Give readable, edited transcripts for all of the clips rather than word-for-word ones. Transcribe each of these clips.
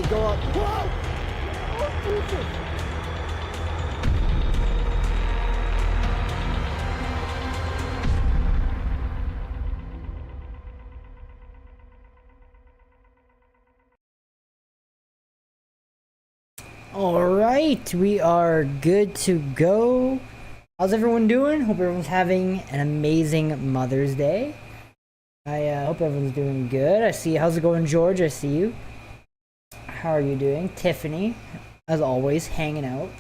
Okay, go up. Whoa! Oh, Jesus. Alright, we are good to go. How's everyone doing? Hope everyone's having an amazing Mother's Day. I hope everyone's doing good. I see. How's it going, George? I see you. How are you doing? Tiffany, as always, hanging out.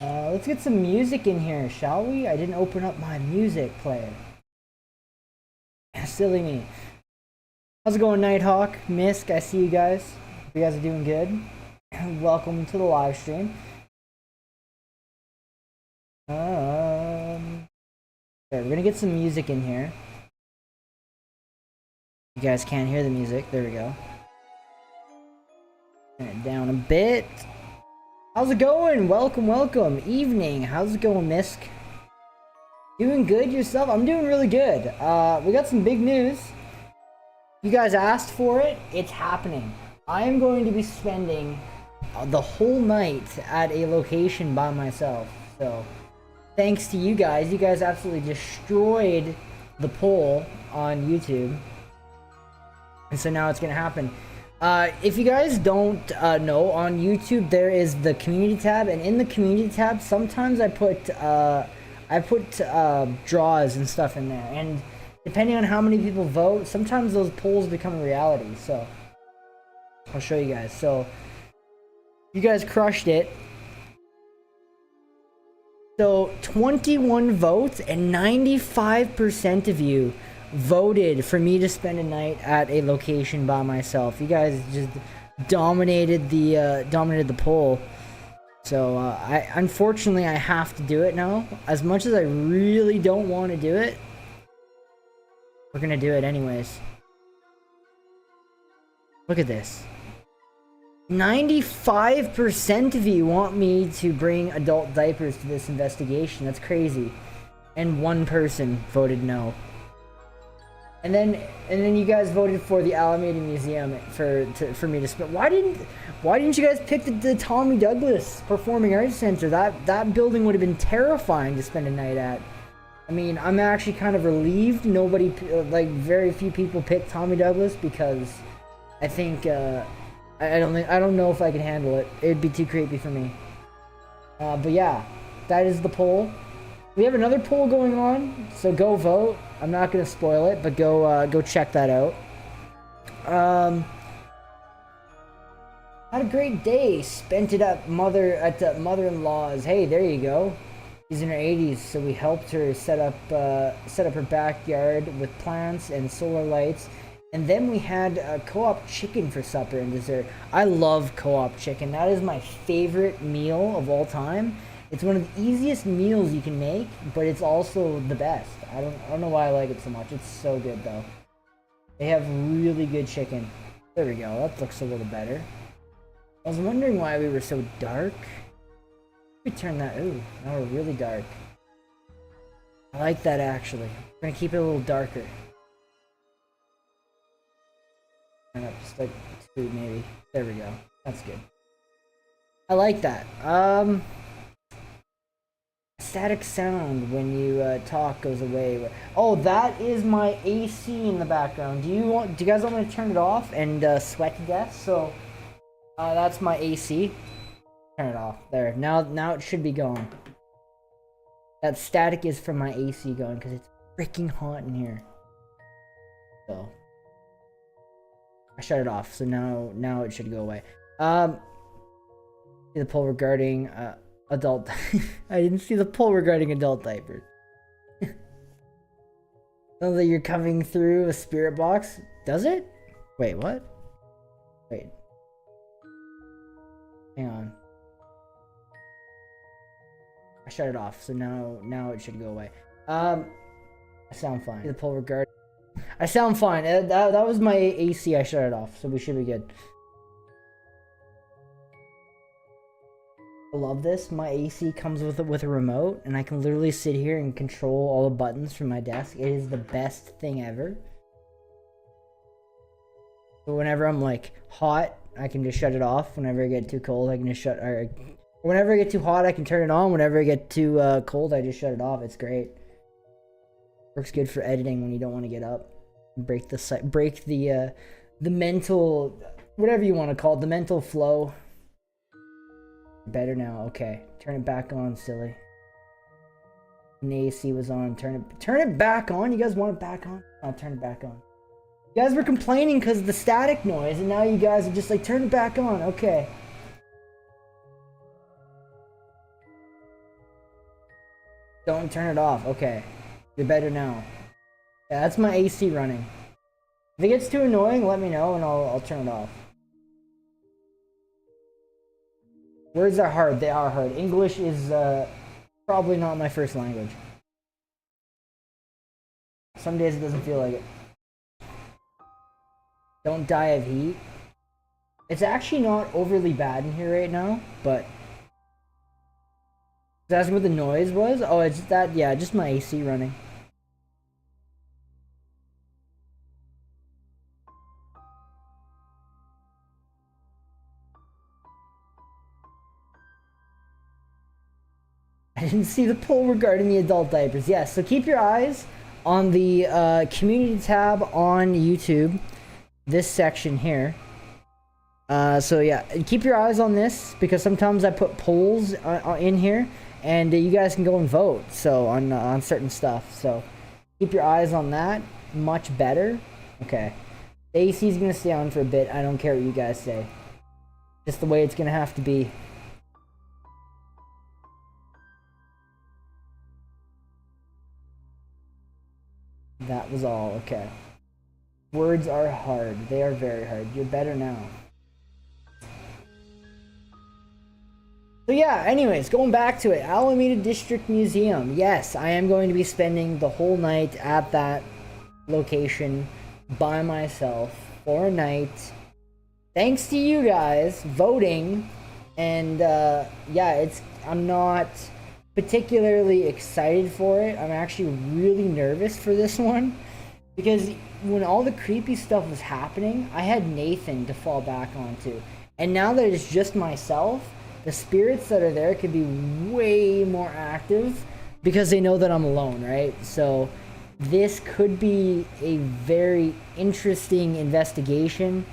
Let's get some music in here, shall we? I didn't open up my music player. Silly me. How's it going, Nighthawk? Misk, I see you guys. Hope you guys are doing good. Welcome to the live stream. Okay, we're gonna get some music in here. You guys can't hear the music. There we go. Turn it down a bit. How's it going? Welcome, welcome. Evening. How's it going, Misk? Doing good yourself? I'm doing really good. We got some big news. You guys asked for it. It's happening. I am going to be spending the whole night at a location by myself. So, thanks to you guys absolutely destroyed the poll on YouTube. And so now it's gonna happen. If you guys don't know, on YouTube there is the community tab, and in the community tab sometimes I put draws and stuff in there, and depending on how many people vote, sometimes those polls become a reality. So I'll show you guys. So you guys crushed it. So 21 votes and 95% of you voted for me to spend a night at a location by myself. You guys just dominated the poll. So unfortunately I have to do it now. As much as I really don't want to do it, we're gonna do it anyways. Look at this. 95% of you want me to bring adult diapers to this investigation. That's crazy. And one person voted no. And then you guys voted for the Alameda Museum for me to spend. Why didn't you guys pick the Tommy Douglas Performing Arts Center? That building would have been terrifying to spend a night at. I mean, I'm actually kind of relieved nobody, like very few people picked Tommy Douglas, because I think I don't know if I can handle it. It'd be too creepy for me. But yeah, that is the poll. We have another poll going on, so go vote. I'm not gonna spoil it, but go check that out. Had a great day. Spent it at mother-in-law's. Hey, there you go. She's in her 80s, so we helped her set up her backyard with plants and solar lights. And then we had co-op chicken for supper and dessert. I love co-op chicken. That is my favorite meal of all time. It's one of the easiest meals you can make, but it's also the best. I don't know why I like it so much. It's so good though. They have really good chicken. There we go. That looks a little better. I was wondering why we were so dark. We turn that. Ooh, now we're really dark. I like that actually. We're gonna keep it a little darker. Turn up just like 2 maybe. There we go. That's good. I like that. Static sound when you talk goes away. Oh, that is my AC in the background. Do you guys want me to turn it off and sweat to death? So that's my AC. Turn it off. There. Now it should be gone. That static is from my AC going because it's freaking hot in here. So I shut it off. So now it should go away. The poll regarding adult. I didn't see the poll regarding adult diapers. Sounds like you're coming through a spirit box. Does it? Wait, what? Wait. Hang on. I shut it off, so now it should go away. I sound fine. The poll regarding. I sound fine. That was my AC. I shut it off, so we should be good. I love this. My AC comes with a remote, and I can literally sit here and control all the buttons from my desk. It is the best thing ever. So whenever I'm like hot I can just shut it off. Whenever I get too cold, I can just shut, or whenever I get too hot, I can turn it on. Whenever I get too cold, I just shut it off. It's great. Works good for editing when you don't want to get up. Break the mental, whatever you want to call it, the mental flow. Better now. Okay, turn it back on, silly. And the AC was on. Turn it back on. You guys want it back on? I'll turn it back on. You guys were complaining because of the static noise, and now you guys are just like, turn it back on. Okay. Don't turn it off. Okay. You're better now. Yeah, that's my AC running. If it gets too annoying, let me know and I'll turn it off. Words are hard. They are hard. English is probably not my first language. Some days it doesn't feel like it. Don't die of heat. It's actually not overly bad in here right now, but that's what the noise was. Oh, it's that. Yeah, just my AC running. I didn't see the poll regarding the adult diapers. Yes, so keep your eyes on the community tab on YouTube. This section here. So yeah, keep your eyes on this because sometimes I put polls in here, and you guys can go and vote. So on certain stuff. So keep your eyes on that. Much better. Okay, the AC is gonna stay on for a bit. I don't care what you guys say. Just the way it's gonna have to be. That was all. Okay. Words are hard. They are very hard. You're better now. So yeah, anyways, going back to it. Alameda District Museum. Yes, I am going to be spending the whole night at that location by myself for a night. Thanks to you guys voting. And yeah, I'm not particularly excited for it. I'm actually really nervous for this one because when all the creepy stuff was happening, I had Nathan to fall back onto, and now that it's just myself, the spirits that are there could be way more active because they know that I'm alone, right? So this could be a very interesting investigation,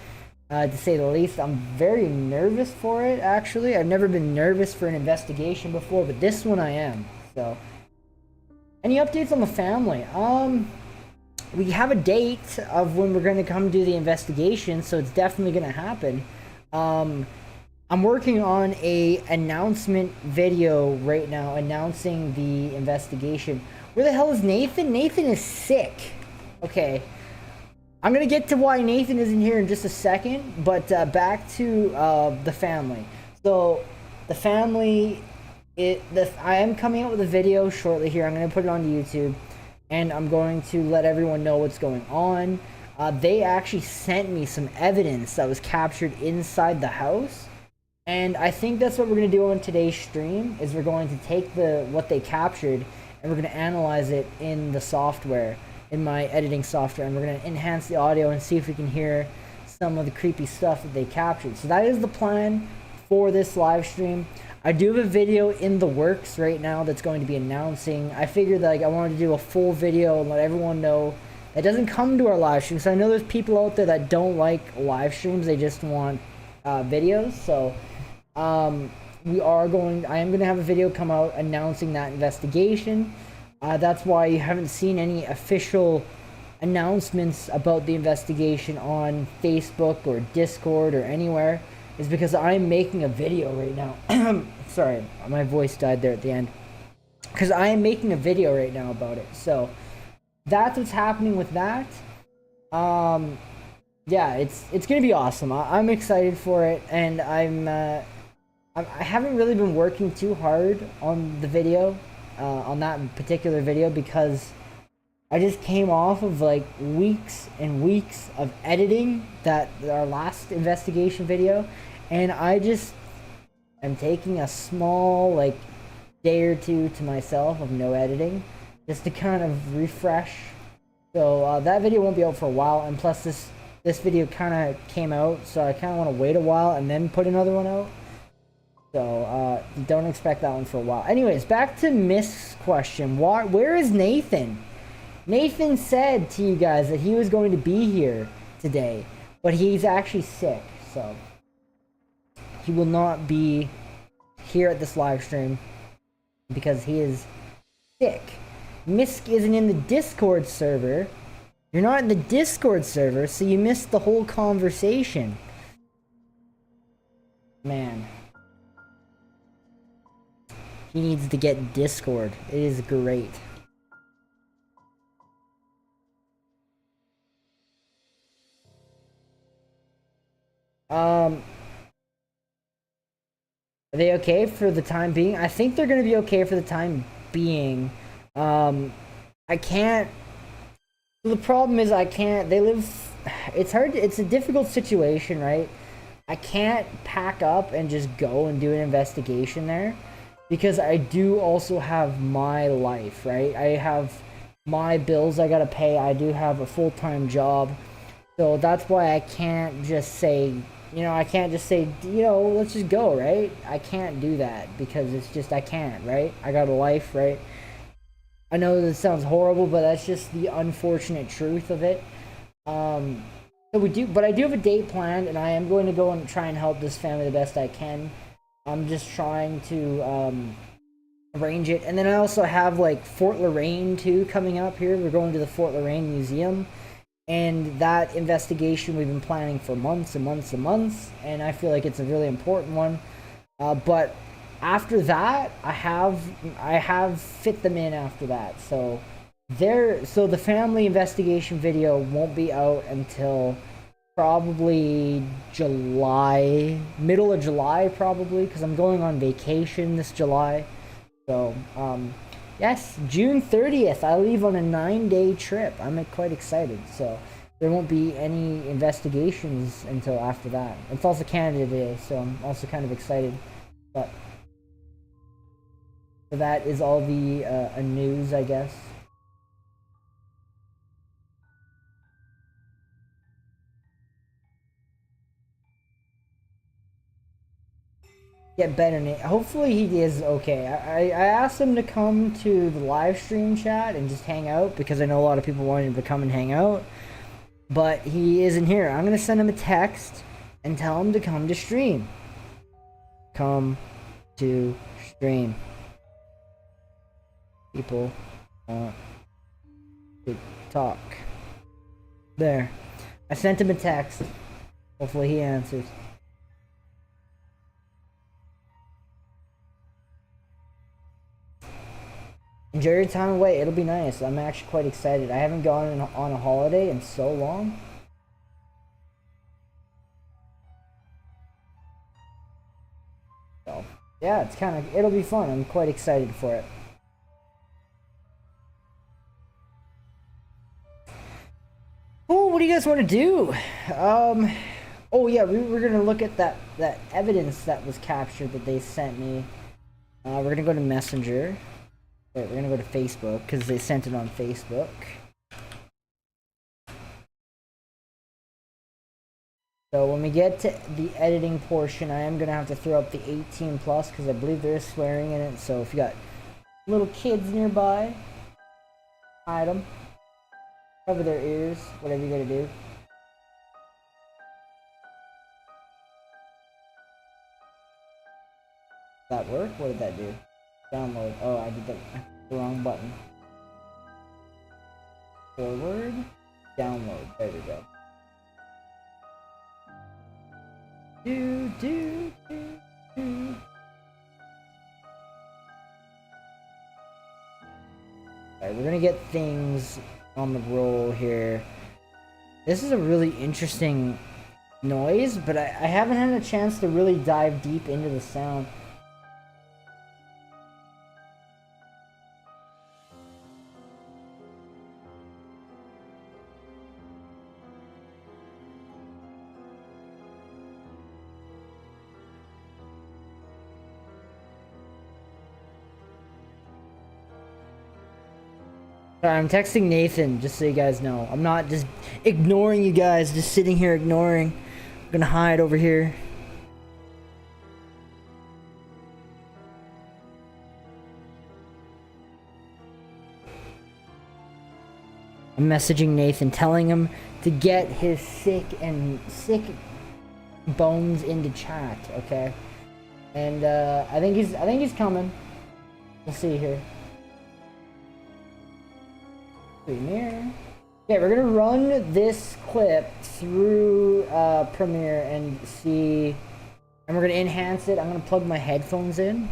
to say the least. I'm very nervous for it, actually. I've never been nervous for an investigation before, but this one I am. So, any updates on the family? We have a date of when we're going to come do the investigation, so it's definitely going to happen. I'm working on a announcement video right now, announcing the investigation. Where the hell is Nathan? Nathan is sick. Okay. I'm gonna get to why Nathan isn't here in just a second, but back to the family. So the family, I am coming out with a video shortly here. I'm gonna put it on YouTube, and I'm going to let everyone know what's going on. They actually sent me some evidence that was captured inside the house, and I think that's what we're gonna do on today's stream. Is we're going to take what they captured and we're gonna analyze it in the software. In my editing software, and we're going to enhance the audio and see if we can hear some of the creepy stuff that they captured. So that is the plan for this live stream. I do have a video in the works right now that's going to be announcing. I figured that, like, I wanted to do a full video and let everyone know that doesn't come to our live streams. So I know there's people out there that don't like live streams, they just want videos. So I am going to have a video come out announcing that investigation. That's why you haven't seen any official announcements about the investigation on Facebook or Discord or anywhere, is because I'm making a video right now. Sorry, my voice died there at the end. Because I am making a video right now about it. So that's what's happening with that. Yeah, it's gonna be awesome. I'm excited for it, and I haven't really been working too hard on the video. On that particular video, because I just came off of like weeks and weeks of editing our last investigation video, and I just am taking a small like day or two to myself of no editing just to kind of refresh. So that video won't be out for a while, and plus this this video kind of came out, so I kind of want to wait a while and then put another one out. So don't expect that one for a while. Anyways, back to Miss question. Where is Nathan? Nathan said to you guys that he was going to be here today, but he's actually sick, so he will not be here at this live stream because he is sick. Misk isn't in the Discord server. You're not in the Discord server, so you missed the whole conversation. Man. He needs to get Discord. It is great. Are they okay for the time being? I think they're gonna be okay for the time being. I can't. The problem is I can't. They live. It's hard. It's a difficult situation, right? I can't pack up and just go and do an investigation there, because I do also have my life, right? I have my bills I gotta pay. I do have a full-time job, so that's why I can't just say. I can't just say, let's just go, right? I can't do that because it's just, I can't, right? I got a life, right? I know this sounds horrible, but that's just the unfortunate truth of it. So but I do have a date planned, and I am going to go and try and help this family the best I can. I'm just trying to arrange it. And then I also have, like, Fort Lorraine, too, coming up here. We're going to the Fort Lorraine Museum. And that investigation we've been planning for months and months and months, and I feel like it's a really important one. But after that, I have fit them in after that. So the family investigation video won't be out until probably July, middle of July probably, because I'm going on vacation this July. So yes, June 30th, I leave on a 9-day trip. I'm quite excited, so there won't be any investigations until after that. It's also Canada Day, so I'm also kind of excited. But so that is all the news, I guess. Get better, Nate. Hopefully he is okay. I asked him to come to the live stream chat and just hang out, because I know a lot of people wanted him to come and hang out. But he isn't here. I'm going to send him a text and tell him to come to stream. Come to stream. People want to talk. There. I sent him a text. Hopefully he answers. Enjoy your time away. It'll be nice. I'm actually quite excited. I haven't gone on a holiday in so long. So, yeah, it'll be fun. I'm quite excited for it. Oh, what do you guys want to do? Oh yeah, we're gonna look at that evidence that was captured that they sent me. We're gonna go to Messenger. Wait, we're gonna go to Facebook because they sent it on Facebook. So when we get to the editing portion, I am gonna have to throw up the 18 plus because I believe there is swearing in it. So if you got little kids nearby, hide them, cover their ears, whatever you gotta do. Did that work? What did that do? Download. Oh, I did the wrong button. Forward. Download. There we go. Do. Alright, we're gonna get things on the roll here. This is a really interesting noise, but I haven't had a chance to really dive deep into the sound. Sorry, I'm texting Nathan, just so you guys know. I'm not just ignoring you guys, just sitting here ignoring. I'm gonna hide over here. I'm messaging Nathan, telling him to get his sick bones into chat, okay? And I think he's coming. We'll see here. Premiere. Okay, we're gonna run this clip through Premiere and see, and we're gonna enhance it. I'm gonna plug my headphones in.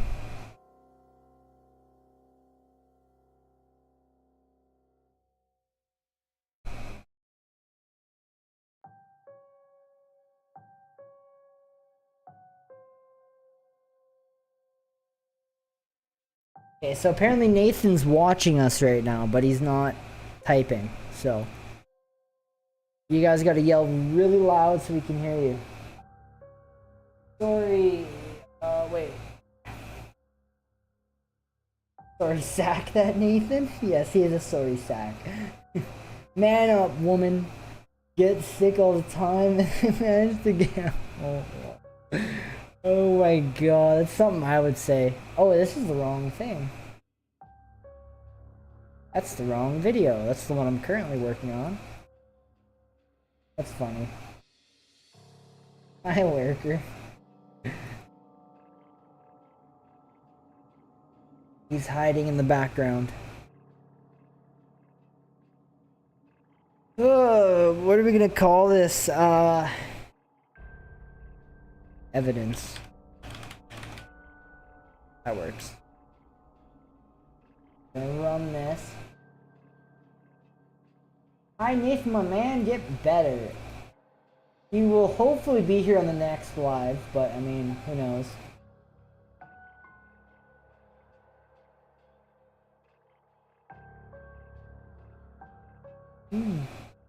Okay, so apparently Nathan's watching us right now, but he's not typing, so you guys gotta yell really loud so we can hear you. Sorry, wait. Sorry sack that, Nathan? Yes, he is a sorry sack. Man up, woman. Get sick all the time and manage to get... Oh my god, that's something I would say. Oh, this is the wrong thing. That's the wrong video. That's the one I'm currently working on. That's funny. Hi, lurker. He's hiding in the background. What are we gonna call this? Evidence. That works. Gonna run this. Hi Nathan, my man, get better. He will hopefully be here on the next live, but I mean, who knows?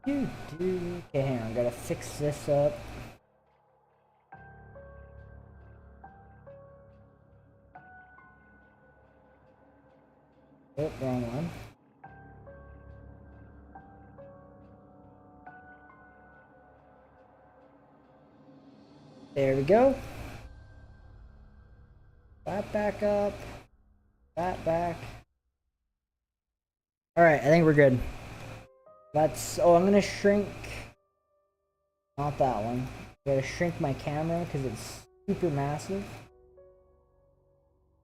Okay, hang on, gotta fix this up. Oh, wrong one. There we go. That back up. That back. Alright, I think we're good. Let's... Oh, I'm gonna shrink... Not that one. I gotta shrink my camera because it's super massive.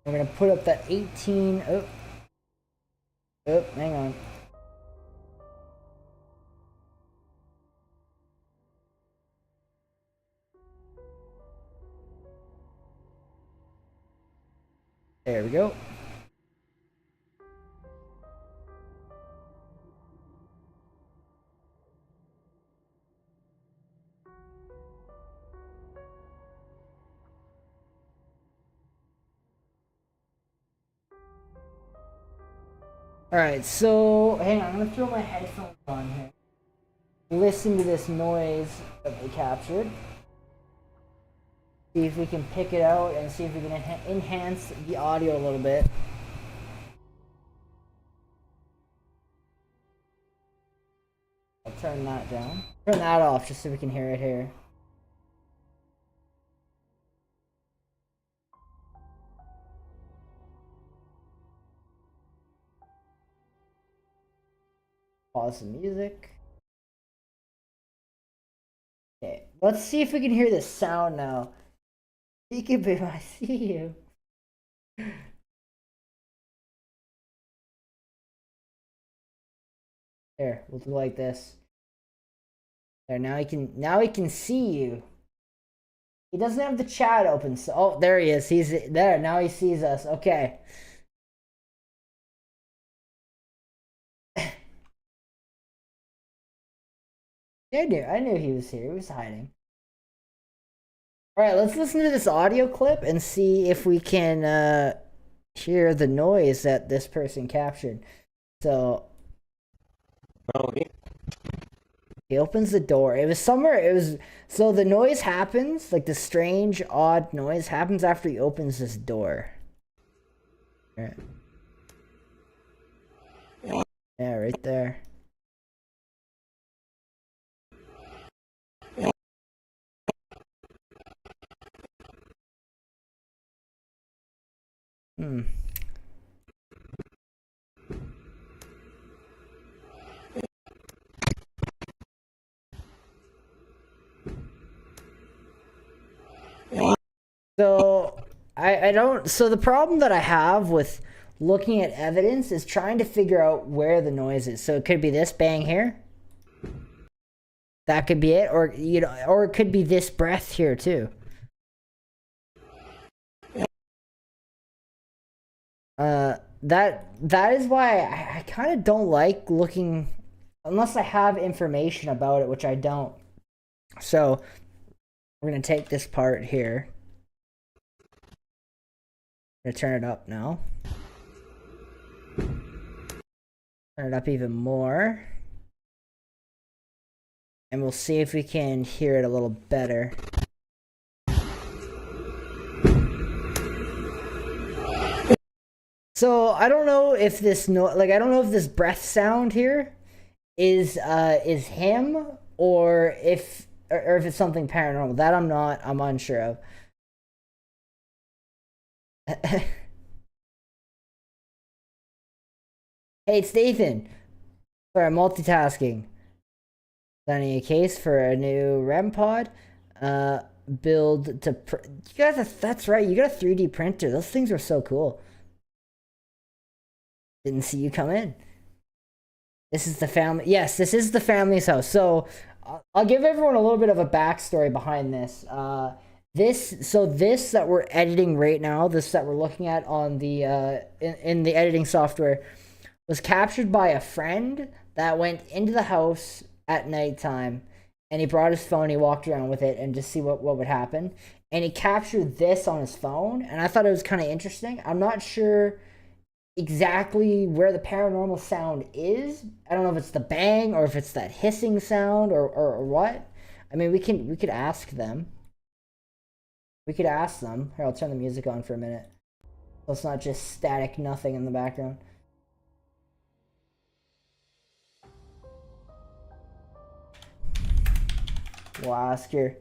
We're gonna put up that 18... Oh. Oh, hang on. There we go. Alright, so hang on, I'm gonna throw my headphones on here. Listen to this noise that they captured. See if we can pick it out and see if we can enhance the audio a little bit. I'll turn that down. Turn that off just so we can hear it here. Pause the music. Okay, let's see if we can hear the sound now. Peekaboo, I see you. There, we'll do like this. There, now he can see you. He doesn't have the chat open, so oh, there he is. He's there. Now he sees us. Okay. I knew he was here. He was hiding. Alright, let's listen to this audio clip and see if we can hear the noise that this person captured. So he opens the door. It was somewhere, so the noise happens, like the strange, odd noise happens after he opens this door. Alright. Yeah, right there. Hmm. So I don't. So the problem that I have with looking at evidence is trying to figure out where the noise is. So it could be this bang here. That could be it, or or it could be this breath here too. That is why I kind of don't like looking unless I have information about it, which I don't. So we're gonna take this part here. I'm gonna turn it up now. Turn it up even more. And we'll see if we can hear it a little better. So I don't know if this I don't know if this breath sound here is him or if it's something paranormal. That I'm unsure of. Hey, it's Nathan. Sorry, I'm multitasking. Planning a case for a new REM pod. Build to you guys. That's right. You got a 3D printer. Those things are so cool. Didn't see you come in. This is the family. Yes, this is the family's house. So I'll give everyone a little bit of a backstory behind this. This that we're editing right now, this that we're looking at on the in the editing software, was captured by a friend that went into the house at nighttime, and he brought his phone. He walked around with it and just see what would happen. And he captured this on his phone, and I thought it was kind of interesting. I'm not sure exactly where the paranormal sound is. I don't know if it's the bang or if it's that hissing sound or what. I mean, we could ask them. We could ask them. Here, I'll turn the music on for a minute. So it's not just static nothing in the background. We'll ask her.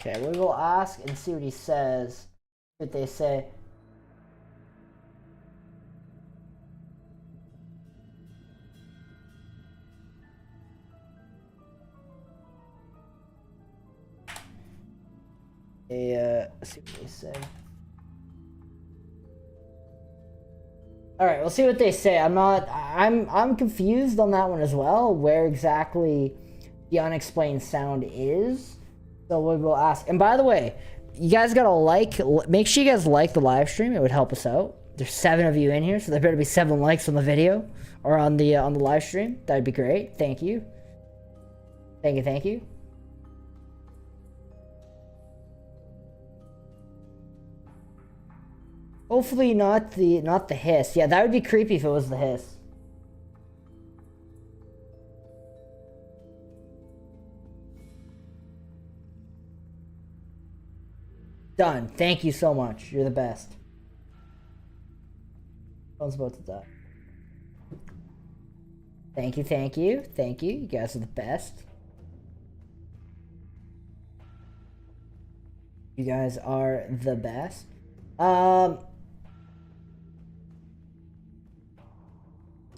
Okay, we will ask and see what he says. What they say. See what they say. All right, we'll see what they say. I'm confused on that one as well, where exactly the unexplained sound is. So we will ask. And by the way, you guys gotta make sure you guys like the live stream. It would help us out. There's 7 of you in here, so there better be 7 likes on the video or on the live stream. That'd be great. Thank you. Thank you. Hopefully not the hiss. Yeah, that would be creepy if it was the hiss. Done. Thank you so much. You're the best. Phone's about to die. Thank you. You guys are the best. You guys are the best.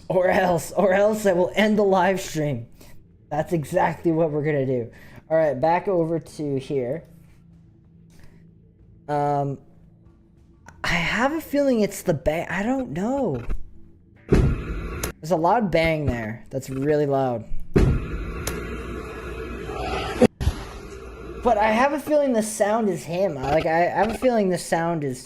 Or else I will end the live stream. That's exactly what we're gonna do. All right, back over to here. I have a feeling it's the bang. I don't know. There's a loud bang there. That's really loud. But I have a feeling the sound is him. I have a feeling the sound is...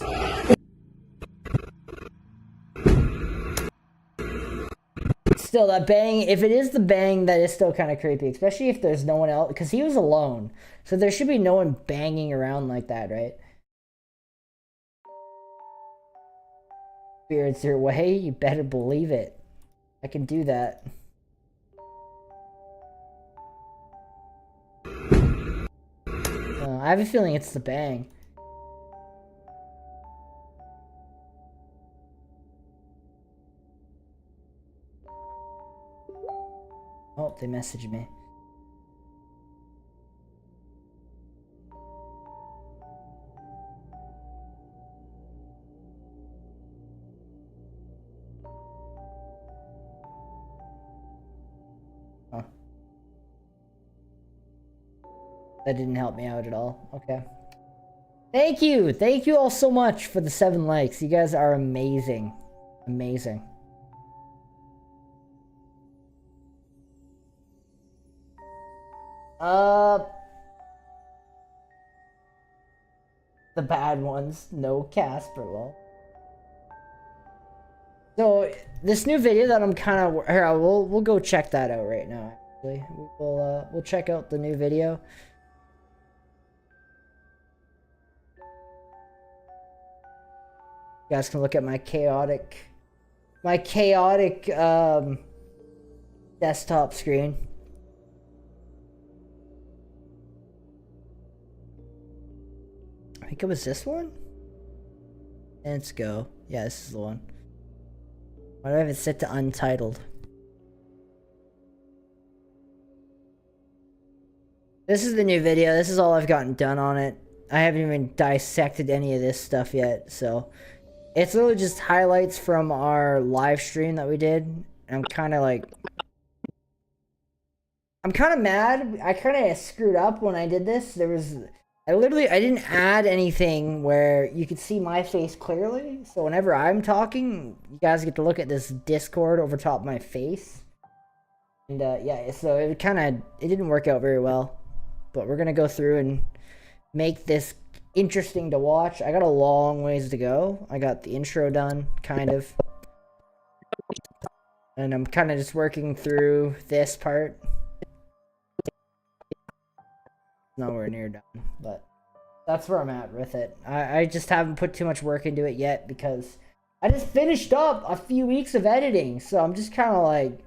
Still, that bang, if it is the bang, that is still kind of creepy. Especially if there's no one else, because he was alone. So there should be no one banging around like that, right? Spirits your way? You better believe it. I can do that. I have a feeling it's the bang. Oh, they messaged me. Oh. That didn't help me out at all. Okay. Thank you! Thank you all so much for the 7 likes. You guys are amazing. Amazing. The bad ones. No Casper, lol. So, this new video that I'm kind of... Here, we'll go check that out right now, actually. We'll check out the new video. You guys can look at my chaotic desktop screen. I think it was this one. And let's go. Yeah, this is the one. Why do I have it set to untitled? This is the new video. This is all I've gotten done on it. I haven't even dissected any of this stuff yet, so it's literally just highlights from our live stream that we did. And I'm kind of like... I'm kind of mad. I kind of screwed up when I did this. I didn't add anything where you could see my face clearly. So whenever I'm talking, you guys get to look at this Discord over top of my face. And yeah, so it didn't work out very well. But we're going to go through and make this interesting to watch. I got a long ways to go. I got the intro done, kind of. And I'm kind of just working through this part. Nowhere near done, but that's where I'm at with it. I just haven't put too much work into it yet because I just finished up a few weeks of editing, so I'm just kind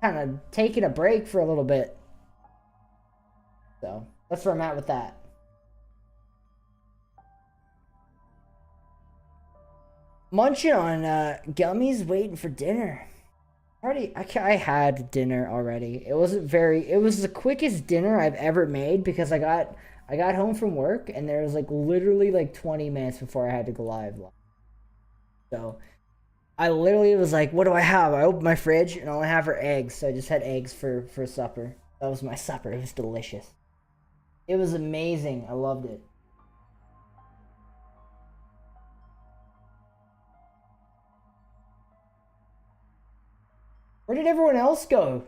of taking a break for a little bit. So that's where I'm at with that. Munching on gummies, waiting for dinner. I had dinner already. It was the quickest dinner I've ever made because I got home from work and there was literally 20 minutes before I had to go live. So I literally was like, what do I have? I opened my fridge and all I have are eggs. So I just had eggs for supper. That was my supper. It was delicious. It was amazing. I loved it. Where did everyone else go?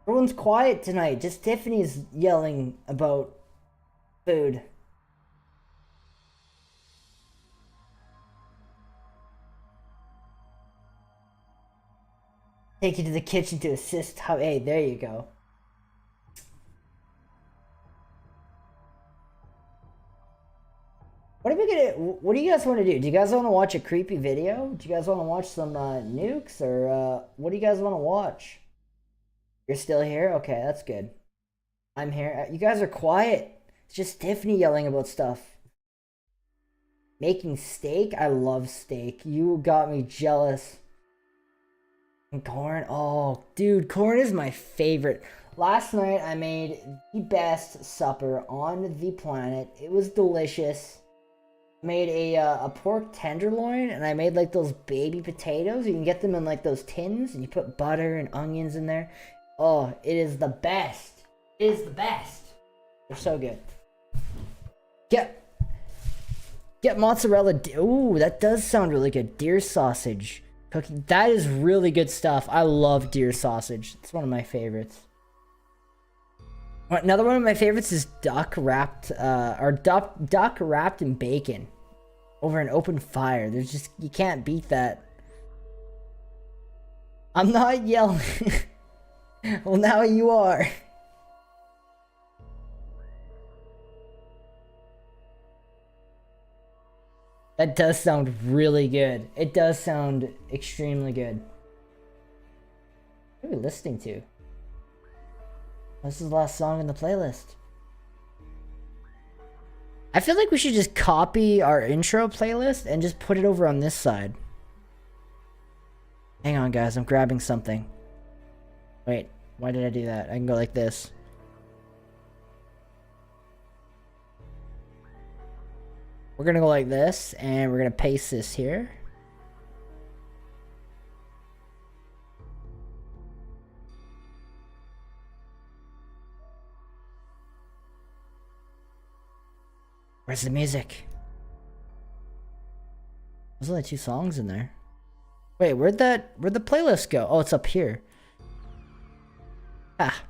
Everyone's quiet tonight. Just Tiffany's yelling about food. Take you to the kitchen to assist. Hey, there you go. What do you guys want to do? Do you guys want to watch a creepy video? Do you guys want to watch some nukes? Or what do you guys want to watch? You're still here? Okay, that's good. I'm here. You guys are quiet. It's just Tiffany yelling about stuff. Making steak? I love steak. You got me jealous. And corn? Oh, dude, corn is my favorite. Last night I made the best supper on the planet. It was delicious. Made a pork tenderloin, and I made those baby potatoes. You can get them in those tins, and you put butter and onions in there. Oh, it is the best. It is the best. They're so good. Get mozzarella. Ooh, that does sound really good. Deer sausage cooking. That is really good stuff. I love deer sausage. It's one of my favorites. Another one of my favorites is duck wrapped in bacon over an open fire. There's just, you can't beat that. I'm not yelling. Well, now you are. That does sound really good. It does sound extremely good. What are we listening to? This is the last song in the playlist. I feel like we should just copy our intro playlist and just put it over on this side. Hang on, guys. I'm grabbing something. Wait, why did I do that? I can go like this. We're gonna go like this, and we're gonna paste this here. Where's the music? There's only 2 songs in there. Wait, where'd the playlist go? Oh, it's up here. Ah.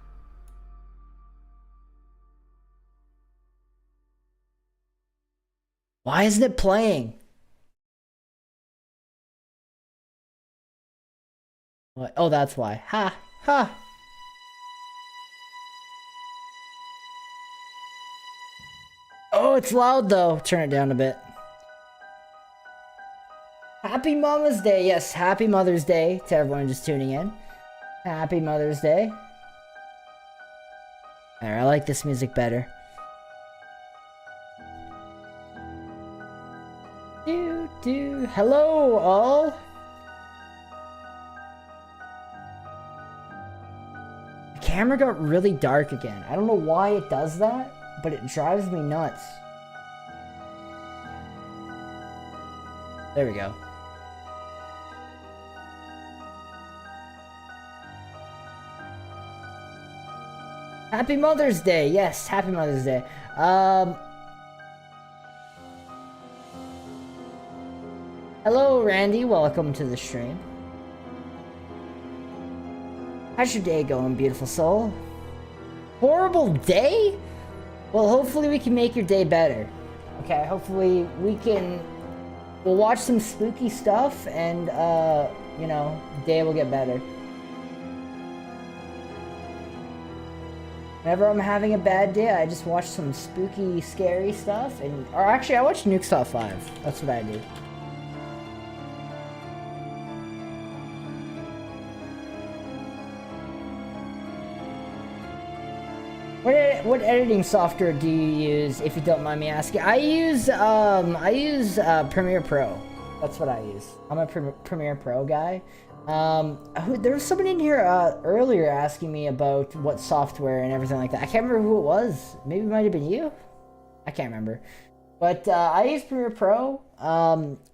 Why isn't it playing? What? Oh, that's why. Ha! Ha! Oh, it's loud though. Turn it down a bit. Happy Mama's Day. Yes, happy Mother's Day to everyone just tuning in. Happy Mother's Day. Alright, I like this music better. Hello, all. The camera got really dark again. I don't know why it does that, but it drives me nuts. There we go. Happy Mother's Day. Yes, happy Mother's Day. Hello, Randy. Welcome to the stream. How's your day going, beautiful soul? Horrible day? Well, hopefully we can make your day better. Okay, hopefully we'll watch some spooky stuff and, you know, day will get better. Whenever I'm having a bad day, I just watch some spooky, scary stuff, or actually, I watch Nuke's Top 5. That's what I do. What editing software do you use, if you don't mind me asking? I use Premiere Pro. That's what I use. I'm a Premiere Pro guy. There was someone in here earlier asking me about what software and everything like that. I can't remember who it was. Maybe it might have been you. I can't remember. But I use Premiere Pro.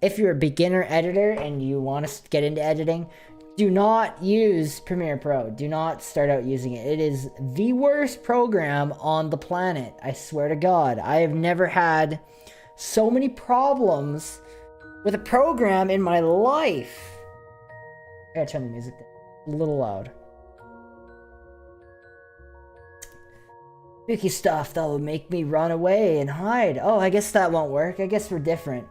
If you're a beginner editor and you want to get into editing, do not use Premiere Pro. Do not start out using it. It is the worst program on the planet. I swear to God. I have never had so many problems with a program in my life. I gotta turn the music down. A little loud. Spooky stuff that will make me run away and hide. Oh, I guess that won't work. I guess we're different.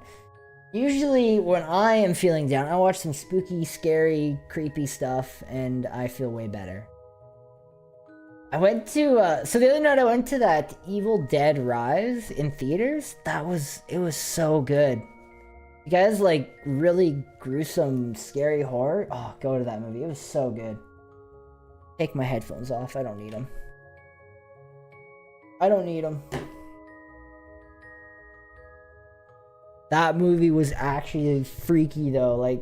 Usually when I am feeling down, I watch some spooky, scary, creepy stuff and I feel way better. I went to, so the other night I went to that Evil Dead Rise in theaters. It was so good. You guys like really gruesome, scary horror? Oh, go to that movie. It was so good. Take my headphones off. I don't need them. I don't need them. That movie was actually freaky though. Like,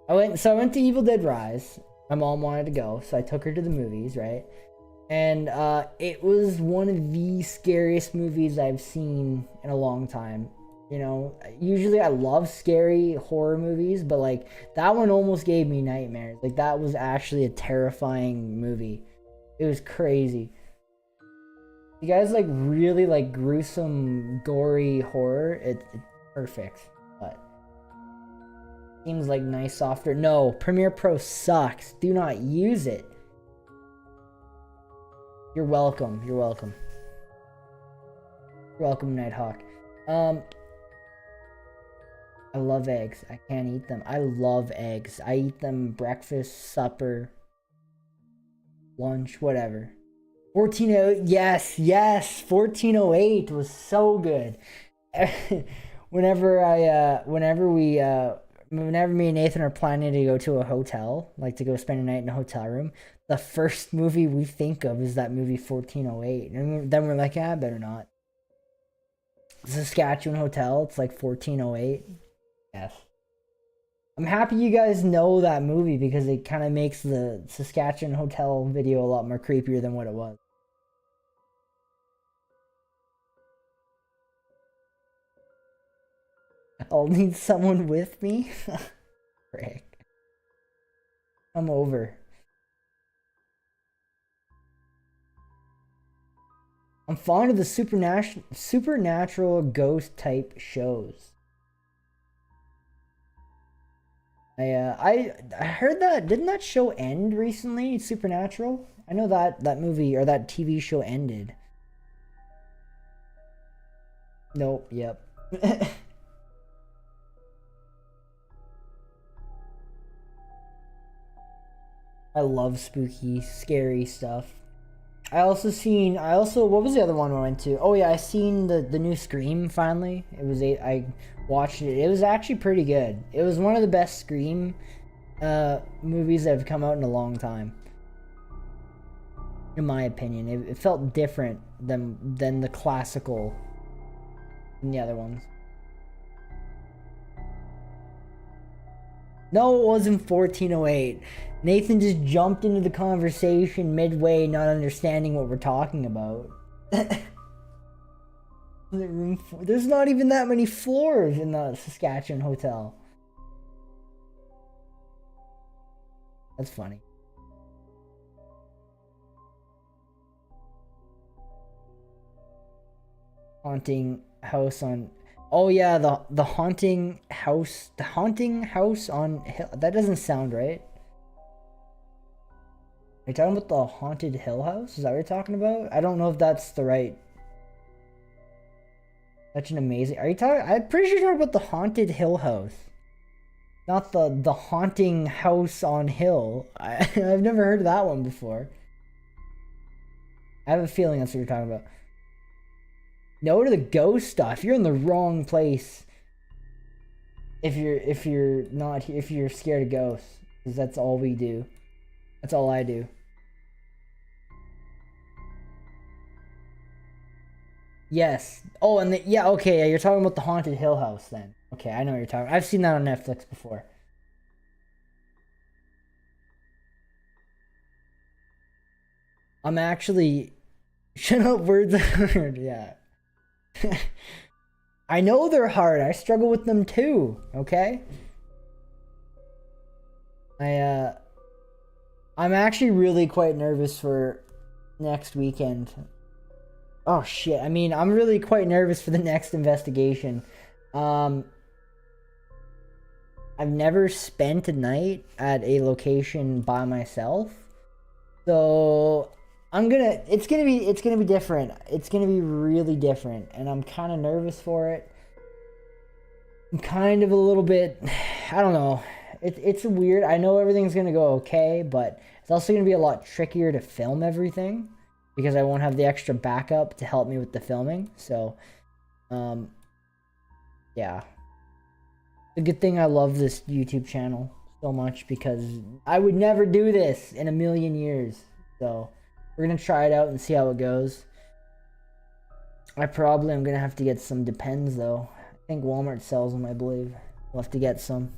I went to Evil Dead Rise. My mom wanted to go, so I took her to the movies, right? And it was one of the scariest movies I've seen in a long time. You know, usually I love scary horror movies, but like that one almost gave me nightmares. Like that was actually a terrifying movie. It was crazy. You guys like really like gruesome, gory horror? It's perfect. But seems like nice software. No, Premiere Pro sucks. Do not use it. You're welcome. You're welcome. You're welcome, Nighthawk. I love eggs. I can't eat them. I love eggs. I eat them breakfast, supper, lunch, whatever. 1408. Yes, yes. 1408 was so good. whenever me and Nathan are planning to go to a hotel, like to go spend a night in a hotel room, the first movie we think of is that movie 1408. And then we're like, ah, better not. Saskatchewan Hotel, it's like 1408. Yes. I'm happy you guys know that movie because it kind of makes the Saskatchewan Hotel video a lot more creepier than what it was. I'll need someone with me. Frick. I'm over. I'm fond of the supernatural ghost type shows. I heard that, didn't that show end recently? Supernatural? I know that movie or that TV show ended. Nope, yep. I love spooky, scary stuff. What was the other one I went to? Oh yeah, I seen the new Scream finally. I watched it. It was actually pretty good. It was one of the best Scream movies that have come out in a long time. In my opinion. It felt different than the classical and the other ones. No, it wasn't 1408. Nathan just jumped into the conversation midway, not understanding what we're talking about. There's not even that many floors in the Saskatchewan Hotel. That's funny. Haunting house on... Oh yeah, the haunting house on hill. That doesn't sound right. Are you talking about the haunted hill house? Is that what you're talking about? I don't know if that's the right. Such an amazing. Are you talking? I'm pretty sure you're talking about the haunted hill house, not the haunting house on hill. I've never heard of that one before. I have a feeling that's what you're talking about. No to the ghost stuff. You're in the wrong place. If you're scared of ghosts, because that's all we do. That's all I do. Yes. Oh, and yeah, okay, yeah, you're talking about the haunted hill house then. Okay, I know what you're talking. I've seen that on Netflix before. I'm actually shut up, words are hard, yeah. I know they're hard. I struggle with them too, okay? I'm actually really quite nervous for next weekend. Oh shit, I mean, I'm really quite nervous for the next investigation. I've never spent a night at a location by myself. So it's gonna be different. It's gonna be really different, and I'm kind of nervous for it. I'm kind of a little bit, I don't know. It's weird. I know everything's gonna go okay, but it's also gonna be a lot trickier to film everything because I won't have the extra backup to help me with the filming. So, yeah. It's a good thing I love this YouTube channel so much because I would never do this in a million years. So, we're gonna try it out and see how it goes. I probably am gonna have to get some Depends though. I think Walmart sells them, I believe. We'll have to get some.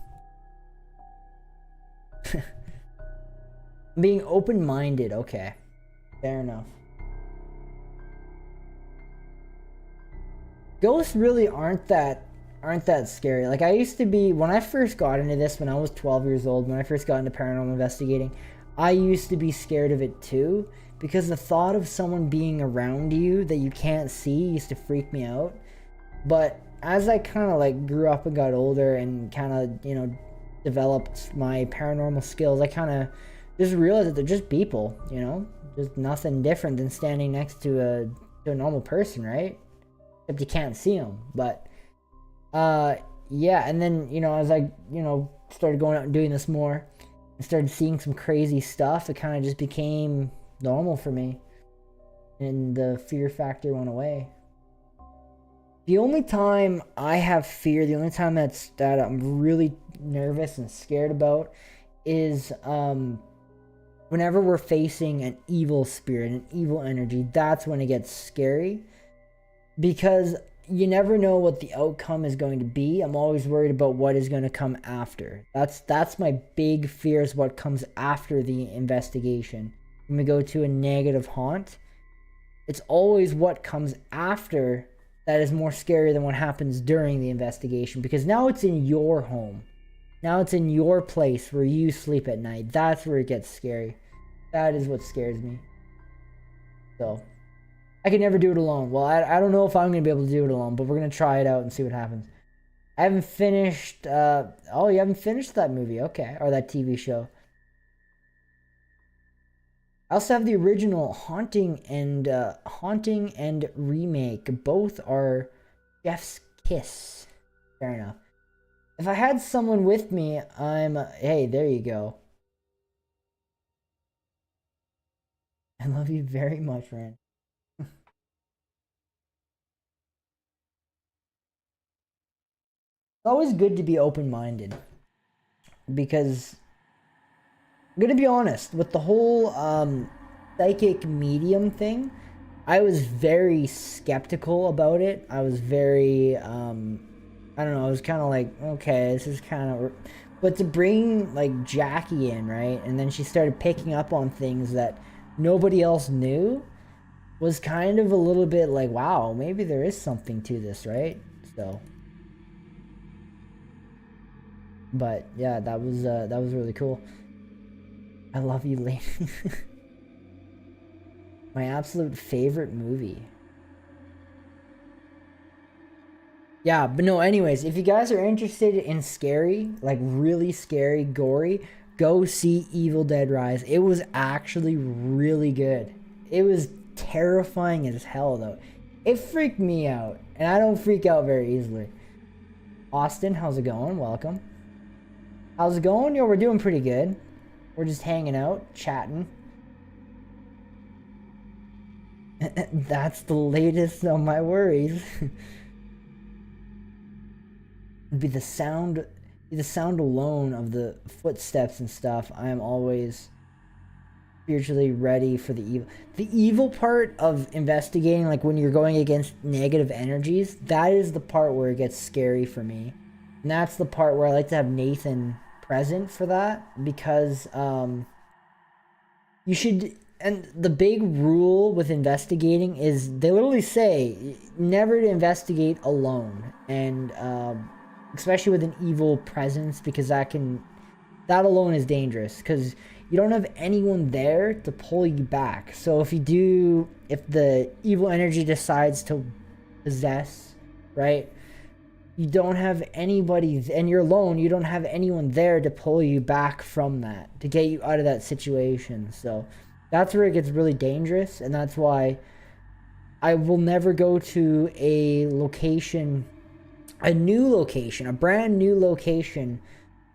Being open-minded, okay. Fair enough. Ghosts really aren't that scary. Like, I used to be, when I first got into this, when I was 12 years old, when I first got into paranormal investigating, I used to be scared of it too, because the thought of someone being around you that you can't see used to freak me out. But as I kind of like grew up and got older and kind of, you know, developed my paranormal skills, just realize that they're just people, you know, just nothing different than standing next to a normal person, right? Except you can't see them. But yeah, and then, you know, as I, you know, started going out and doing this more and started seeing some crazy stuff, it kind of just became normal for me, and the fear factor went away. The only time I have fear, the only time that I'm really nervous and scared about is whenever we're facing an evil spirit, an evil energy. That's when it gets scary, because you never know what the outcome is going to be. I'm always worried about what is going to come after. That's my big fear, is what comes after the investigation. When we go to a negative haunt, it's always what comes after that is more scary than what happens during the investigation, because now it's in your home. Now it's in your place where you sleep at night. That's where it gets scary. That is what scares me. So, I can never do it alone. Well, I don't know if I'm going to be able to do it alone, but we're going to try it out and see what happens. I haven't finished, oh, you haven't finished that movie, okay, or that TV show. I also have the original Haunting and Remake. Both are Chef's Kiss. Fair enough. If I had someone with me, hey, there you go. I love you very much, Rand. It's always good to be open-minded, because I'm gonna be honest, with the whole psychic medium thing, I was very skeptical about it. I was very I don't know, I was kind of like, okay, this is kind of, but to bring like Jackie in, right, and then she started picking up on things that nobody else knew, was kind of a little bit like, wow, maybe there is something to this, right? So, but yeah, that was really cool. I love you, lady. My absolute favorite movie. Yeah, but no, anyways, if you guys are interested in scary, like really scary, gory, go see Evil Dead Rise. It was actually really good. It was terrifying as hell, though. It freaked me out, and I don't freak out very easily. Austin, how's it going? Welcome. How's it going? Yo, we're doing pretty good. We're just hanging out, chatting. That's the latest on my worries. Be the sound alone of the footsteps and stuff. I am always spiritually ready for the evil part of investigating, like when you're going against negative energies. That is the part where it gets scary for me, and that's the part where I like to have Nathan present for that, because you should. And the big rule with investigating is they literally say never to investigate alone, and especially with an evil presence, because that alone is dangerous, because you don't have anyone there to pull you back. So if the evil energy decides to possess, right, you don't have anybody, and you're alone, you don't have anyone there to pull you back from that, to get you out of that situation. So that's where it gets really dangerous, and that's why I will never go to a new location, a brand new location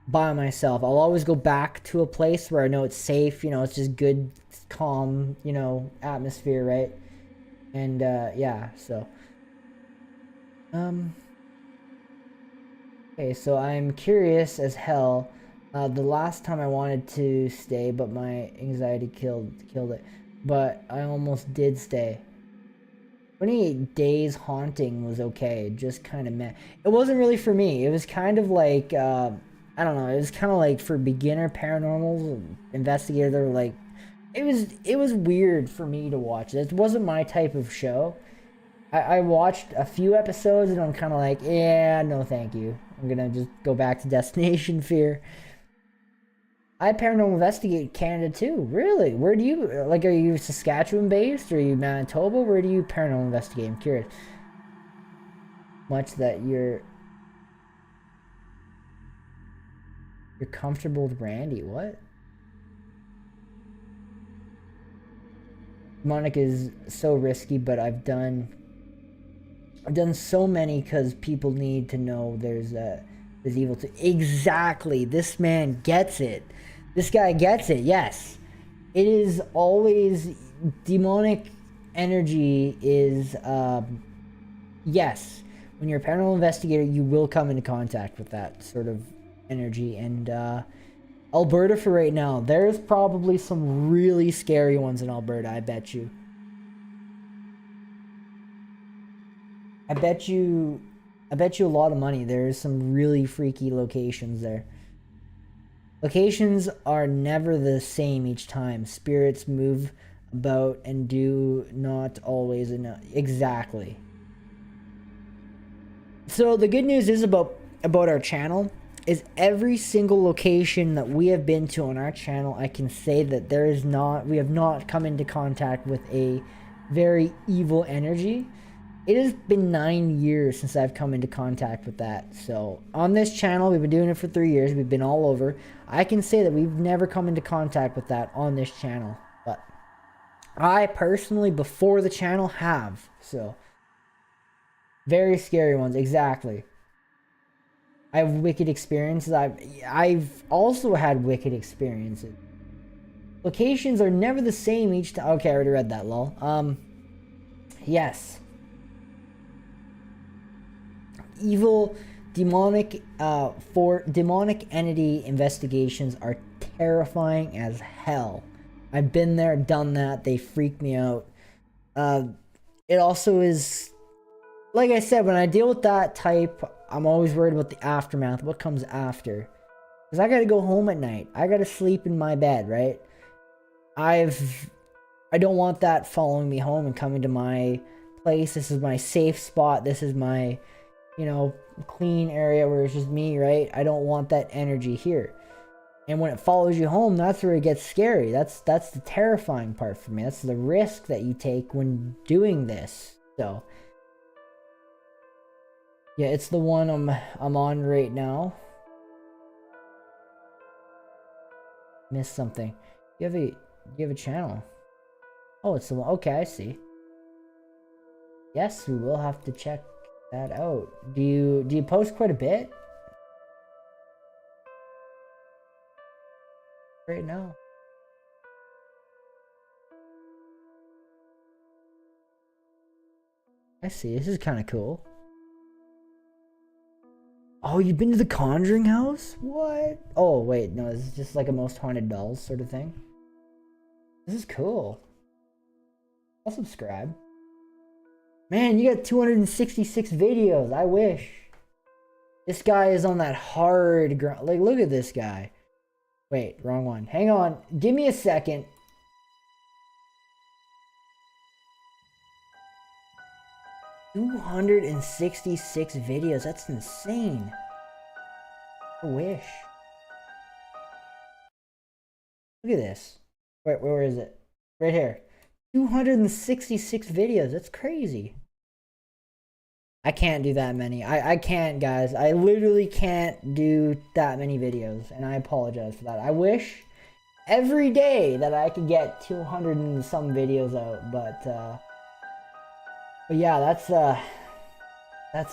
by myself. I'll always go back to a place where I know it's safe, you know, it's just good, calm, you know, atmosphere, right? And yeah, so okay, so I'm curious as hell. The last time I wanted to stay, but my anxiety killed it. But I almost did stay. 28 days haunting was okay, just kind of meh. It wasn't really for me. It was kind of like I don't know. It was kind of like for beginner paranormal investigator. Like it was weird for me to watch. It wasn't my type of show. I watched a few episodes and I'm kind of like, yeah, no, thank you. I'm gonna just go back to Destination Fear. I paranormal investigate Canada too. Really? Where do you like? Are you Saskatchewan based? Or are you Manitoba? Where do you paranormal investigate? I'm curious. Much that you're comfortable with Randy. What? Demonic is so risky, but I've done so many because people need to know there's evil to. Exactly. This man gets it. This guy gets it. Yes. It is always demonic energy is yes. When you're a paranormal investigator, you will come into contact with that sort of energy. And Alberta for right now, there's probably some really scary ones in Alberta, I bet you. I bet you a lot of money. There's some really freaky locations there. Locations are never the same each time. Spirits move about and do not always enough. Exactly. So the good news is about our channel is every single location that we have been to on our channel, I can say that we have not come into contact with a very evil energy. It has been 9 years since I've come into contact with that. So on this channel, we've been doing it for 3 years. We've been all over. I can say that we've never come into contact with that on this channel. But I personally, before the channel, have. So very scary ones, exactly. I have wicked experiences. I've also had wicked experiences. Locations are never the same each time. Okay, I already read that, lol. Yes. Evil, demonic entity investigations are terrifying as hell. I've been there, done that. They freak me out. It also is, like I said, when I deal with that type, I'm always worried about the aftermath, what comes after. Because I gotta go home at night. I gotta sleep in my bed, right? I don't want that following me home and coming to my place. This is my safe spot. This is my, clean area where it's just me, right? I don't want that energy here. And when it follows you home, that's where it gets scary. That's the terrifying part for me. That's the risk that you take when doing this. So yeah, it's the one I'm on right now. Missed something. You have a channel. Oh, it's the one. Okay, I see. Yes, we will have to check that out. Do you post quite a bit right now? I see. This is kind of cool. Oh, you've been to the Conjuring house? What? Oh, wait, no, this is just like a most haunted dolls sort of thing. This is cool. I'll subscribe. Man, you got 266 videos. I wish. This guy is on that hard ground. Like, look at this guy. Wait, wrong one. Hang on. Give me a second. $266 videos. That's insane. I wish. Look at this. Wait, where is it? Right here. 266 videos. That's crazy. I can't do that many. I can't, guys. I literally can't do that many videos, and I apologize for that. I wish every day that I could get 200 and some videos out, but yeah, that's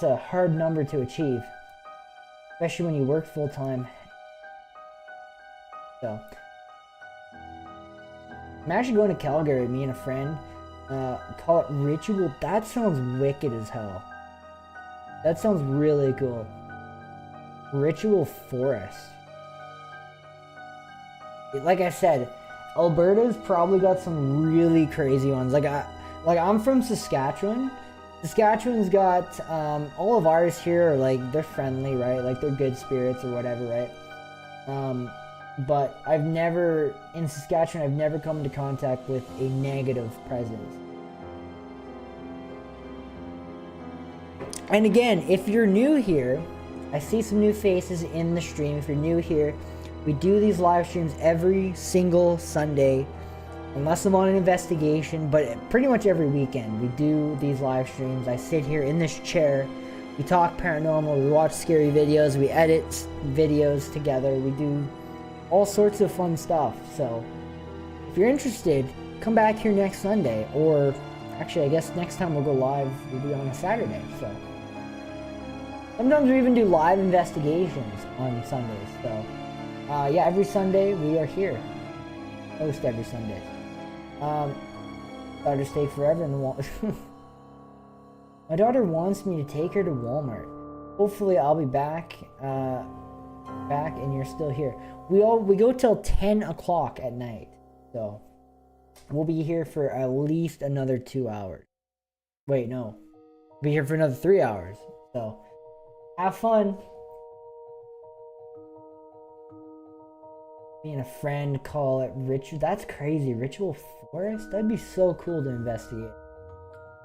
a hard number to achieve, especially when you work full time. So I'm actually going to Calgary, me and a friend. Call it Ritual. That sounds wicked as hell. That sounds really cool. Ritual Forest. Like I said, Alberta's probably got some really crazy ones. Like I'm from Saskatchewan. Saskatchewan's got all of ours here are like, they're friendly, right? Like they're good spirits or whatever, right? But in Saskatchewan, I've never come into contact with a negative presence. And again, if you're new here, I see some new faces in the stream. If you're new here, we do these live streams every single Sunday, unless I'm on an investigation, but pretty much every weekend we do these live streams. I sit here in this chair, we talk paranormal, we watch scary videos, we edit videos together, we do all sorts of fun stuff. So if you're interested, come back here next Sunday, or actually I guess next time we'll go live will be on a Saturday. So sometimes we even do live investigations on Sundays. So yeah, every Sunday we are here. Most every Sunday. Daughter stay forever in the wall. My daughter wants me to take her to Walmart. Hopefully I'll be back and you're still here. We go till 10 o'clock at night. So we'll be here for at least another 2 hours. Wait, no. We'll be here for another 3 hours. So have fun. Me and a friend call it ritual. That's crazy. Ritual forest? That'd be so cool to investigate.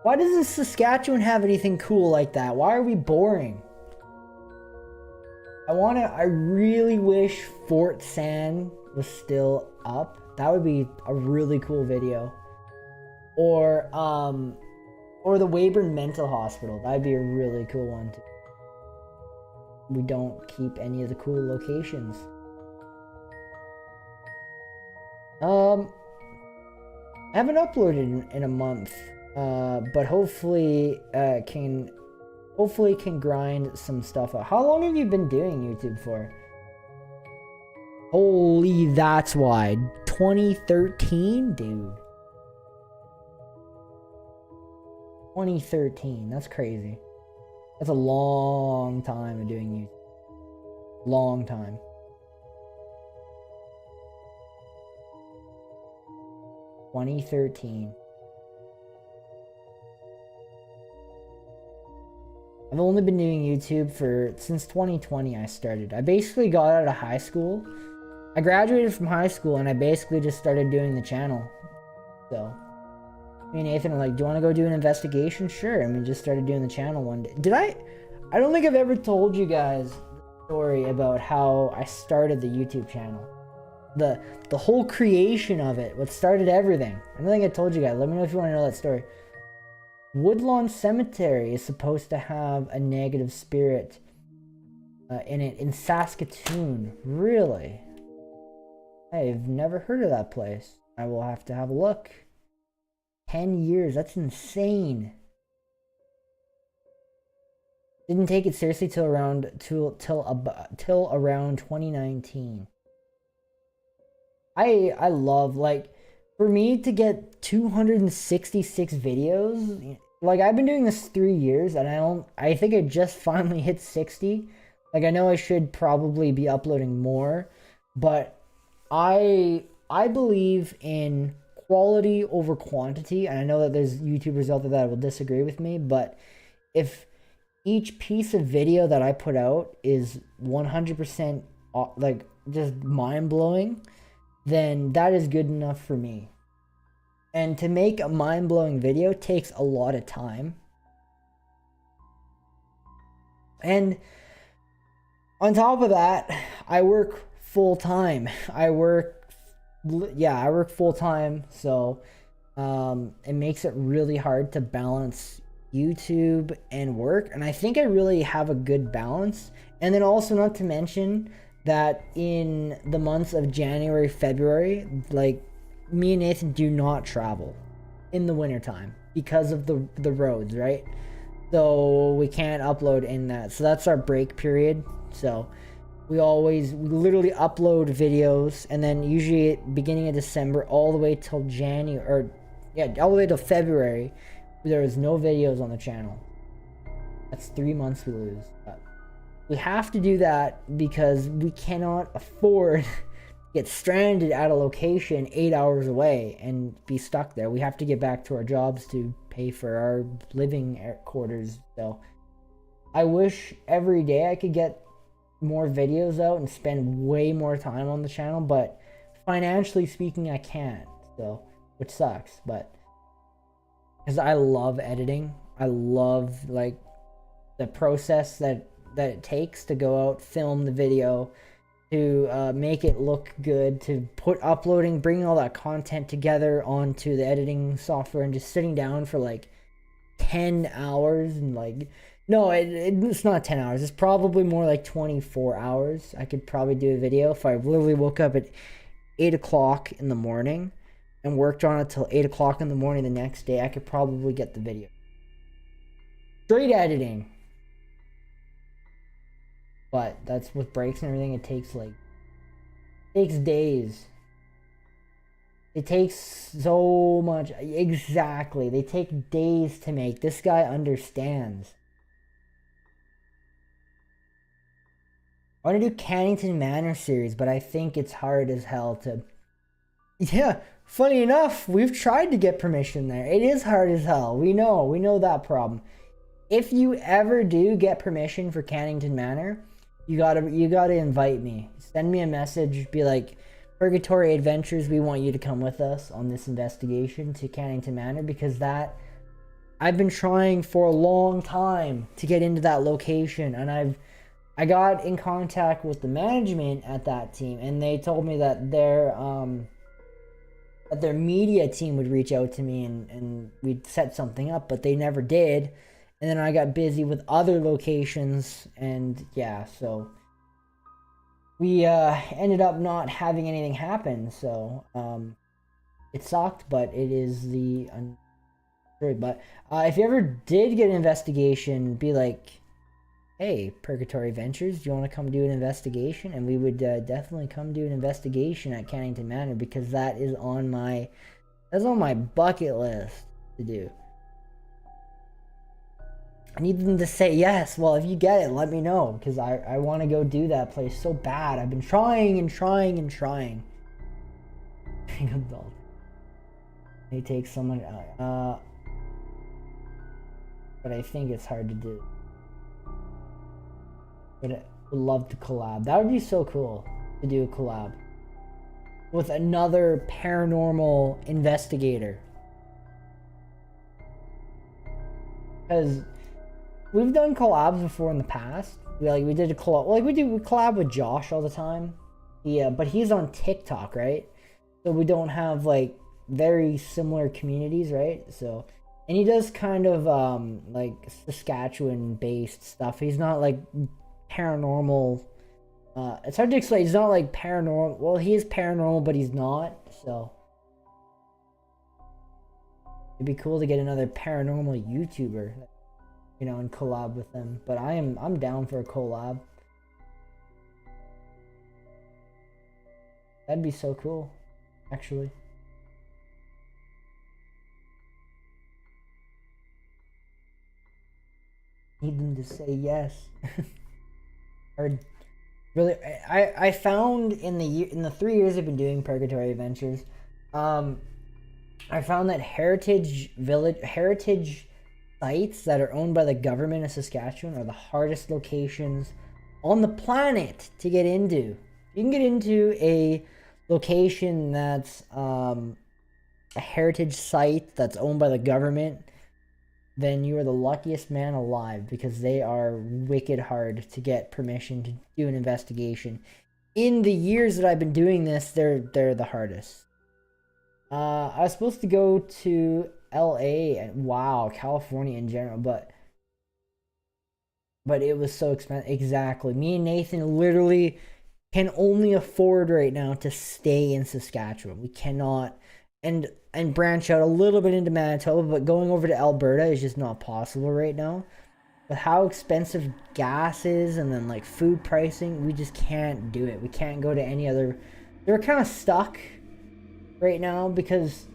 Why doesn't Saskatchewan have anything cool like that? Why are we boring? I really wish Fort Sand was still up. That would be a really cool video. Or the Weyburn Mental Hospital. That'd be a really cool one too. We don't keep any of the cool locations. I haven't uploaded in a month, but hopefully can grind some stuff out. How long have you been doing YouTube for? Holy, that's why. 2013, dude. 2013, that's crazy. That's a long time of doing YouTube. Long time. $2013. I've only been doing YouTube since 2020 I started. I basically got out of high school. I graduated from high school and I basically just started doing the channel. So me and Nathan were like, do you want to go do an investigation? Sure. And we just started doing the channel one day. I don't think I've ever told you guys the story about how I started the YouTube channel. The whole creation of it, what started everything. I don't think I told you guys. Let me know if you want to know that story. Woodlawn Cemetery is supposed to have a negative spirit in it in Saskatoon. Really? I've never heard of that place. I will have to have a look. 10 years. That's insane. Didn't take it seriously till around 2019. I love, like, for me to get 266 videos, like, I've been doing this 3 years and I think I just finally hit 60. Like, I know I should probably be uploading more, but I believe in quality over quantity, and I know that there's YouTubers out there that will disagree with me, but if each piece of video that I put out is 100% like just mind-blowing, then that is good enough for me. And to make a mind-blowing video takes a lot of time. And on top of that, I work full-time. I work full-time, so it makes it really hard to balance YouTube and work, and I think I really have a good balance. And then also, not to mention that in the months of January, February, like, me and Nathan do not travel in the wintertime because of the roads, right? So we can't upload in that. So that's our break period. So we literally upload videos, and then usually at beginning of December all the way till all the way till February, there is no videos on the channel. That's 3 months we lose. We have to do that because we cannot afford to get stranded at a location 8 hours away and be stuck there. We have to get back to our jobs to pay for our living quarters. So I wish every day I could get more videos out and spend way more time on the channel, but financially speaking I can't, so, which sucks. But because I love editing, I love, like, the process that it takes to go out, film the video, to make it look good, to bringing all that content together onto the editing software, and just sitting down for like 10 hours and like, no, it's not 10 hours. It's probably more like 24 hours. I could probably do a video if I literally woke up at 8 o'clock in the morning and worked on it till 8 o'clock in the morning the next day, I could probably get the video. Straight editing. But that's with breaks and everything, it takes days. It takes so much. Exactly. They take days to make. This guy understands. I want to do Cannington Manor series, but I think it's hard as hell to... Yeah, funny enough, we've tried to get permission there. It is hard as hell. We know that problem. If you ever do get permission for Cannington Manor, you gotta invite me. Send me a message, be like, Purgatory Adventures, we want you to come with us on this investigation to Cannington Manor, because I've been trying for a long time to get into that location, and I got in contact with the management at that team, and they told me that their media team would reach out to me and we'd set something up, but they never did. And then I got busy with other locations, and yeah, so we ended up not having anything happen. So it sucked, but it is the but if you ever did get an investigation, be like, hey, Purgatory Ventures, do you want to come do an investigation? And we would definitely come do an investigation at Cannington Manor, because that is on my bucket list to do. I need them to say yes. Well, if you get it, let me know, because I want to go do that place so bad. I've been trying and trying and trying. Adult. They take someone but I think it's hard to do. But I would love to collab. That would be so cool to do a collab with another paranormal investigator. Because we've done collabs before in the past. We did a collab. We collab with Josh all the time. Yeah, but he's on TikTok, right? So we don't have very similar communities, right? So, and he does kind of Saskatchewan based stuff. He's not paranormal. It's hard to explain. He's not paranormal. Well, he is paranormal, but he's not. So it'd be cool to get another paranormal YouTuber, and collab with them. But I'm down for a collab. That'd be so cool, actually. Need them to say yes. Or really, I found in the 3 years I've been doing Purgatory Adventures, I found that heritage sites that are owned by the government of Saskatchewan are the hardest locations on the planet to get into. You can get into a location that's a heritage site that's owned by the government, then you are the luckiest man alive, because they are wicked hard to get permission to do an investigation. In the years that I've been doing this, they're the hardest. I was supposed to go to LA and California in general, but it was so expensive. Exactly. Me and Nathan literally can only afford right now to stay in Saskatchewan. We cannot and branch out a little bit into Manitoba, but going over to Alberta is just not possible right now. With how expensive gas is, and then food pricing, we just can't do it. We can't go to any other. We're kind of stuck right now, because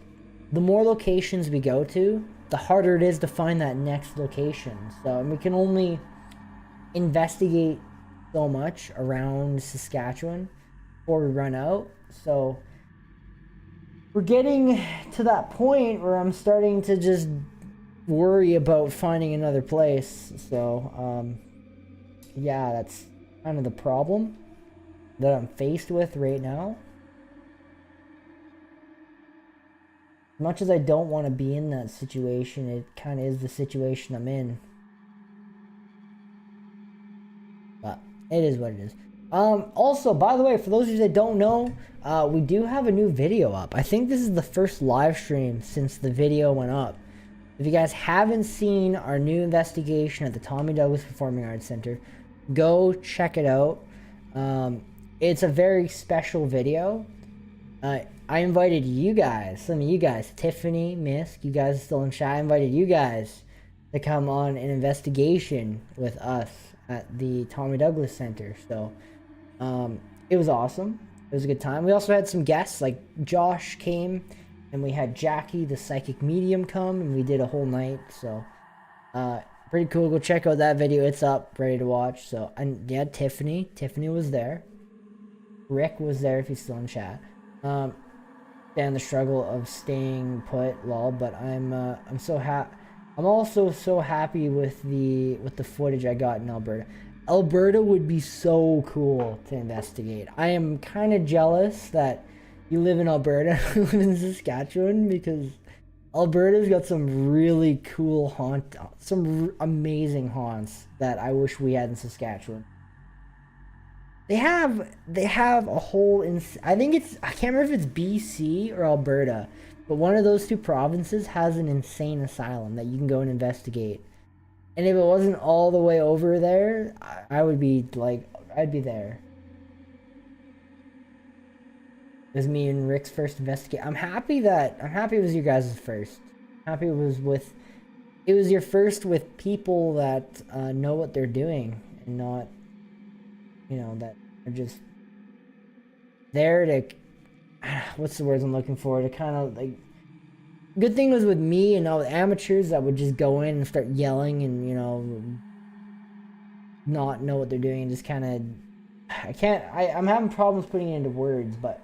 the more locations we go to, the harder it is to find that next location. So, and we can only investigate so much around Saskatchewan before we run out. So we're getting to that point where I'm starting to just worry about finding another place. So yeah, that's kind of the problem that I'm faced with right now. As much as I don't want to be in that situation, it kind of is the situation I'm in. But it is what it is. Also, by the way, for those of you that don't know, we do have a new video up. I think this is the first live stream since the video went up. If you guys haven't seen our new investigation at the Tommy Douglas Performing Arts Center, go check it out. It's a very special video. I I invited you guys, some of you guys, Tiffany, Misk, you guys are still in chat. I invited you guys to come on an investigation with us at the Tommy Douglas Center. So it was awesome. It was a good time. We also had some guests, like Josh came, and we had Jackie, the psychic medium, come, and we did a whole night. So pretty cool. Go check out that video. It's up, ready to watch. So, and yeah, Tiffany was there. Rick was there if he's still in chat. And the struggle of staying put, lol. But I'm so happy. I'm also so happy with the footage I got in Alberta. Alberta would be so cool to investigate. I am kind of jealous that you live in Alberta and I live in Saskatchewan, because Alberta's got some really cool some amazing haunts that I wish we had in Saskatchewan. They have a whole I think I can't remember if it's BC or Alberta, but one of those two provinces has an insane asylum that you can go and investigate. And if it wasn't all the way over there, I would be like, I'd be there. It was me and Rick's first investigate. I'm happy it was your guys' first. I'm happy it was your first with people that know what they're doing and not, that are just there to, what's the words I'm looking for, to kind of like, good thing was with me and all the amateurs that would just go in and start yelling and, not know what they're doing and just kind of, I'm having problems putting it into words, but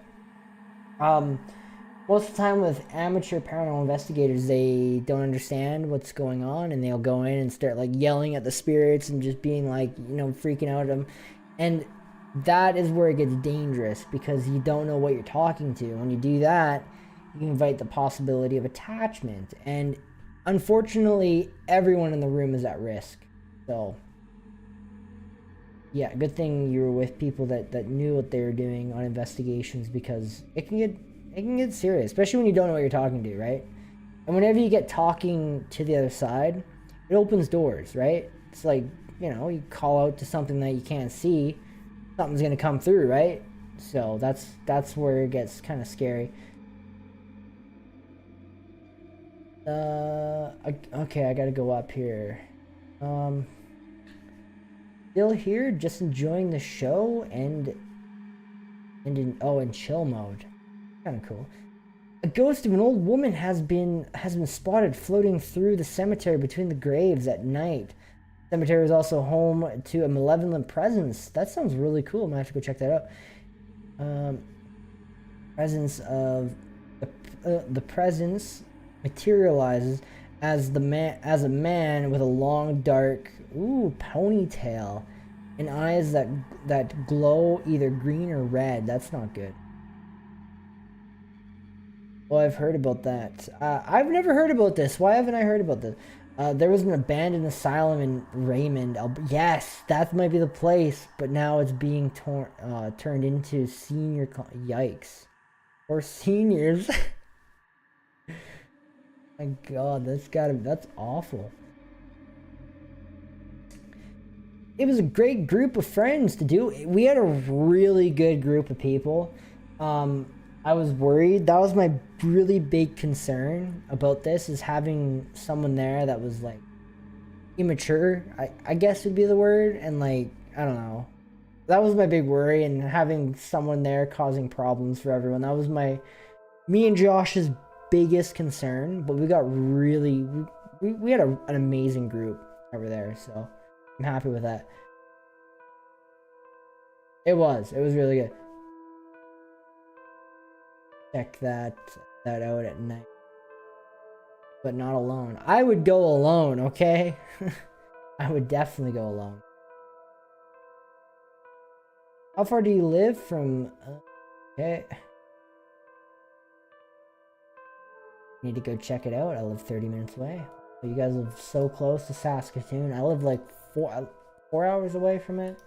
most of the time with amateur paranormal investigators, they don't understand what's going on and they'll go in and start like yelling at the spirits and just being like, freaking out at them. And that is where it gets dangerous, because you don't know what you're talking to. When you do that, you invite the possibility of attachment, and unfortunately everyone in the room is at risk. So yeah, good thing you were with people that knew what they were doing on investigations, because it can get serious, especially when you don't know what you're talking to, right? And whenever you get talking to the other side, it opens doors, right? It's like, you call out to something that you can't see, something's gonna come through, right? So that's where it gets kind of scary. Okay, I gotta go up here. Still here, just enjoying the show and in chill mode. Kind of cool. A ghost of an old woman has been spotted floating through the cemetery between the graves at night. The cemetery is also home to a malevolent presence. That sounds really cool. I'm gonna have to go check that out. Presence of the presence materializes as a man with a long dark ponytail and eyes that glow either green or red. That's not good. Well, I've heard about that. I've never heard about this. Why haven't I heard about this? There was an abandoned asylum in Raymond. Yes, that might be the place, but now it's being turned into senior. Yikes. Or seniors. My God, that's awful. It was a great group of friends to do. We had a really good group of people. I was worried. That was my really big concern about this, is having someone there that was like immature, I guess would be the word, and like, I don't know. That was my big worry, and having someone there causing problems for everyone. That was me and Josh's biggest concern, but we got we had an amazing group over there, so I'm happy with that. It was really good. Check that out at night, but not alone. I would go alone, okay? I would definitely go alone. How far do you live from? Okay. Need to go check it out. I live 30 minutes away. You guys live so close to Saskatoon. I live like 4 hours away from it.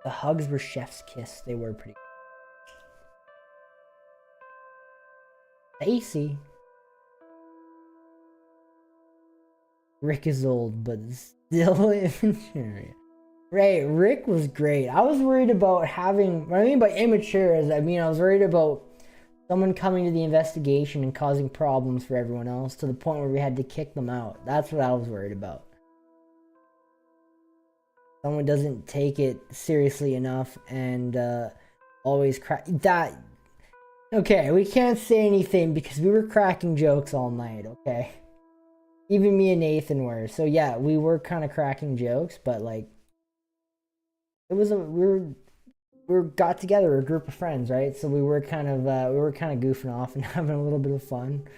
The hugs were chef's kiss. They were pretty tasty. Rick is old, but still in area. Right, Rick was great. I was worried about having, what I mean by immature is, I mean, I was worried about someone coming to the investigation and causing problems for everyone else to the point where we had to kick them out. That's what I was worried about. Someone doesn't take it seriously enough and always crack that. Okay, we can't say anything because we were cracking jokes all night, okay? Even me and Nathan were. So yeah, we were kind of cracking jokes, but like it was we got together, we're a group of friends, right? So we were kind of goofing off and having a little bit of fun.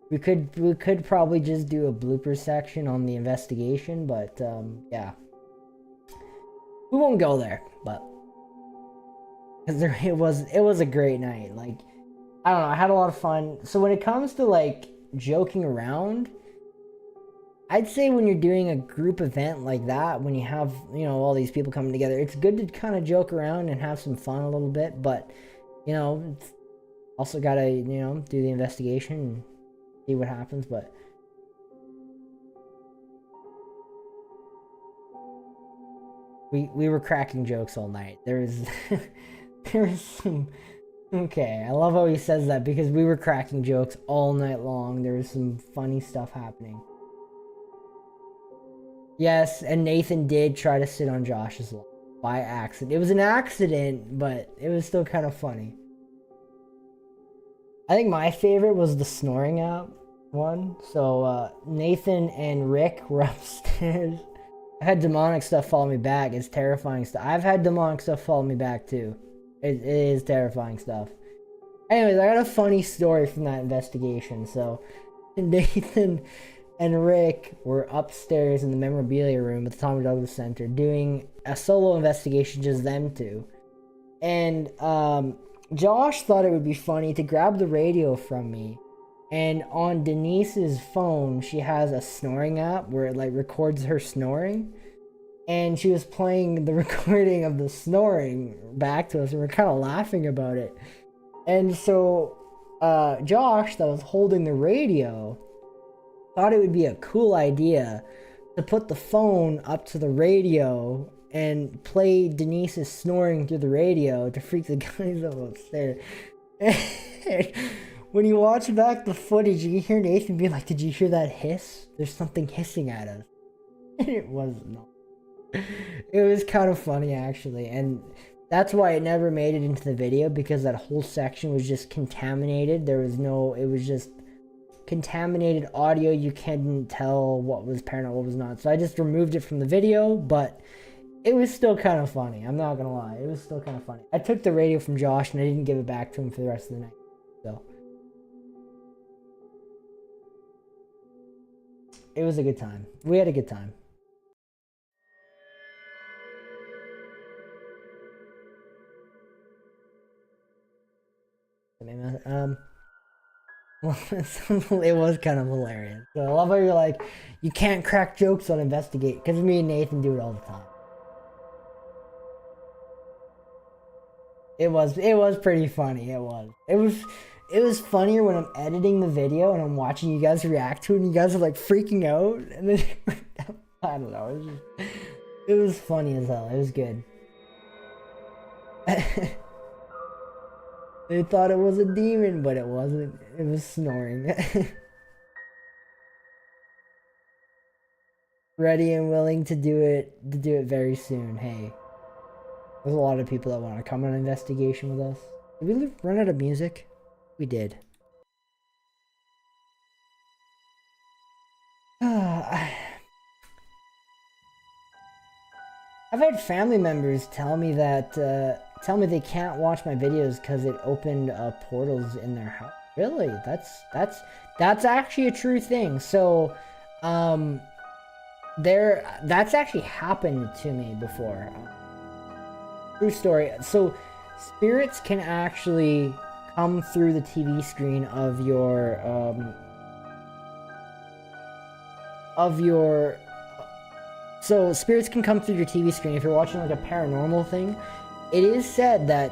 We could probably just do a blooper section on the investigation, but yeah, we won't go there. But because it was a great night. Like I don't know, I had a lot of fun. So when it comes to like joking around, I'd say when you're doing a group event like that, when you have, all these people coming together, it's good to kind of joke around and have some fun a little bit, but, it's also got to, do the investigation and see what happens, but... We were cracking jokes all night. There was some... Okay, I love how he says that because we were cracking jokes all night long. There was some funny stuff happening. Yes, and Nathan did try to sit on Josh's lap by accident. It was an accident, but it was still kind of funny. I think my favorite was the snoring app one. So Nathan and Rick were upstairs. I had demonic stuff follow me back. It's terrifying stuff. I've had demonic stuff follow me back too. It is terrifying stuff. Anyways, I got a funny story from that investigation. So Nathan and Rick were upstairs in the memorabilia room at the Tommy Douglas Center doing a solo investigation, just them two. And Josh thought it would be funny to grab the radio from me. And on Denise's phone, she has a snoring app where it like records her snoring. And she was playing the recording of the snoring back to us, and we're kind of laughing about it. And so Josh, that was holding the radio, thought it would be a cool idea to put the phone up to the radio and play Denise's snoring through the radio to freak the guys out upstairs. When you watch back the footage, you can hear Nathan be like, "Did you hear that hiss? There's something hissing at us." And it was not. It was kind of funny actually, and that's why it never made it into the video, because that whole section was just contaminated. It was just contaminated audio. You couldn't tell what was paranormal, what was not. So I just removed it from the video, but it was still kind of funny. I'm not gonna lie, it was still kind of funny. I took the radio from Josh and I didn't give it back to him for the rest of the night. So it was a good time. We had a good time. Well, it was kind of hilarious. So I love how you're like, you can't crack jokes on investigate, because me and Nathan do it all the time. It was pretty funny. It was funnier when I'm editing the video and I'm watching you guys react to it and you guys are like freaking out, and then I don't know, it was funny as hell. It was good. They thought it was a demon, but it wasn't. It was snoring. Ready and willing to do it very soon. Hey, there's a lot of people that want to come on an investigation with us. Did we run out of music? We did. I've had family members tell me that they can't watch my videos because it opened portals in their house. Really? That's actually a true thing. So that's actually happened to me before. True story. So spirits can actually come through the TV screen of your so spirits can come through your TV screen if you're watching like a paranormal thing. It is said that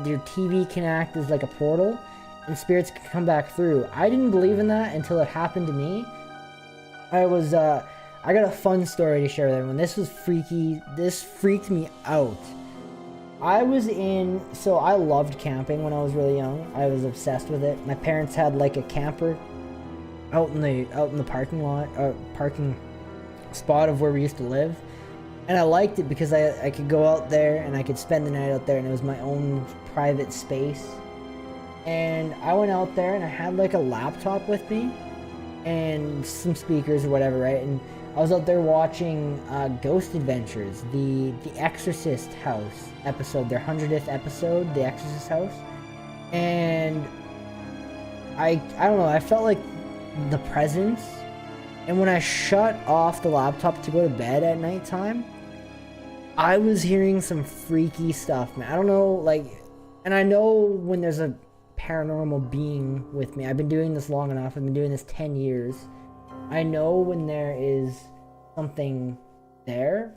your TV can act as like a portal and spirits can come back through. I didn't believe in that until it happened to me. I I got a fun story to share with everyone. This was freaky. This freaked me out. So I loved camping when I was really young. I was obsessed with it. My parents had like a camper out in the parking lot, parking spot of where we used to live. And I liked it because I could go out there and I could spend the night out there, and it was my own private space. And I went out there and I had like a laptop with me and some speakers or whatever, right? And I was out there watching Ghost Adventures, the Exorcist house episode, their 100th episode, the Exorcist house. And I don't know, I felt like the presence. And when I shut off the laptop to go to bed at nighttime, I was hearing some freaky stuff, man. I don't know, like, and I know when there's a paranormal being with me. I've been doing this long enough. I've been doing this 10 years. I know when there is something there.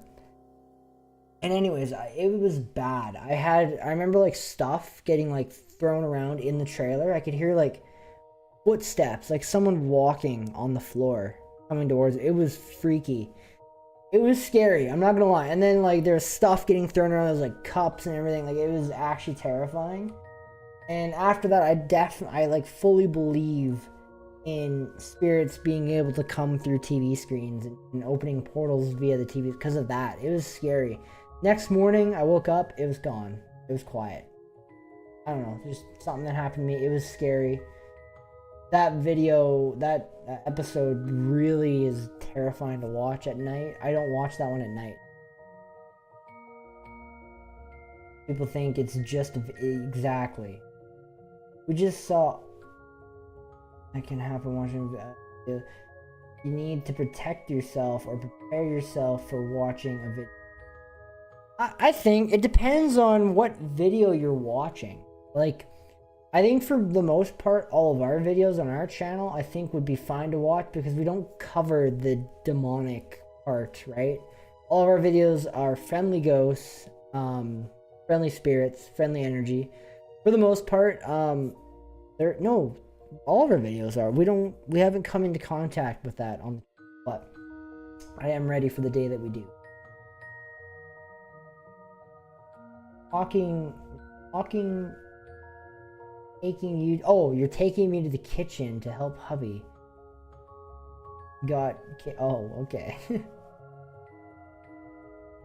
And anyways, it was bad. I remember like stuff getting like thrown around in the trailer. I could hear like footsteps, like someone walking on the floor coming towards it. It was freaky. It was scary, I'm not gonna lie. And then like there's stuff getting thrown around, there's like cups and everything. Like it was actually terrifying. And after that, I like fully believe in spirits being able to come through TV screens and opening portals via the TV because of that. It was scary. Next morning, I woke up, it was gone. It was quiet. I don't know, just something that happened to me. It was scary. That video, that episode really is terrifying to watch at night. I don't watch that one at night. People think it's just exactly. We just saw that can happen watching. You need to protect yourself or prepare yourself for watching a video. I think it depends on what video you're watching. Like, I think for the most part, all of our videos on our channel, I think would be fine to watch because we don't cover the demonic part, right? All of our videos are friendly ghosts, friendly spirits, friendly energy. For the most part, all of our videos are. We haven't come into contact with that on, but I am ready for the day that we do. Taking you. Oh, you're taking me to the kitchen to help hubby. Oh, okay.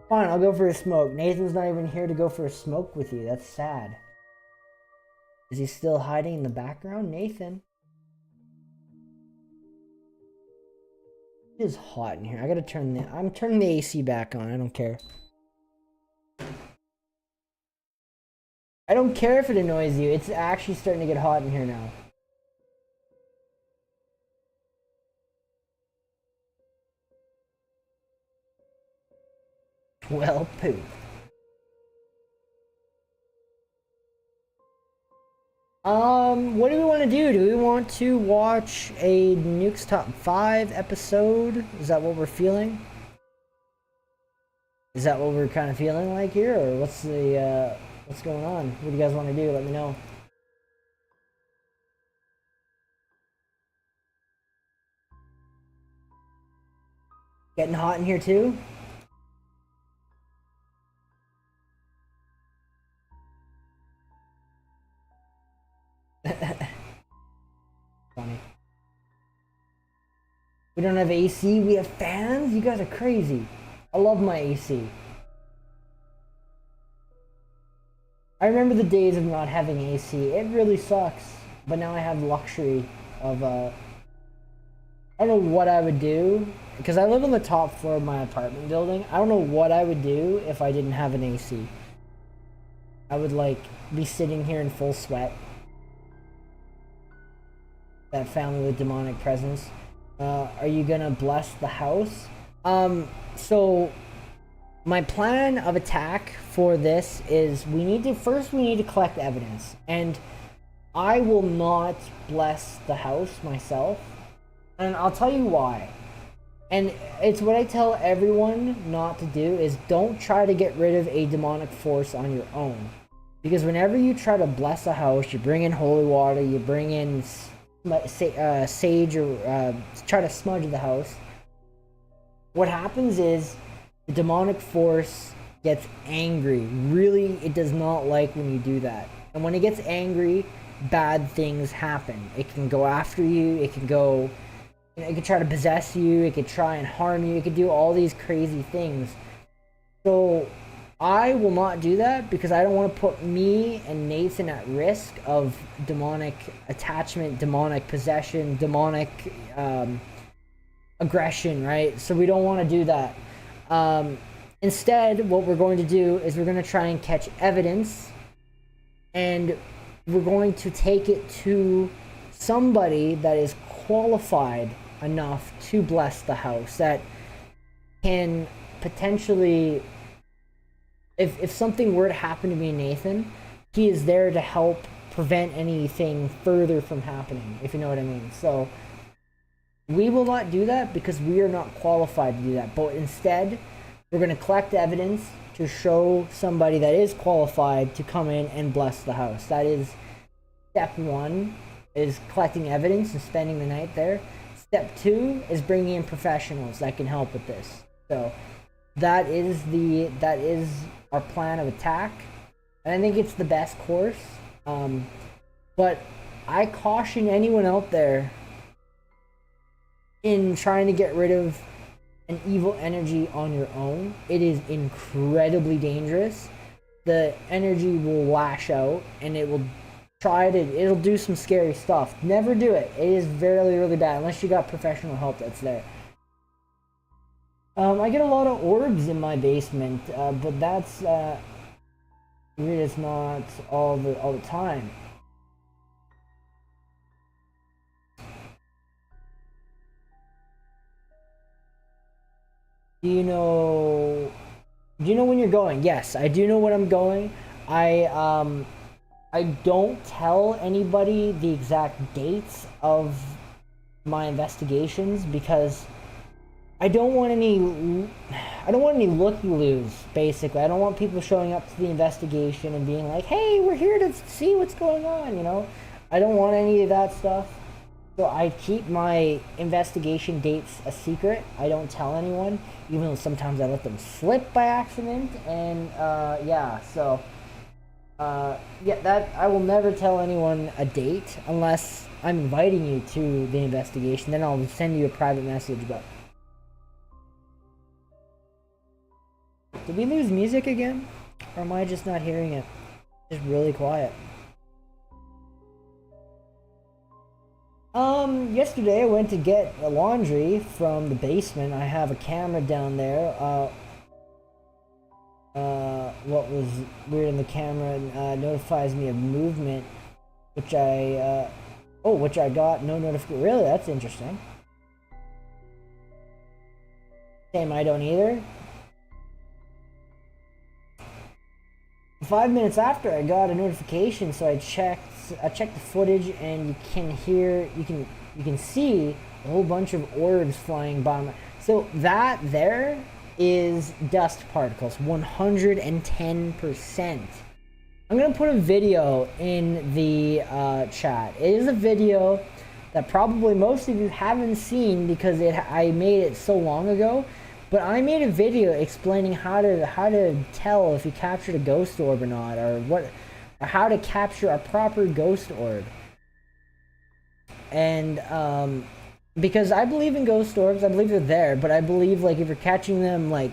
Fine, I'll go for a smoke. Nathan's not even here to go for a smoke with you. That's sad. Is he still hiding in the background? Nathan? It is hot in here. I gotta I'm turning the AC back on. I don't care. I don't care if it annoys you. It's actually starting to get hot in here now. Well, poop. What do we want to do? Do we want to watch a Nuke's Top 5 episode? Is that what we're feeling? Is that what we're kind of feeling like here? Or what's going on? What do you guys want to do? Let me know. Getting hot in here too? Funny. We don't have AC, we have fans? You guys are crazy. I love my AC. I remember the days of not having AC. It really sucks. But now I have luxury of, I don't know what I would do. Because I live on the top floor of my apartment building. I don't know what I would do if I didn't have an AC. I would, like, be sitting here in full sweat. That family with demonic presence. Are you gonna bless the house? So my plan of attack for this is we need to collect evidence, and I will not bless the house myself, and I'll tell you why. And it's what I tell everyone not to do is don't try to get rid of a demonic force on your own, because whenever you try to bless a house, you bring in holy water, you bring in sage, or try to smudge the house. what happens is the demonic force gets angry. Really, it does not like when you do that. And when it gets angry, bad things happen. It can go after you. It can go, it can try to possess you. It could try and harm you. It could do all these crazy things. So I will not do that because I don't want to put me and Nathan at risk of demonic attachment, demonic possession, demonic aggression, right? So we don't want to do that. Instead, what we're going to do is we're going to try and catch evidence, and we're going to take it to somebody that is qualified enough to bless the house, that can potentially, if something were to happen to me and Nathan, he is there to help prevent anything further from happening, if you know what I mean. So we will not do that because we are not qualified to do that, but instead we're going to collect evidence to show somebody that is qualified to come in and bless the house. That is step one, is collecting evidence and spending the night there. Step two is bringing in professionals that can help with this. So that is our plan of attack, and I think it's the best course. But I caution anyone out there in trying to get rid of an evil energy on your own. It is incredibly dangerous. The energy will lash out and it will it'll do some scary stuff. Never do it. It is really, really bad unless you got professional help that's there. I get a lot of orbs in my basement, but that's really it's not all the time. Do you know when you're going? Yes, I do know when I'm going. I don't tell anybody the exact dates of my investigations because I don't want any looky-loos, basically. I don't want people showing up to the investigation and being like, hey, we're here to see what's going on, you know? I don't want any of that stuff. So I keep my investigation dates a secret. I don't tell anyone, even though sometimes I let them slip by accident. And yeah, so yeah, that I will never tell anyone a date unless I'm inviting you to the investigation. Then I'll send you a private message. But did we lose music again, or am I just not hearing it? It's just really quiet. Yesterday I went to get a laundry from the basement. I have a camera down there. What was weird in the camera notifies me of movement, which I got no notification. Really, that's interesting. Same, I don't either. 5 minutes after I got a notification, so I checked the footage, and you can see a whole bunch of orbs flying by. So that there is dust particles, 110%. I'm gonna put a video in the chat. It is a video that probably most of you haven't seen because I made it so long ago. But I made a video explaining how to tell if you captured a ghost orb or not, or how to capture a proper ghost orb. And because I believe in ghost orbs, I believe they're there, but I believe like if you're catching them, like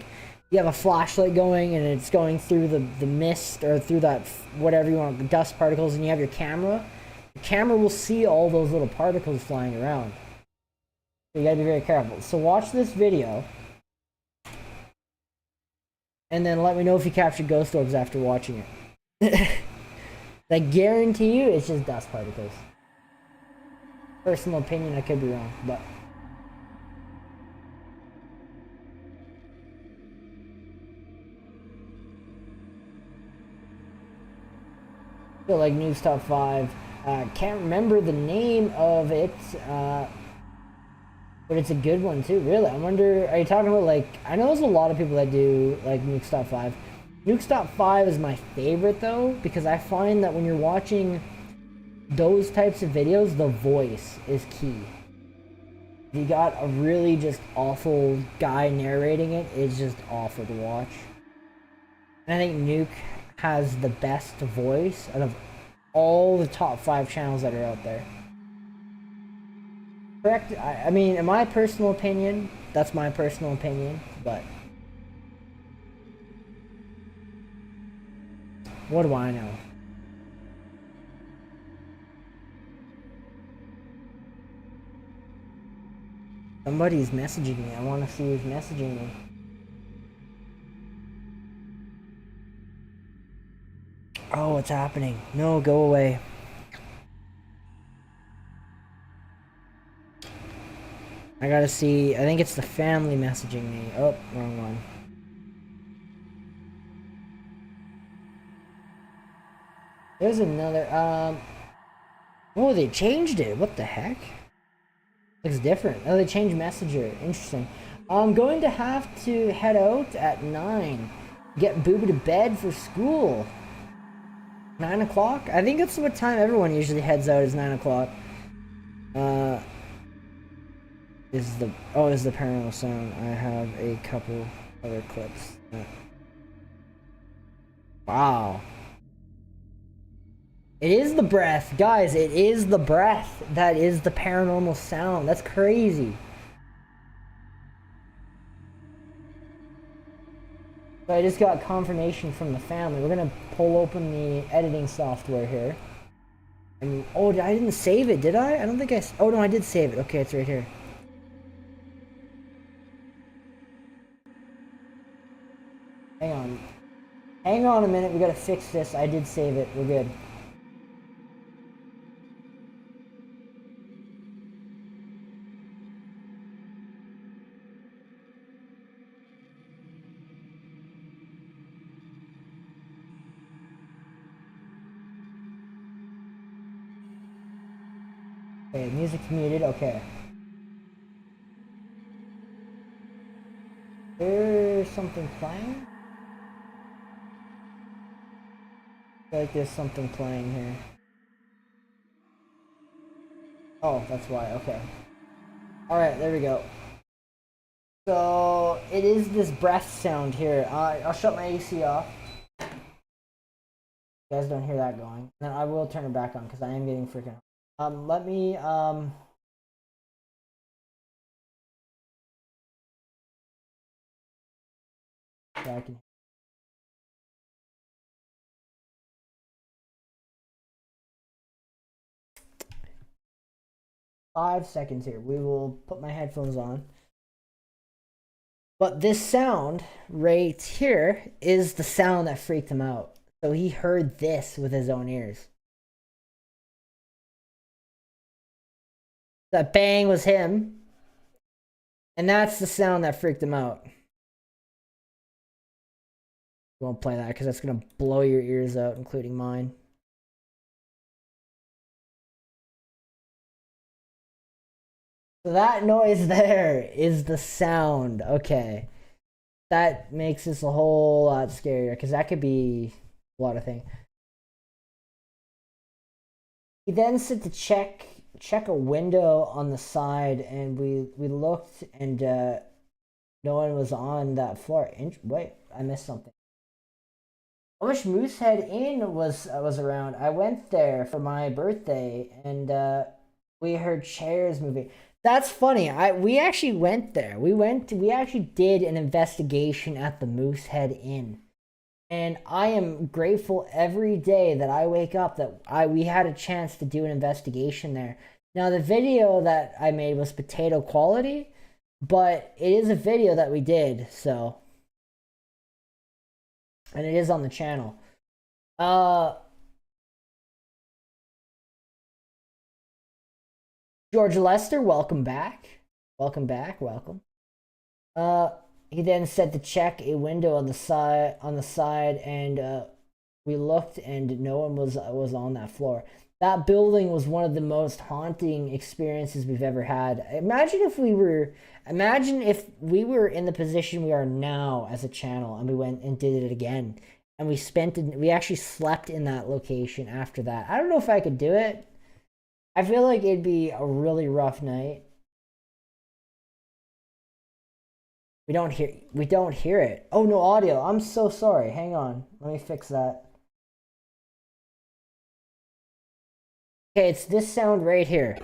you have a flashlight going and it's going through the mist or through that whatever you want, dust particles, and you have your camera, the camera will see all those little particles flying around. So you gotta be very careful. So watch this video, and then let me know if you captured ghost orbs after watching it. I guarantee you it's just dust particles. Personal opinion, I could be wrong, but I feel like News Top 5. Can't remember the name of it, but it's a good one too, really. I wonder, are you talking about, like, I know there's a lot of people that do like Nuke Top 5. Nuke Top 5 is my favorite though, because I find that when you're watching those types of videos, the voice is key. you got a really just awful guy narrating it, it's just awful to watch. And I think Nuke has the best voice out of all the top 5 channels that are out there. Correct? I mean, in my personal opinion, that's my personal opinion, but what do I know? Somebody's messaging me. I want to see who's messaging me. Oh, what's happening? No, go away. I gotta see. I think it's the family messaging me. Oh, wrong one. There's another, oh, they changed it. What the heck? Looks different. Oh, they changed Messenger. Interesting. I'm going to have to head out at 9. Get Booby to bed for school. 9 o'clock? I think that's what time everyone usually heads out, is 9 o'clock. Is the paranormal sound. I have a couple other clips. Wow. It is the breath. Guys, it is the breath that is the paranormal sound. That's crazy. So I just got confirmation from the family. We're gonna pull open the editing software here. And, oh, I didn't save it, did I? I don't think I... Oh, no, I did save it. Okay, it's right here. Hang on. Hang on a minute. We gotta fix this. I did save it. We're good. Okay, music's muted. Okay. There's something playing? I feel like there's something playing here. Oh, that's why. Okay. Alright, there we go. So, it is this breath sound here. I'll shut my AC off. You guys don't hear that going. Then I will turn it back on because I am getting freaking... let me, yeah, I can... 5 seconds here. We will put my headphones on. But this sound right here is the sound that freaked him out. So he heard this with his own ears. That bang was him. And that's the sound that freaked him out. Won't play that because that's going to blow your ears out, including mine. So that noise there is the sound. Okay. That makes this a whole lot scarier because that could be a lot of things. He then said to check a window on the side, and we looked, and no one was on that floor. Wait, I missed something. I wish Moosehead Inn was around. I went there for my birthday, and we heard chairs moving. That's funny. We actually went there. We actually did an investigation at the Moosehead Inn. And I am grateful every day that I wake up that we had a chance to do an investigation there. Now, the video that I made was potato quality, but it is a video that we did, so. And it is on the channel. George Lester, welcome back. Welcome back, welcome. He then said to check a window on the side, and we looked, and no one was on that floor. That building was one of the most haunting experiences we've ever had. Imagine if we were in the position we are now as a channel, and we went and did it again, and we actually slept in that location after that. I don't know if I could do it. I feel like it'd be a really rough night. We don't hear it. Oh, no audio. I'm so sorry. Hang on. Let me fix that. Okay, it's this sound right here.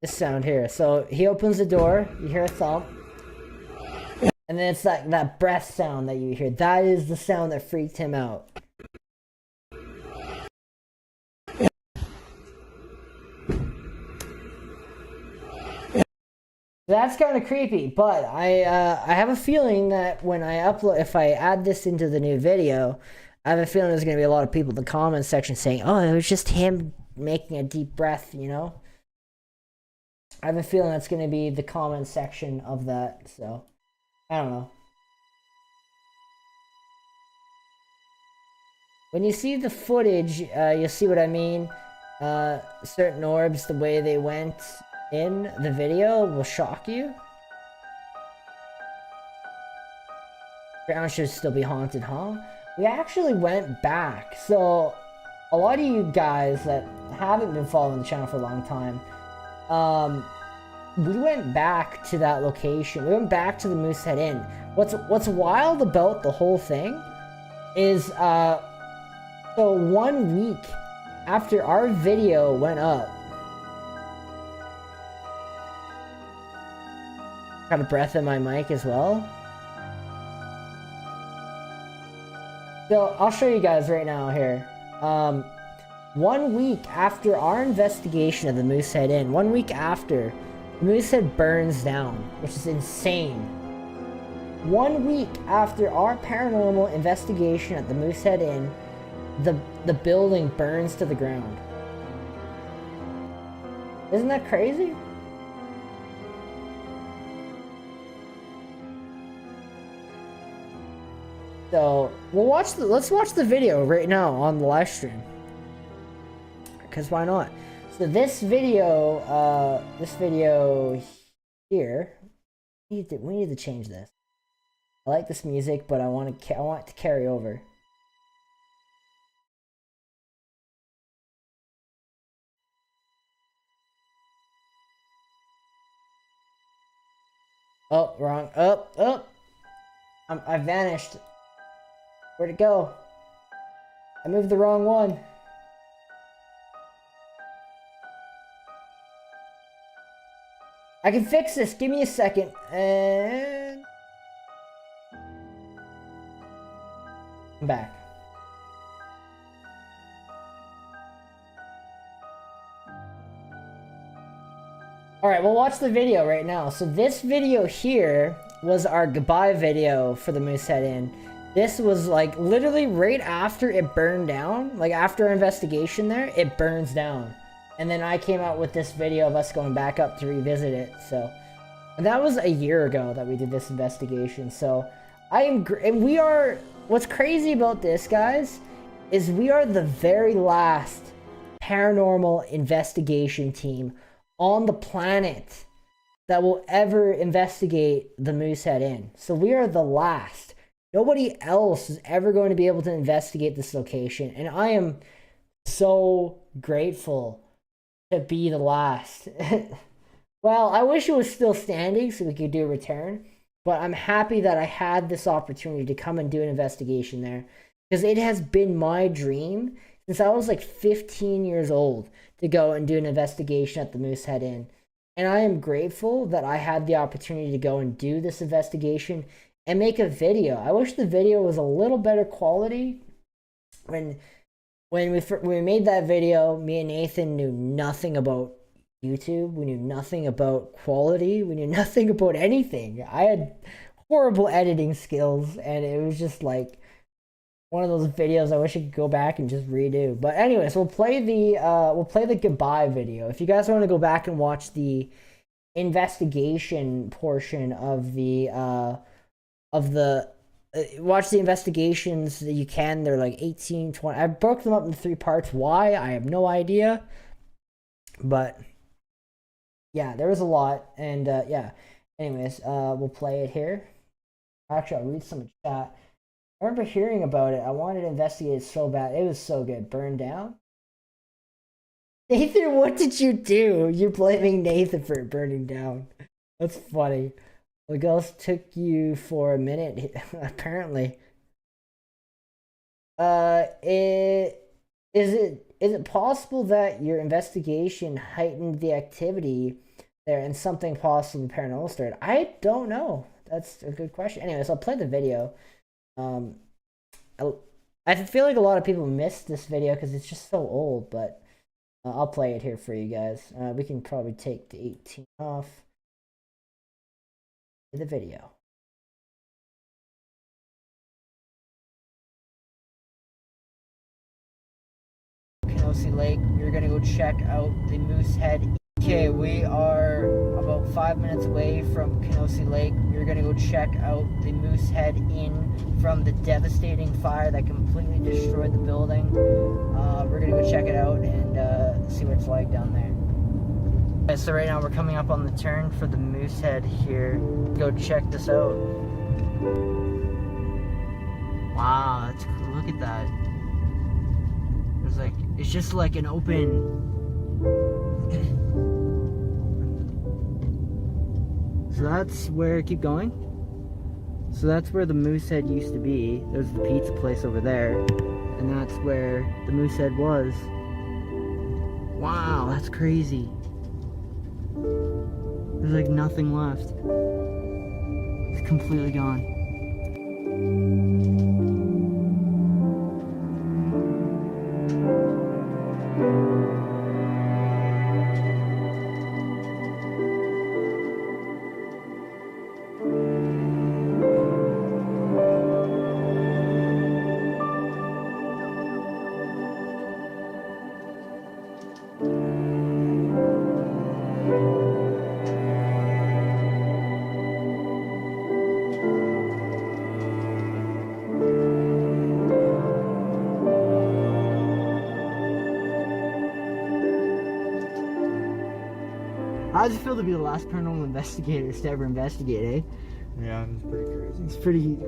This sound here. So he opens the door, you hear a thump, and then it's that breath sound that you hear. That is the sound that freaked him out. That's kind of creepy, but I have a feeling that when I upload, if I add this into the new video, I have a feeling there's going to be a lot of people in the comment section saying, oh, it was just him making a deep breath, you know? I have a feeling that's going to be the comment section of that, so I don't know. When you see the footage, you'll see what I mean. Certain orbs, the way they went in the video will shock you. Ground should still be haunted, huh? We actually went back. So, a lot of you guys that haven't been following the channel for a long time, we went back to that location. We went back to the Moosehead Inn. What's wild about the whole thing is, so 1 week after our video went up, got a breath in my mic as well. So I'll show you guys right now here. 1 week after our investigation of the Moosehead Inn, 1 week after, the Moosehead burns down, which is insane. 1 week after our paranormal investigation at the Moosehead Inn, the building burns to the ground. Isn't that crazy? So let's watch the video right now on the live stream. Cause why not? So this video here, we need to change this. I like this music, but I want it to carry over. Oh, wrong. Up. I vanished. Where'd it go? I moved the wrong one. I can fix this. Give me a second. And I'm back. Alright, we'll watch the video right now. So this video here was our goodbye video for the Moosehead Inn. This was like literally right after it burned down. Like after our investigation there, it burns down. And then I came out with this video of us going back up to revisit it. So and that was a year ago that we did this investigation. So and we are, what's crazy about this, guys, is we are the very last paranormal investigation team on the planet that will ever investigate the Moosehead Inn. So we are the last. Nobody else is ever going to be able to investigate this location. And I am so grateful to be the last. Well, I wish it was still standing so we could do a return. But I'm happy that I had this opportunity to come and do an investigation there. Because it has been my dream since I was like 15 years old to go and do an investigation at the Moosehead Inn. And I am grateful that I had the opportunity to go and do this investigation and make a video. I wish the video was a little better quality. When we made that video, me and Nathan knew nothing about YouTube. We knew nothing about quality. We knew nothing about anything. I had horrible editing skills, and it was just like one of those videos I wish I could go back and just redo. But anyways, we'll play the goodbye video. If you guys want to go back and watch the investigation portion of the watch the investigations that you can. They're like 18, 20. I broke them up into 3 parts. Why? I have no idea. But yeah, there was a lot. And yeah. Anyways, we'll play it here. Actually, I'll read some chat. I remember hearing about it. I wanted to investigate it so bad. It was so good. Burned down? Nathan, what did you do? You're blaming Nathan for it burning down. That's funny. The ghost took you for a minute, apparently. Is it possible that your investigation heightened the activity there and something possibly paranormal started? I don't know. That's a good question. Anyways, I'll play the video. Um, I, I feel like a lot of people missed this video because it's just so old, but I'll play it here for you guys. We can probably take the 18 off the video. Kenosi Lake. We're gonna go check out the Moosehead. Okay, we are about 5 minutes away from Kenosi Lake. We're gonna go check out the Moosehead Inn from the devastating fire that completely destroyed the building. We're gonna go check it out and see what it's like down there. Okay, so right now we're coming up on the turn for the Moosehead here. Go check this out. Wow, that's cool. Look at that. There's like, it's just like an open. So that's where, keep going. So that's where the Moosehead used to be. There's the pizza place over there. And that's where the Moosehead was. Wow, that's crazy. There's like nothing left. It's completely gone. How does it feel to be the last paranormal investigators to ever investigate, eh? Yeah, it's pretty crazy. It's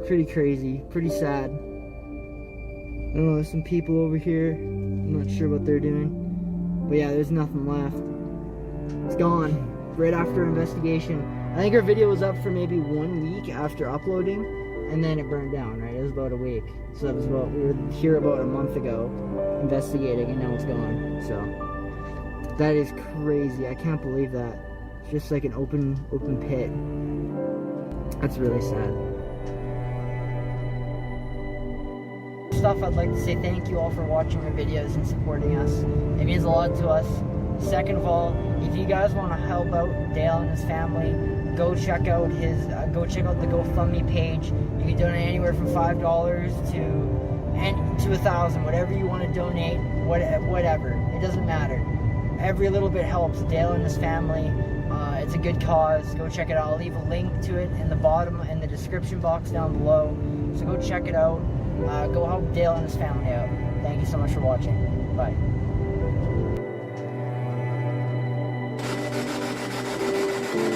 pretty crazy, pretty sad. I don't know, there's some people over here. I'm not sure what they're doing. But yeah, there's nothing left. It's gone. Right after investigation. I think our video was up for maybe 1 week after uploading, and then it burned down, right? It was about a week. So that was about, we were here about a month ago investigating, and now it's gone. So that is crazy. I can't believe that. It's just like an open pit. That's really sad. First off, I'd like to say thank you all for watching our videos and supporting us. It means a lot to us. Second of all, if you guys want to help out Dale and his family, go check out the GoFundMe page. You can donate anywhere from $5 to $1,000, whatever you want to donate, whatever. It doesn't matter. Every little bit helps Dale and his family. It's a good cause. Go check it out. I'll leave a link to it in the bottom in the description box down below. So go check it out. Go help Dale and his family out. Thank you so much for watching. Bye.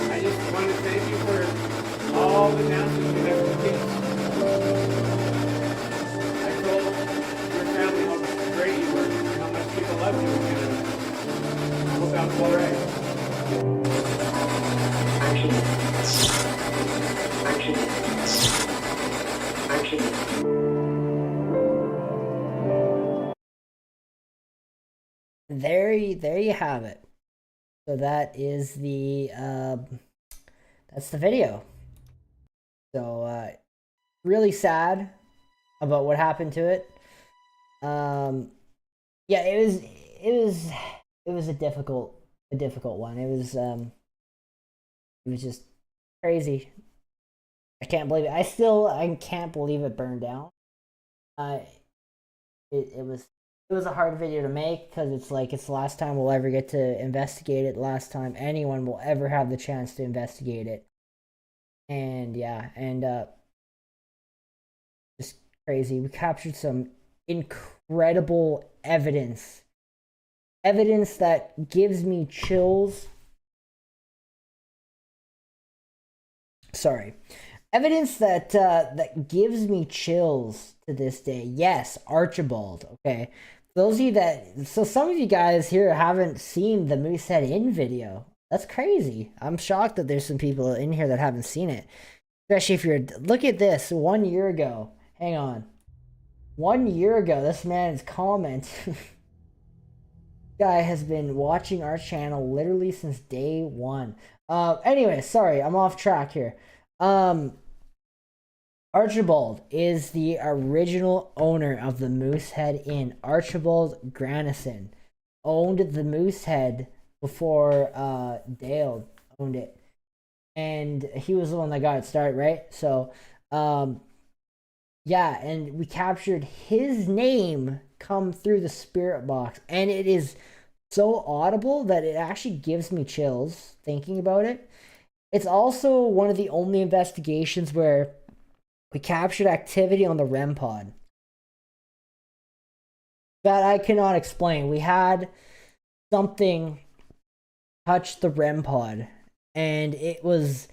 I just want to thank you for all the announcements you have for kids. I told your family how great you were and how much people love you and I hope that was all right. Action. Action. Action. There you have it. So that is that's the video. So really sad about what happened to it. Yeah, it was a difficult one. It was just crazy. I can't believe it. I can't believe it burned down. It was a hard video to make because it's like it's the last time we'll ever get to investigate it, last time anyone will ever have the chance to investigate it. And yeah, and just crazy. We captured some incredible evidence that gives me chills. Sorry. Evidence that that gives me chills to this day. Yes, Archibald. Okay. Those of you that, so some of you guys here haven't seen the Moosehead Inn video. That's crazy. I'm shocked that there's some people in here that haven't seen it. Especially if you're, look at this, 1 year ago. Hang on. 1 year ago, this man's comment. Guy has been watching our channel literally since day one. Anyway, sorry, I'm off track here. Archibald is the original owner of the Moosehead Inn. Archibald Granison owned the Moosehead before Dale owned it. And he was the one that got it started, right? So, yeah, and we captured his name come through the spirit box. And it is so audible that it actually gives me chills thinking about it. It's also one of the only investigations where we captured activity on the REM pod that I cannot explain. We had something touch the REM pod, and it was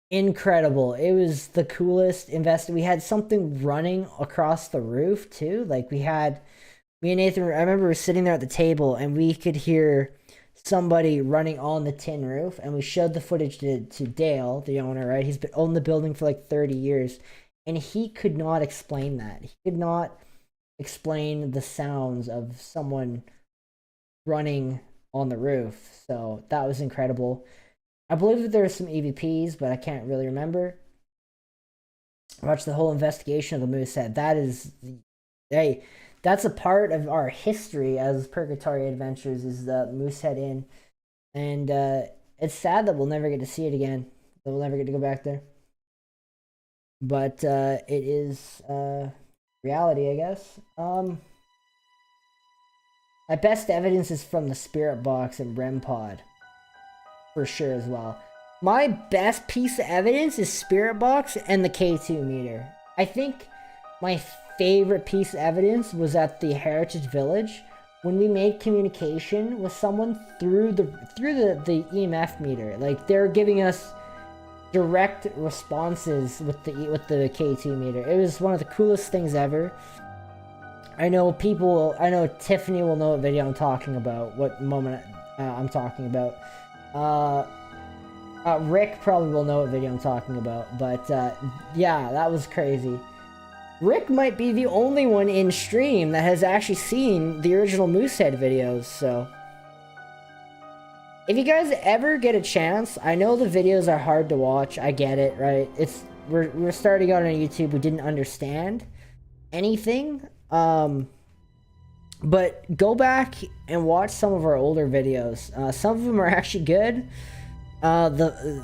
incredible. It was the coolest we had something running across the roof too. Like me and Nathan, I remember we were sitting there at the table and we could hear somebody running on the tin roof, and we showed the footage to Dale, the owner, right? He's been owned the building for like 30 years, and he could not explain that. He could not explain the sounds of someone running on the roof. So that was incredible. I believe that there were some EVPs, but I can't really remember. I watched the whole investigation of the Moosehead. That is, hey, that's a part of our history as Purgatory Adventures, is the Moosehead Inn. And it's sad that we'll never get to see it again. That we'll never get to go back there. But it is reality, I guess. My best evidence is from the Spirit Box and REM Pod. For sure as well. My best piece of evidence is Spirit Box and the K2 meter. I think my favorite piece of evidence was at the Heritage Village when we made communication with someone through the EMF meter. Like, they're giving us direct responses with the K2 meter. It was one of the coolest things ever. I know Tiffany will know what video I'm talking about, what moment I'm talking about. Rick probably will know what video I'm talking about, but yeah, that was crazy. Rick might be the only one in stream that has actually seen the original Moosehead videos, so if you guys ever get a chance, I know the videos are hard to watch, I get it, right? We're starting out on YouTube, we didn't understand anything, but go back and watch some of our older videos. Some of them are actually good. The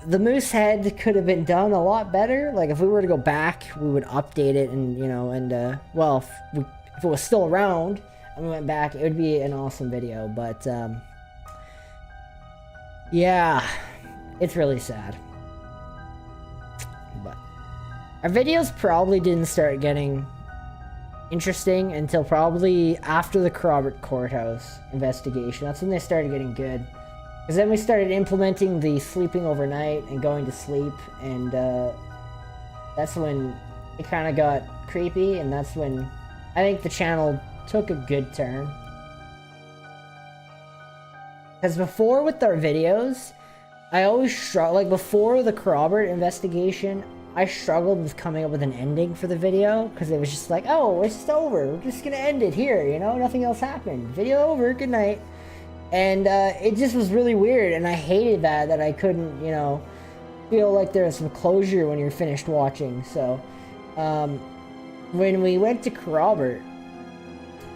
Moosehead could have been done a lot better. Like, if we were to go back, we would update it, and well, if it was still around and we went back, it would be an awesome video. But yeah, it's really sad. But our videos probably didn't start getting interesting until probably after the Robert Courthouse investigation. That's when they started getting good. Because then we started implementing the sleeping overnight and going to sleep, and that's when it kind of got creepy, and that's when I think the channel took a good turn. Because before, with our videos, I always struggled, like before the Robert investigation, I struggled with coming up with an ending for the video, because it was just like, oh, it's just over, we're just gonna end it here, you know, nothing else happened, video over, good night. And it just was really weird, and I hated that I couldn't, feel like there was some closure when you're finished watching. So when we went to Robert,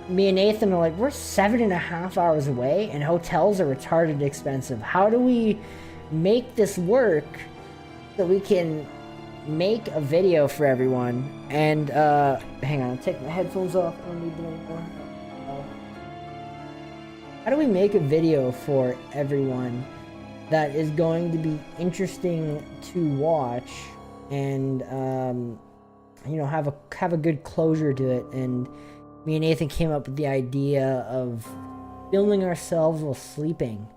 me and Nathan were like, we're 7.5 hours away, and hotels are retarded expensive. How do we make this work so we can make a video for everyone? And hang on, I'll take my headphones off. I don't need them anymore. How do we make a video for everyone that is going to be interesting to watch, and have a good closure to it? And me and Nathan came up with the idea of filming ourselves while sleeping,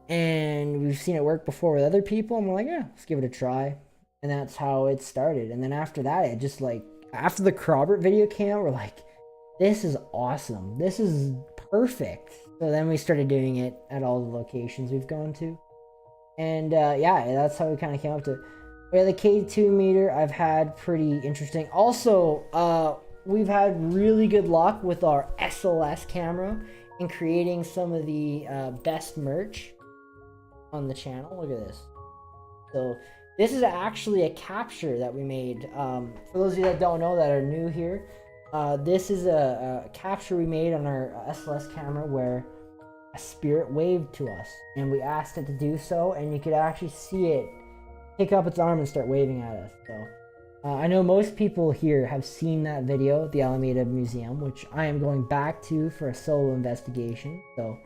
and we've seen it work before with other people, and we're like, yeah, let's give it a try. And that's how it started. And then after that, it just, like, after the Robert video came out, we're like, this is awesome, this is perfect. So then we started doing it at all the locations we've gone to. And yeah, that's how we kind of came up to it. But yeah, the K2 meter I've had pretty interesting. Also, we've had really good luck with our SLS camera in creating some of the best merch on the channel. Look at this. So this is actually a capture that we made. For those of you that don't know, that are new here, this is a capture we made on our SLS camera where a spirit waved to us, and we asked it to do so, and you could actually see it pick up its arm and start waving at us. So I know most people here have seen that video at the Alameda Museum, which I am going back to for a solo investigation. So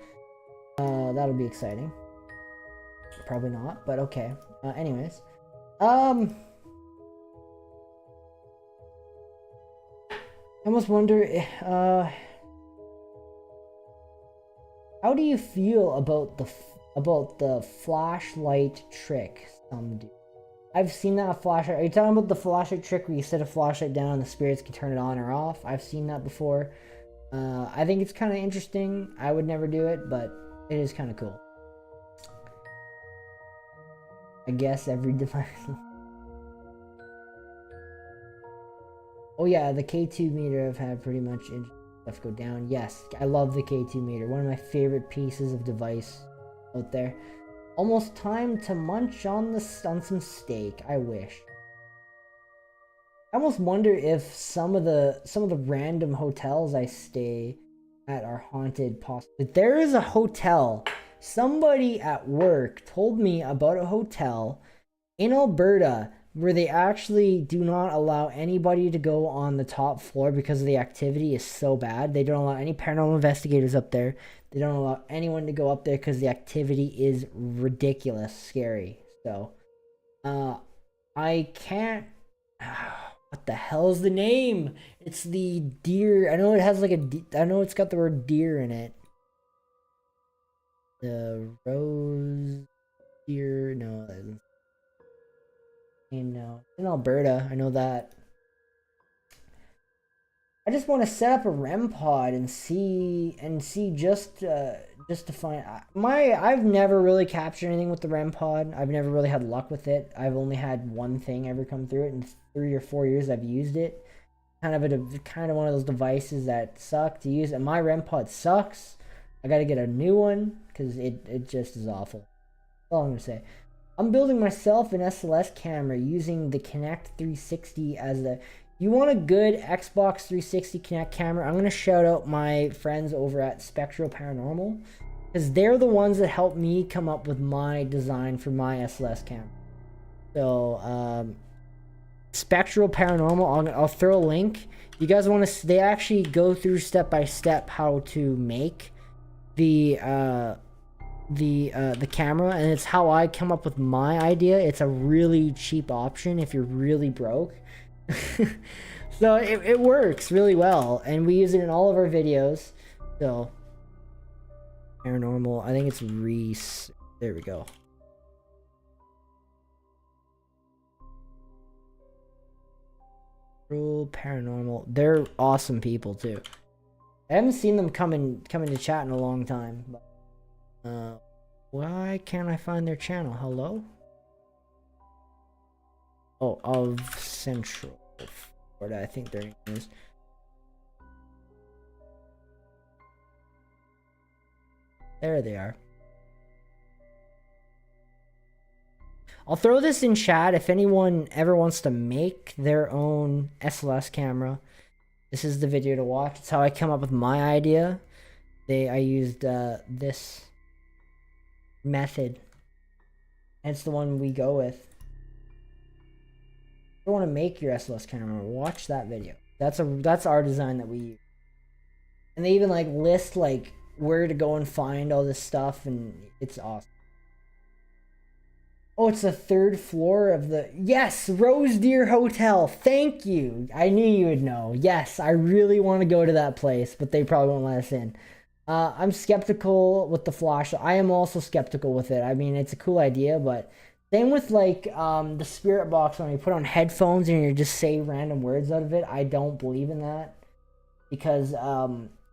that'll be exciting. Probably not, but okay. Anyways, I almost wonder, how do you feel about the flashlight trick some do? I've seen that flashlight. Are you talking about the flashlight trick where you set a flashlight down and the spirits can turn it on or off? I've seen that before. I think it's kind of interesting. I would never do it, but it is kind of cool. I guess every device. Oh yeah, the K2 meter I've had pretty much stuff go down. Yes, I love the K2 meter. One of my favorite pieces of device out there. Almost time to munch on some steak. I wish. I almost wonder if some of the random hotels I stay at are haunted. Possibly. There is a hotel. Somebody at work told me about a hotel in Alberta where they actually do not allow anybody to go on the top floor because the activity is so bad. They don't allow any paranormal investigators up there. They don't allow anyone to go up there because the activity is ridiculous, scary. So, I can't... What the hell is the name? It's the deer... I know it has like a... I know it's got the word deer in it. The rose... Deer... No, that isn't... No, in Alberta, I know that. I just want to set up a REM pod and see just to find I've never really captured anything with the REM pod. I've never really had luck with it. I've only had one thing ever come through it in 3 or 4 years I've used it. Kind of one of those devices that suck to use, and my REM pod sucks. I got to get a new one because it just is awful. That's all I'm gonna say. I'm building myself an SLS camera using the Kinect 360 as the... You want a good Xbox 360 Kinect camera? I'm going to shout out my friends over at Spectral Paranormal, because they're the ones that helped me come up with my design for my SLS camera. So, Spectral Paranormal, I'll throw a link. You guys want to... They actually go through step by step how to make the camera, and it's how I come up with my idea. It's a really cheap option if you're really broke. So it works really well, and we use it in all of our videos. So paranormal, I think it's Reese. There we go. Real paranormal. They're awesome people too. I haven't seen them come into chat in a long time, but why can't I find their channel? Hello? Oh, of Central Florida, I think their name is. There they are. I'll throw this in chat if anyone ever wants to make their own SLS camera. This is the video to watch. It's how I come up with my idea. I used this method, and it's the one we go with. If you want to make your SLS camera, watch that video. That's our design that we use. And they even like list like where to go and find all this stuff, and it's awesome. Oh, it's the 3rd floor of the... Yes, Rose Deer Hotel. Thank you. I knew you would know. Yes, I really want to go to that place, but they probably won't let us in. I'm skeptical with the flashlight. I am also skeptical with it. I mean, it's a cool idea, but same with like the spirit box when you put on headphones and you just say random words out of it. I don't believe in that, because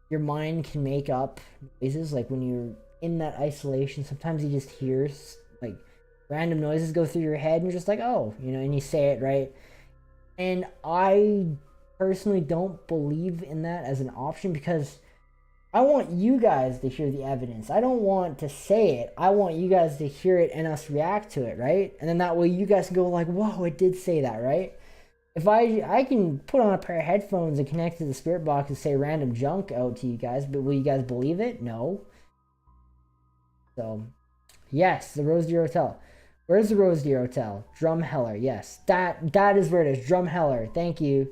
your mind can make up noises. Like when you're in that isolation, sometimes you just hear like random noises go through your head and you're just like, oh, you know, and you say it, right? And I personally don't believe in that as an option because I want you guys to hear the evidence. I don't want to say it. I want you guys to hear it and us react to it, right? And then that way you guys can go like, whoa, it did say that, right? If I can put on a pair of headphones and connect to the spirit box and say random junk out to you guys, but will you guys believe it? No. So, yes, the Rose Deer Hotel. Where's the Rose Deer Hotel? Drumheller, yes. That is where it is. Drumheller. Thank you.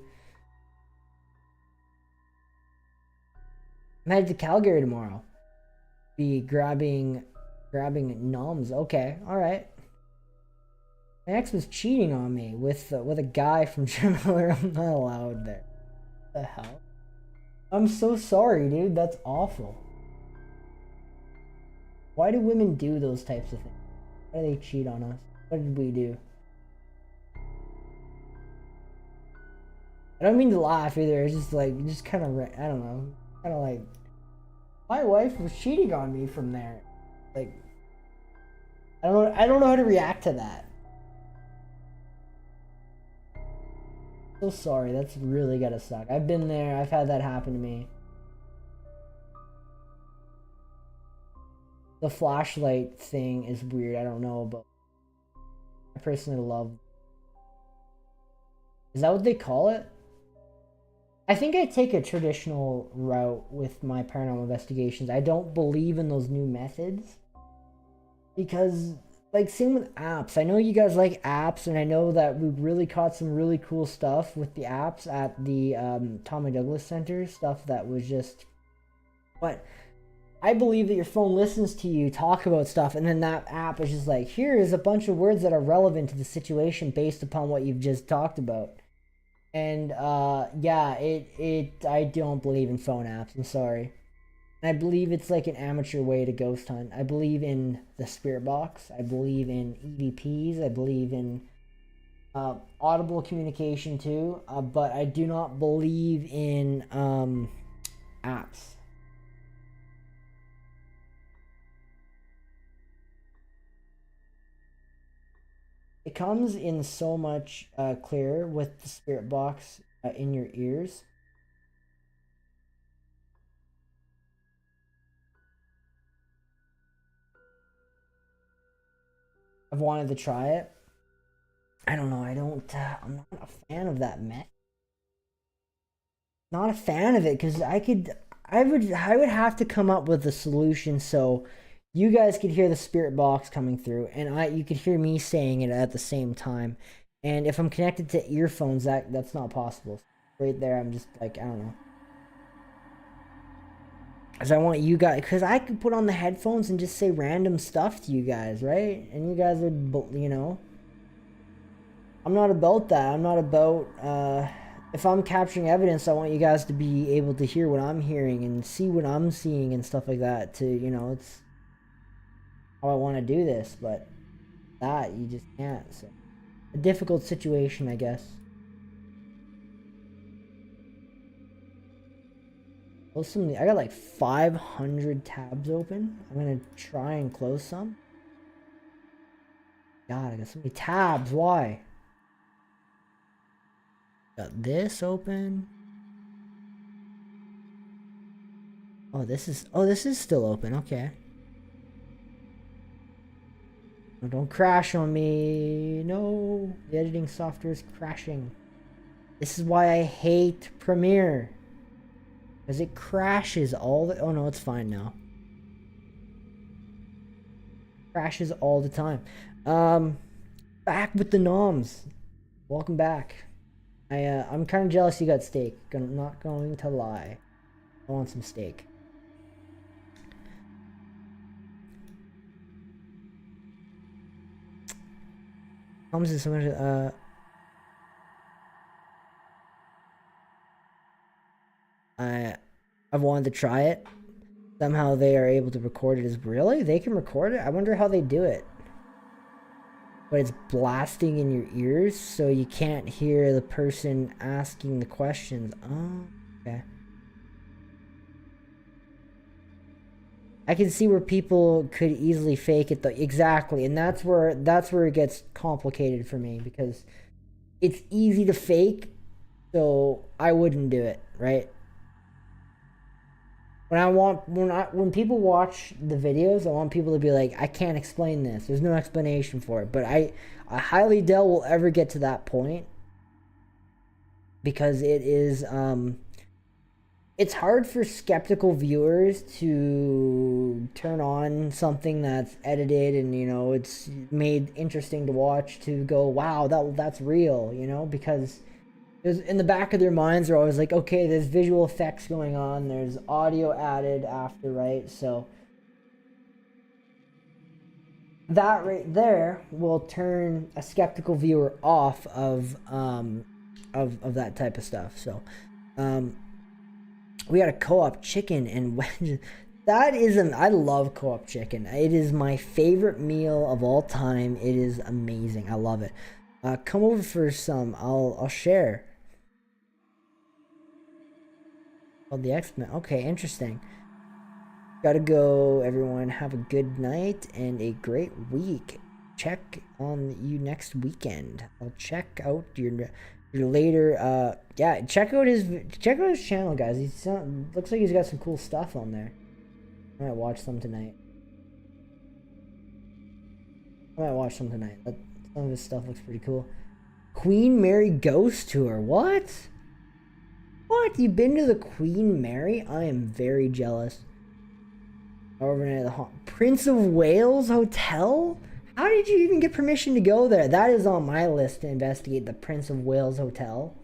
I'm headed to Calgary tomorrow. Be grabbing noms. Okay, all right. My ex was cheating on me with a guy from Drumheller. I'm not allowed there. What the hell? I'm so sorry, dude. That's awful. Why do women do those types of things? Why do they cheat on us? What did we do? I don't mean to laugh either. It's just like, just kind of, I don't know. Kind of like, my wife was cheating on me from there. Like, I don't know how to react to that. So sorry. That's really gotta suck. I've been there. I've had that happen to me. The flashlight thing is weird. I don't know, but I personally love. Is that what they call it? I think I take a traditional route with my paranormal investigations. I don't believe in those new methods because, like, same with apps. I know you guys like apps, and I know that we really caught some really cool stuff with the apps at the Tommy Douglas Center. Stuff that was just, but I believe that your phone listens to you talk about stuff, and then that app is just like, here is a bunch of words that are relevant to the situation based upon what you've just talked about. And yeah, I don't believe in phone apps. I'm sorry. And I believe it's like an amateur way to ghost hunt. I believe in the spirit box. I believe in EVPs. I believe in audible communication too. But I do not believe in apps. It comes in so much clearer with the spirit box in your ears. I've wanted to try it. I don't know. I'm not a fan of that method. Not a fan of it because I would have to come up with a solution so you guys could hear the spirit box coming through, and you could hear me saying it at the same time. And if I'm connected to earphones, that's not possible. Right there, I'm just like, I don't know. Because I want you guys, because I could put on the headphones and just say random stuff to you guys, right? And you guys would, you know. I'm not about that. I'm not about, if I'm capturing evidence, I want you guys to be able to hear what I'm hearing and see what I'm seeing and stuff like that. To, you know, it's how I want to do this, but that you just can't. So, a difficult situation, I guess. I got like 500 tabs open. I'm gonna try and close some. God, I got so many tabs. Why? Got this open. Oh, this is still open. Okay. Oh, don't crash on me. No, the editing software is crashing. This is why I hate Premiere. Because it crashes all the... Oh no, it's fine now. Crashes all the time. Back with the noms. Welcome back. I'm kind of jealous you got steak. I'm not going to lie. I want some steak. Comes in so much, I've wanted to try it. Somehow they are able to record it as really? They can record it? I wonder how they do it. But it's blasting in your ears so you can't hear the person asking the questions. Oh, okay. I can see where people could easily fake it though. Exactly. And that's where it gets complicated for me, because it's easy to fake, so I wouldn't do it, right? When people watch the videos, I want people to be like, I can't explain this. There's no explanation for it. But I highly doubt we'll ever get to that point, because it's hard for skeptical viewers to turn on something that's edited and, you know, it's made interesting to watch, to go, wow, that's real, you know, because in the back of their minds they're always like, okay, there's visual effects going on, there's audio added after, right? So that right there will turn a skeptical viewer off of that type of stuff. So we got a co-op chicken and I love co-op chicken. It is my favorite meal of all time. It is amazing. I love it. Come over for some. I'll share. Oh, the X-Men. Okay, interesting. Gotta go, everyone. Have a good night and a great week. Check on you next weekend. I'll check out your later. Yeah, check out his channel, guys. Looks like he's got some cool stuff on there. I might watch some tonight. Some of his stuff looks pretty cool. Queen Mary Ghost Tour. What? What? You've been to the Queen Mary? I am very jealous. Overnight at the Prince of Wales Hotel? How did you even get permission to go there? That is on my list to investigate, the Prince of Wales Hotel.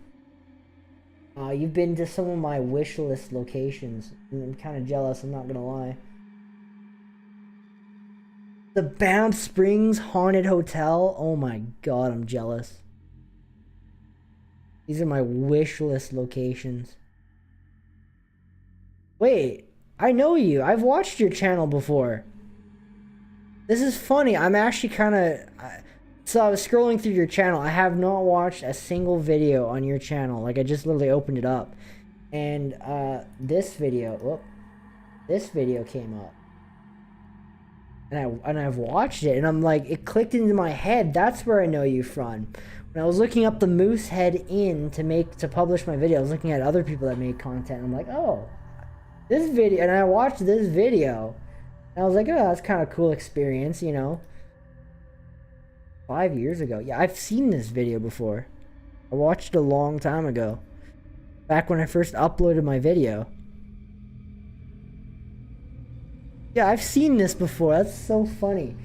You've been to some of my wish list locations. I'm kind of jealous, I'm not gonna lie. The Banff Springs Haunted Hotel? Oh my god, I'm jealous. These are my wish list locations. Wait, I know you. I've watched your channel before. This is funny. I'm actually kind of... So I was scrolling through your channel. I have not watched a single video on your channel. Like, I just literally opened it up. And this video came up. And I've watched it. And I'm like, it clicked into my head. That's where I know you from. When I was looking up the Moosehead Inn to publish my video, I was looking at other people that made content. And I'm like, oh, this video. And I watched this video. And I was like, oh, that's kind of a cool experience, you know. 5 years ago. Yeah, I've seen this video before. I watched it a long time ago. Back when I first uploaded my video. Yeah, I've seen this before. That's so funny.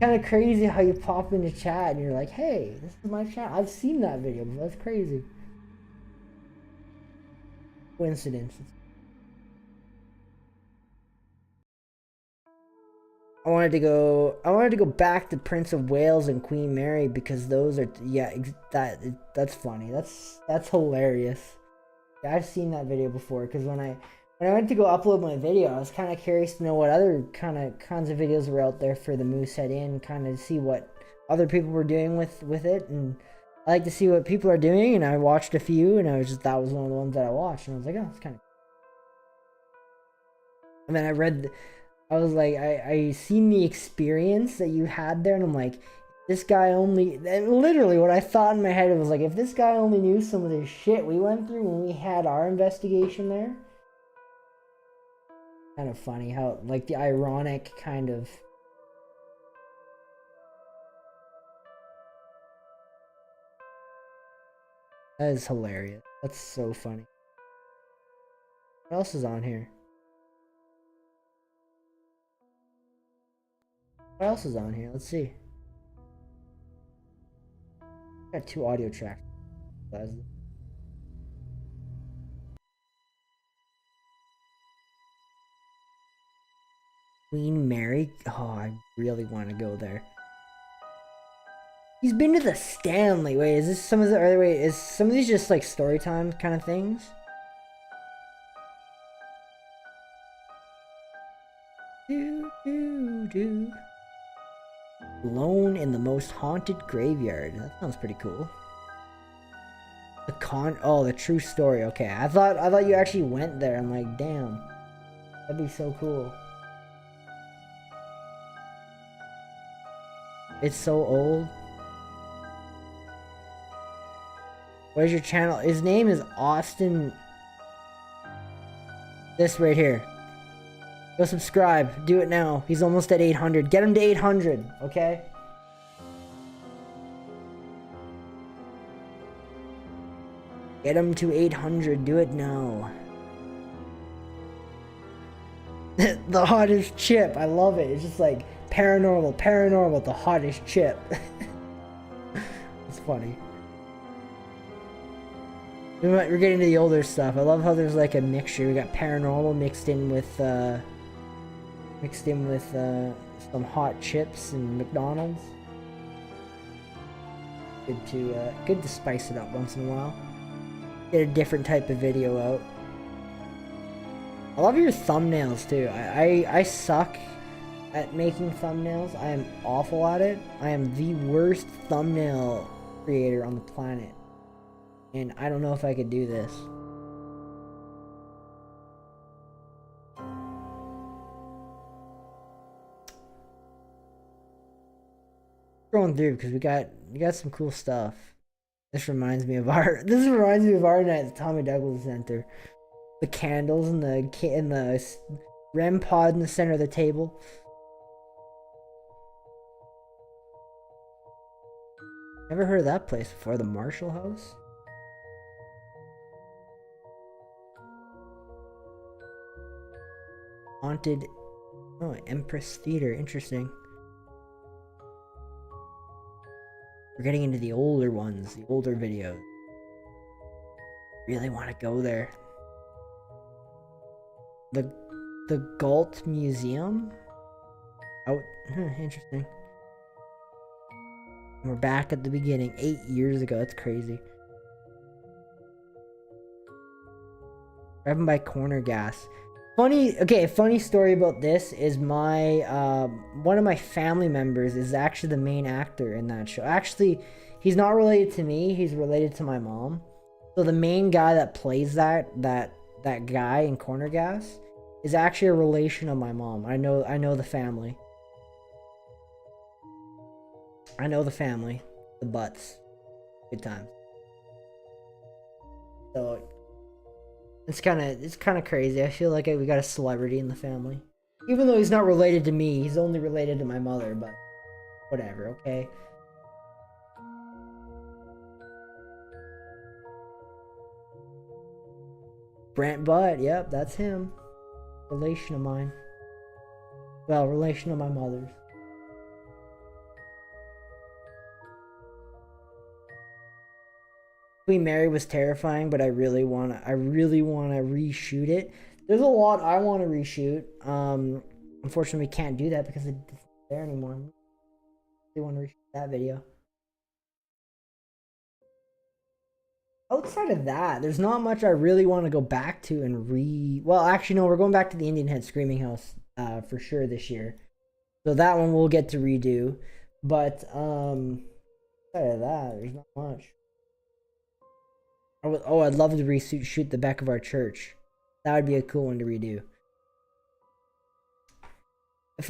Kind of crazy how you pop into chat and you're like, hey, this is my channel. I've seen that video before. That's crazy. Coincidence. I wanted to go back to Prince of Wales and Queen Mary because those are, yeah, that's funny. That's hilarious. Yeah, I've seen that video before, because when I went to go upload my video, I was kind of curious to know what other kinds of videos were out there for the Moosehead Inn, kind of see what other people were doing with it, and I like to see what people are doing, and I watched a few, and that was one of the ones that I watched, and I was like, oh, it's kind of. And then I was like, I seen the experience that you had there, and I'm like, this guy only, and literally what I thought in my head was like, if this guy only knew some of the shit we went through when we had our investigation there. Kind of funny how, like, the ironic kind of. That is hilarious. That's so funny. What else is on here? What else is on here? Let's see. Got 2 audio tracks. Queen Mary? Oh, I really want to go there. He's been to the Stanley. Wait, is this some of the other way? Is some of these just like story time kind of things? Alone in the most haunted graveyard. That sounds pretty cool. The true story. Okay, I thought you actually went there. I'm like, damn, that'd be so cool. It's so old. What is your channel? His name is Austin. This right here. Go subscribe. Do it now. He's almost at 800. Get him to 800, okay? Get him to 800. Do it now. The hottest chip. I love it. It's just like paranormal, the hottest chip. It's funny. We're getting to the older stuff. I love how there's like a mixture. We got paranormal mixed in with some hot chips and McDonald's. Good to spice it up once in a while. Get a different type of video out. I love your thumbnails too. I suck at making thumbnails. I am awful at it. I am the worst thumbnail creator on the planet. And I don't know if I could do this. Scrolling through because we got some cool stuff. This reminds me of our night at the Tommy Douglas Center. The candles and the REM pod in the center of the table. Never heard of that place before. The Marshall House. Haunted. Oh, Empress Theater. Interesting. We're getting into the older ones, the older videos. Really want to go there. The Galt Museum? Oh, interesting. We're back at the beginning. 8 years ago. That's crazy. Driving by corner gas. Funny story about this is my one of my family members is actually the main actor in that show. Actually, he's not related to me, he's related to my mom. So the main guy that plays that guy in Corner Gas is actually a relation of my mom. I know the family. I know the family. The Butts. Good times. So it's kind of crazy. I feel like we got a celebrity in the family. Even though he's not related to me, he's only related to my mother, but whatever, okay? Brent Butt, yep, that's him. Relation of mine. Well, relation of my mother's. Queen Mary was terrifying, but I really wanna reshoot it. There's a lot I want to reshoot. Unfortunately, we can't do that because it's not there anymore. I want to reshoot that video. Outside of that, there's not much I really want to go back to and well, actually, no, we're going back to the Indian Head Screaming House for sure this year. So that one we'll get to redo. But outside of that, there's not much. I'd love to reshoot the back of our church. That would be a cool one to redo. If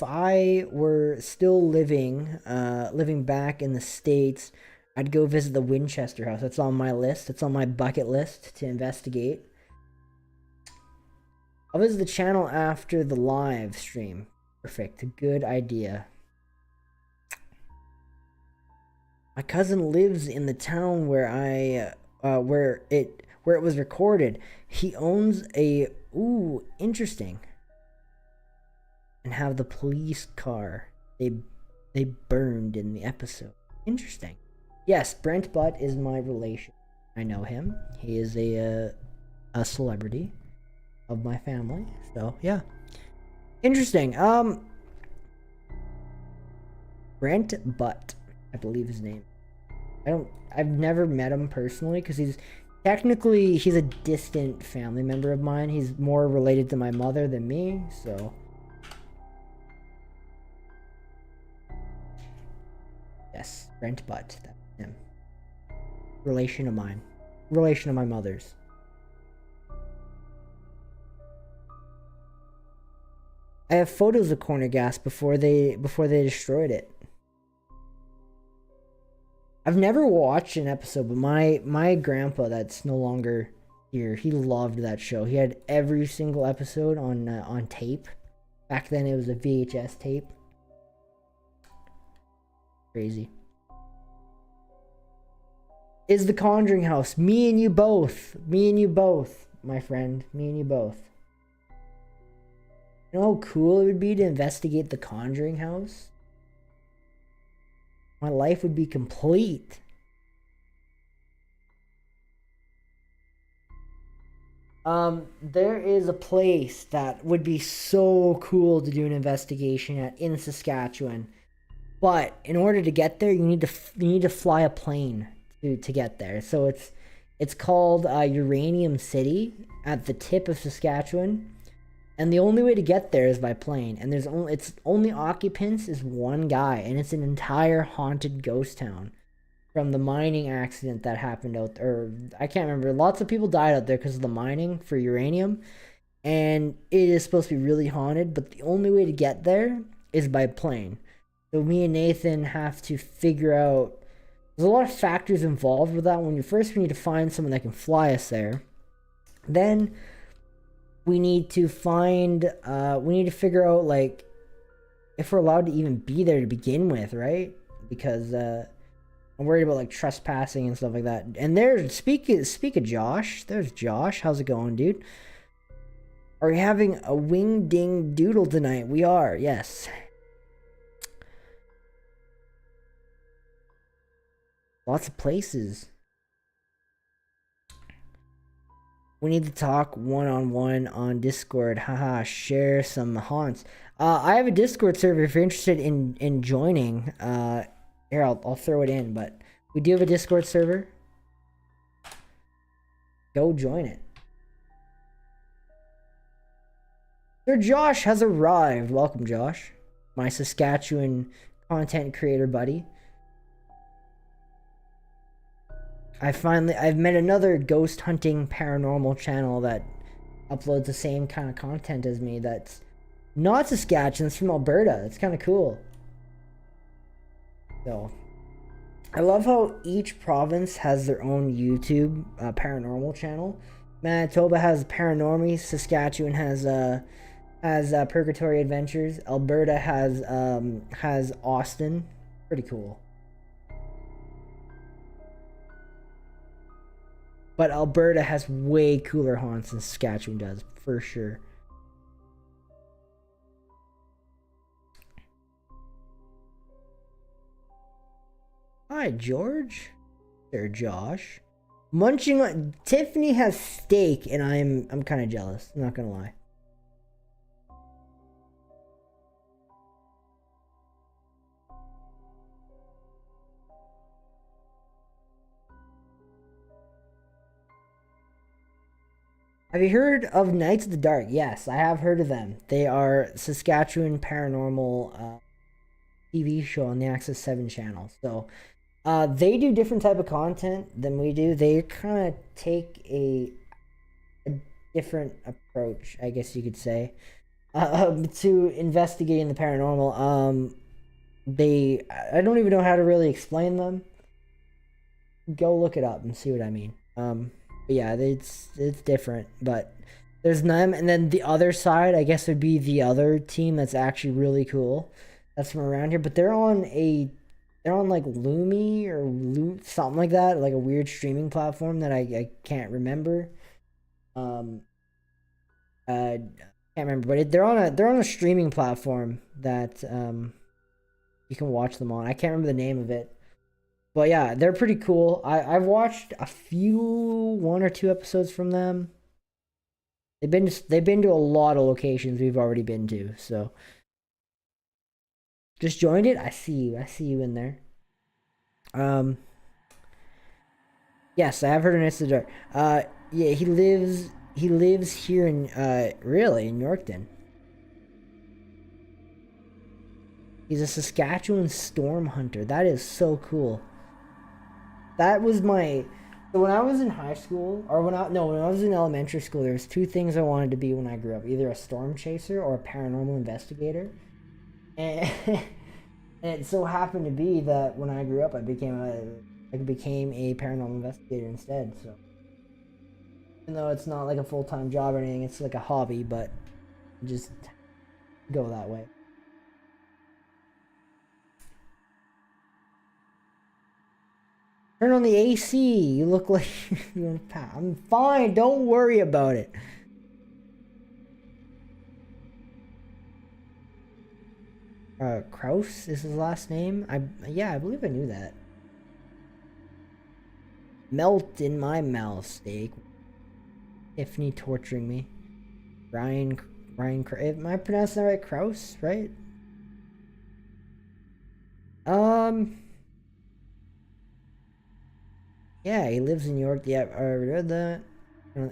I were still living back in the States, I'd go visit the Winchester House. That's on my list. It's on my bucket list to investigate. I'll visit the channel after the live stream. Perfect. Good idea. My cousin lives in the town where it was recorded. He owns a interesting. And have the police car they burned in the episode. Interesting. Yes, Brent Butt is my relation. I know him. He is a celebrity of my family. So yeah. Interesting. Brent Butt, I believe his name. I've never met him personally because he's a distant family member of mine. He's more related to my mother than me, so. Yes, Brent Butt, that's him. Relation of mine. Relation of my mother's. I have photos of Corner Gas before they destroyed it. I've never watched an episode, but my grandpa that's no longer here, he loved that show. He had every single episode on tape. Back then it was a VHS tape. Crazy. Is the Conjuring House? Me and you both. Me and you both, my friend. Me and you both. You know how cool it would be to investigate the Conjuring House? My life would be complete. There is a place that would be so cool to do an investigation at in Saskatchewan. But in order to get there, you need to fly a plane to get there. So it's called Uranium City at the tip of Saskatchewan, and the only way to get there is by plane. And its only occupants is one guy, and it's an entire haunted ghost town from the mining accident that happened out there. Or, I can't remember. Lots of people died out there because of the mining for uranium, and it is supposed to be really haunted. But the only way to get there is by plane. So me and Nathan have to figure out. There's a lot of factors involved with that. We need to find someone that can fly us there. Then we need to figure out, like, if we're allowed to even be there to begin with, right? Because I'm worried about, like, trespassing and stuff like that. And there's speak of Josh. There's Josh. How's it going, dude? Are we having a wing ding doodle tonight? We are, yes. Lots of places. We need to talk one-on-one on Discord. Haha, share some haunts. I have a Discord server if you're interested in joining. Here, I'll throw it in, but we do have a Discord server. Go join it. Sir Josh has arrived. Welcome, Josh. My Saskatchewan content creator buddy. I've met another ghost hunting paranormal channel that uploads the same kind of content as me. That's not Saskatchewan, it's from Alberta. It's kind of cool. So, I love how each province has their own YouTube paranormal channel. Manitoba has Paranormy. Saskatchewan has Purgatory Adventures. Alberta has Austin. Pretty cool. But Alberta has way cooler haunts than Saskatchewan does, for sure. Hi, George. There, Josh. Munching on... Tiffany has steak, and I'm kind of jealous. I'm not gonna lie. Have you heard of Knights of the Dark? Yes, I have heard of them. They are Saskatchewan paranormal TV show on the Access 7 channel. So they do different type of content than we do. They kind of take a different approach, I guess you could say, to investigating the paranormal. I don't even know how to really explain them. Go look it up and see what I mean. Yeah, it's different, but there's them, and then the other side, I guess, would be the other team that's actually really cool. That's from around here, but they're on like Lumi or something like that, like a weird streaming platform that I can't remember. Can't remember, but they're on a streaming platform that you can watch them on. I can't remember the name of it. But yeah, they're pretty cool. I've watched one or two episodes from them. They've been to a lot of locations we've already been to. So just joined it. I see you in there. Yes, I have heard of Knights of the Dark. Yeah, he lives here in really in Yorkton. He's a Saskatchewan storm hunter. That is so cool. That was my So when I was in high school, or when I was in elementary school, there was two things I wanted to be when I grew up: either a storm chaser or a paranormal investigator. And, and it so happened to be that when I grew up, I became a paranormal investigator instead. So even though it's not like a full-time job or anything, it's like a hobby, but just go that way. Turn on the AC. You look like you're I'm fine. Don't worry about it. Kraus is his last name. I believe I knew that. Melt in my mouth, steak. Tiffany torturing me. Ryan, am I pronouncing that right? Kraus, right? Yeah, he lives in New York. Yeah, I read that.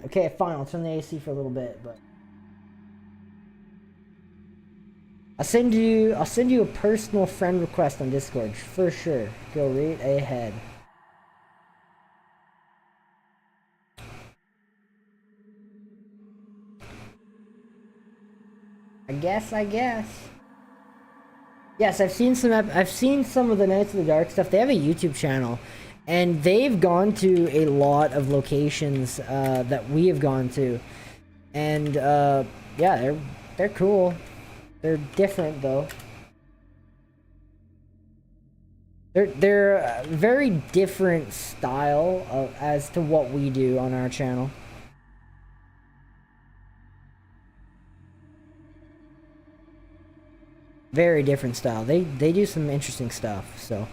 Okay, fine. I'll turn the AC for a little bit, but I'll send you a personal friend request on Discord for sure. Go right ahead. I guess. Yes, I've seen some of the Nights of the Dark stuff. They have a YouTube channel, and they've gone to a lot of locations that we have gone to, and yeah, they're cool. They're different though. They're a very different style as to what we do on our channel. Very different style. They do some interesting stuff, so.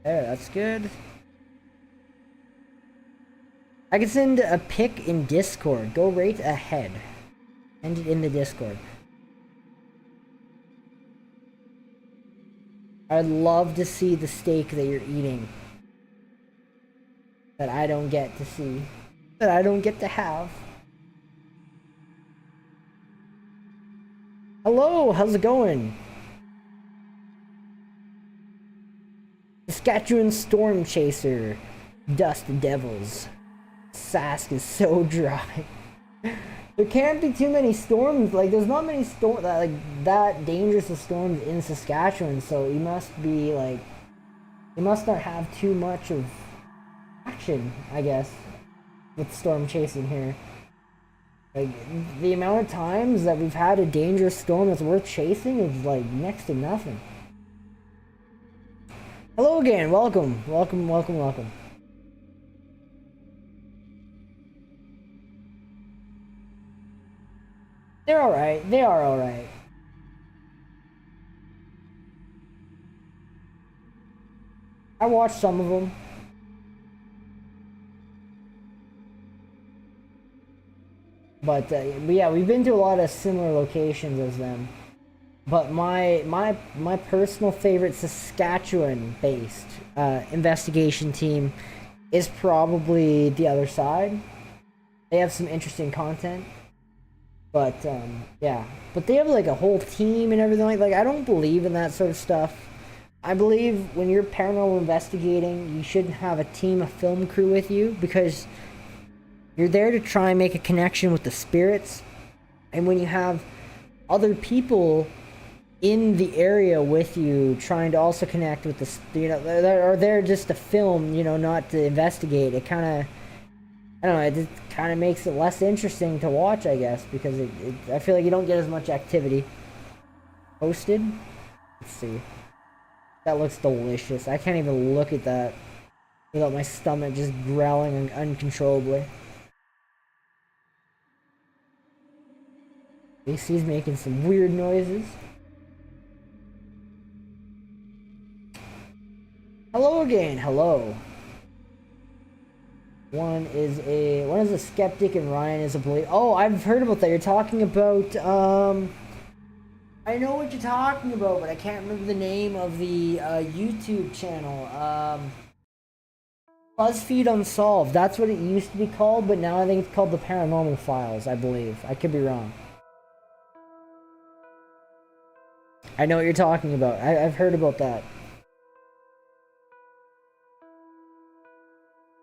There, that's good. I can send a pic in Discord. Go right ahead. Send it in the Discord. I'd love to see the steak that you're eating. That I don't get to see. That I don't get to have. Hello, how's it going? Saskatchewan Storm Chaser. Dust Devils. Sask is so dry. There can't be too many storms. Like, there's not many that dangerous of storms in Saskatchewan. So you must be like, you must not have too much of action, I guess, with storm chasing here. Like, the amount of times that we've had a dangerous storm that's worth chasing is like next to nothing. Hello again. Welcome. They're alright. They are alright. I watched some of them. But yeah, we've been to a lot of similar locations as them. But my personal favorite Saskatchewan-based investigation team is probably The Other Side. They have some interesting content. But yeah, but they have like a whole team and everything like I don't believe in that sort of stuff. I believe when you're paranormal investigating, you shouldn't have a team of film crew with you, because you're there to try and make a connection with the spirits. And when you have other people in the area with you trying to also connect with the, you know, they're just to film, you know, not to investigate, it kind of, I don't know, it just kind of makes it less interesting to watch, I guess, because I feel like you don't get as much activity. Posted? Let's see. That looks delicious. I can't even look at that without my stomach just growling uncontrollably. AC's making some weird noises. Hello again, hello. One is a skeptic and Ryan is a believer. Oh, I've heard about that. You're talking about, I know what you're talking about, but I can't remember the name of the YouTube channel. BuzzFeed Unsolved. That's what it used to be called, but now I think it's called The Paranormal Files, I believe. I could be wrong. I know what you're talking about. I've heard about that.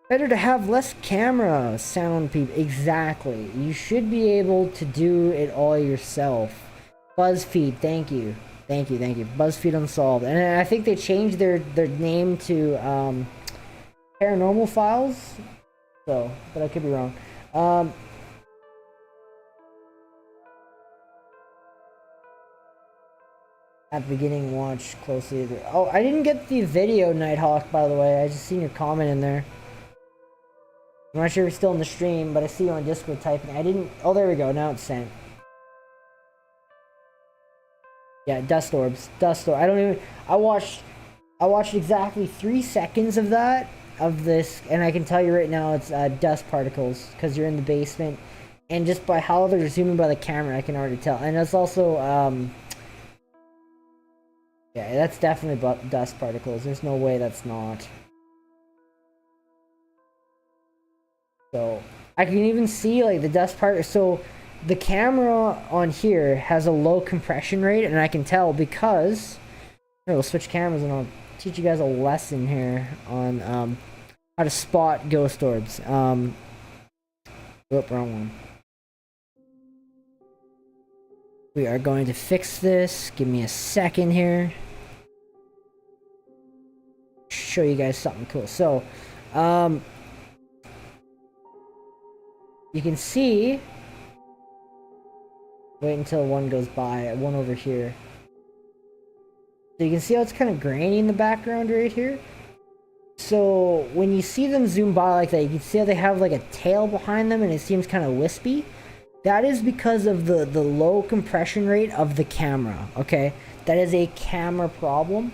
Better to have less camera sound people. Exactly. You should be able to do it all yourself. BuzzFeed, thank you. Thank you. BuzzFeed Unsolved. And I think they changed their name to Paranormal Files. So, but I could be wrong. At the beginning, watch closely. Oh, I didn't get the video, Nighthawk, by the way. I just seen your comment in there. I'm not sure if you're still in the stream, but I see you on Discord typing. I didn't... Oh, there we go. Now it's sent. Yeah, dust orbs. Dust orbs. I don't even... I watched exactly 3 seconds of that, of this, and I can tell you right now it's dust particles, because you're in the basement. And just by how they're zooming by the camera, I can already tell. And that's also, yeah, that's definitely dust particles. There's no way that's not. So, I can even see, like, the dust particles. So, the camera on here has a low compression rate, and I can tell because... Here, we'll switch cameras, and I'll teach you guys a lesson here on, how to spot ghost orbs. Whoop, wrong one. We are going to fix this. Give me a second here. Show you guys something cool. So, you can see... Wait until one goes by. One over here. So you can see how it's kind of grainy in the background right here. So when you see them zoom by like that, you can see how they have like a tail behind them and it seems kind of wispy. That is because of the low compression rate of the camera, okay? That is a camera problem.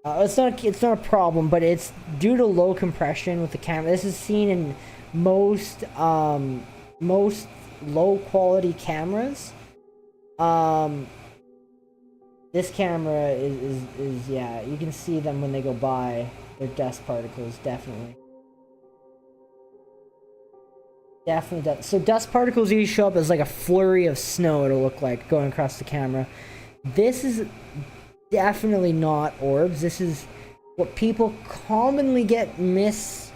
It's not a problem, but it's due to low compression with the camera. This is seen in most low quality cameras. This camera is yeah, you can see them when they go by. They're dust particles, definitely. Definitely. So dust particles usually show up as like a flurry of snow, it'll look like, going across the camera. This is definitely not orbs. This is what people commonly get This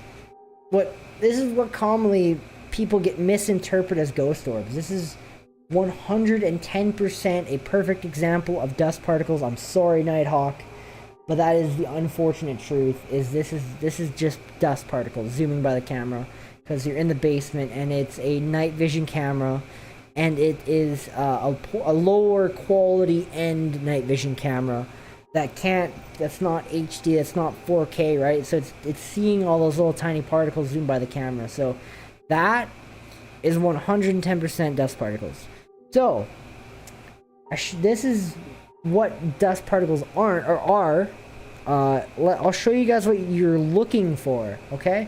is what commonly people get misinterpreted as ghost orbs. This is 110% a perfect example of dust particles. I'm sorry, Nighthawk, but that is the unfortunate truth. This is just dust particles zooming by the camera because you're in the basement and it's a night vision camera, and it is a lower quality end night vision camera that's not HD, that's not 4K, right? So it's seeing all those little tiny particles zoomed by the camera. So that is 110% dust particles. So, this is what dust particles aren't, or are. I'll show you guys what you're looking for, okay?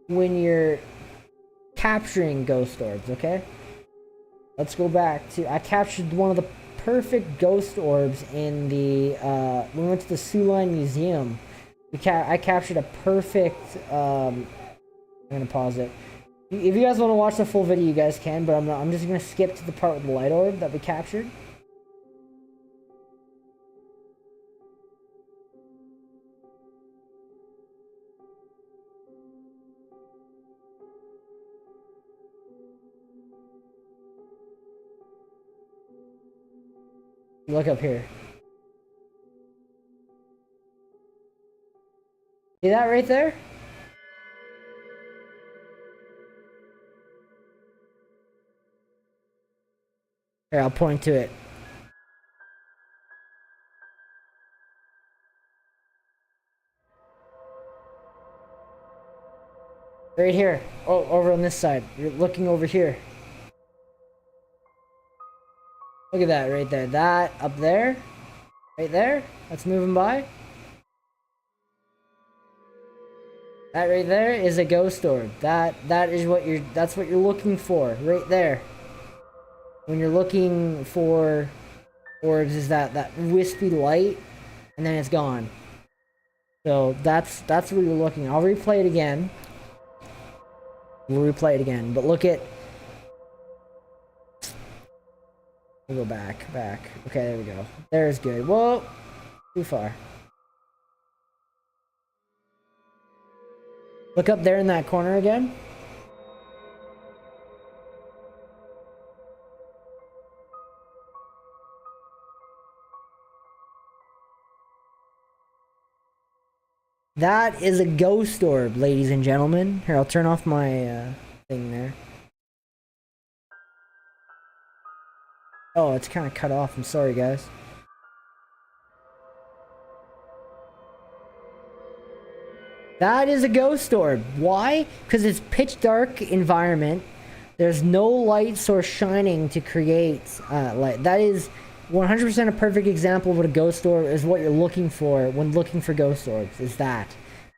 When you're capturing ghost orbs, okay? Let's go back to... I captured one of the perfect ghost orbs in the... we went to the Suline Museum. I captured a perfect... I'm gonna pause it. If you guys want to watch the full video, you guys can, but I'm just gonna skip to the part with the light orb that we captured. Look up here. See that right there? Here, I'll point to it. Right here. Oh, over on this side. You're looking over here. Look at that right there. That up there. Right there. That's moving by. That right there is a ghost orb. That's what you're looking for. Right there. When you're looking for orbs, is that wispy light, and then it's gone. So that's what you're looking. I'll replay it again. We'll replay it again, but look at... We'll go back. Okay, there we go. There's good. Whoa! Too far. Look up there in that corner again. That is a ghost orb, ladies and gentlemen. Here, I'll turn off my thing there. Oh, it's kind of cut off. I'm sorry, guys. That is a ghost orb. Why? Because it's pitch dark environment. There's no light source shining to create light. That is 100% a perfect example of what a ghost orb is, what you're looking for when looking for ghost orbs, is that.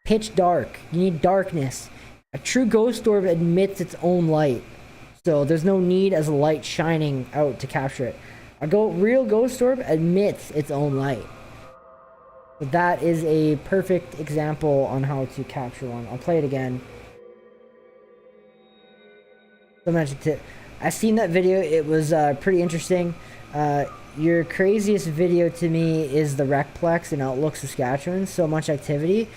Pitch dark. You need darkness. A true ghost orb emits its own light. So there's no need as a light shining out to capture it. A real ghost orb emits its own light. But that is a perfect example on how to capture one. I'll play it again. So magic tip. I seen that video. It was pretty interesting. Your craziest video to me is the Recplex in Outlook, Saskatchewan. So much activity.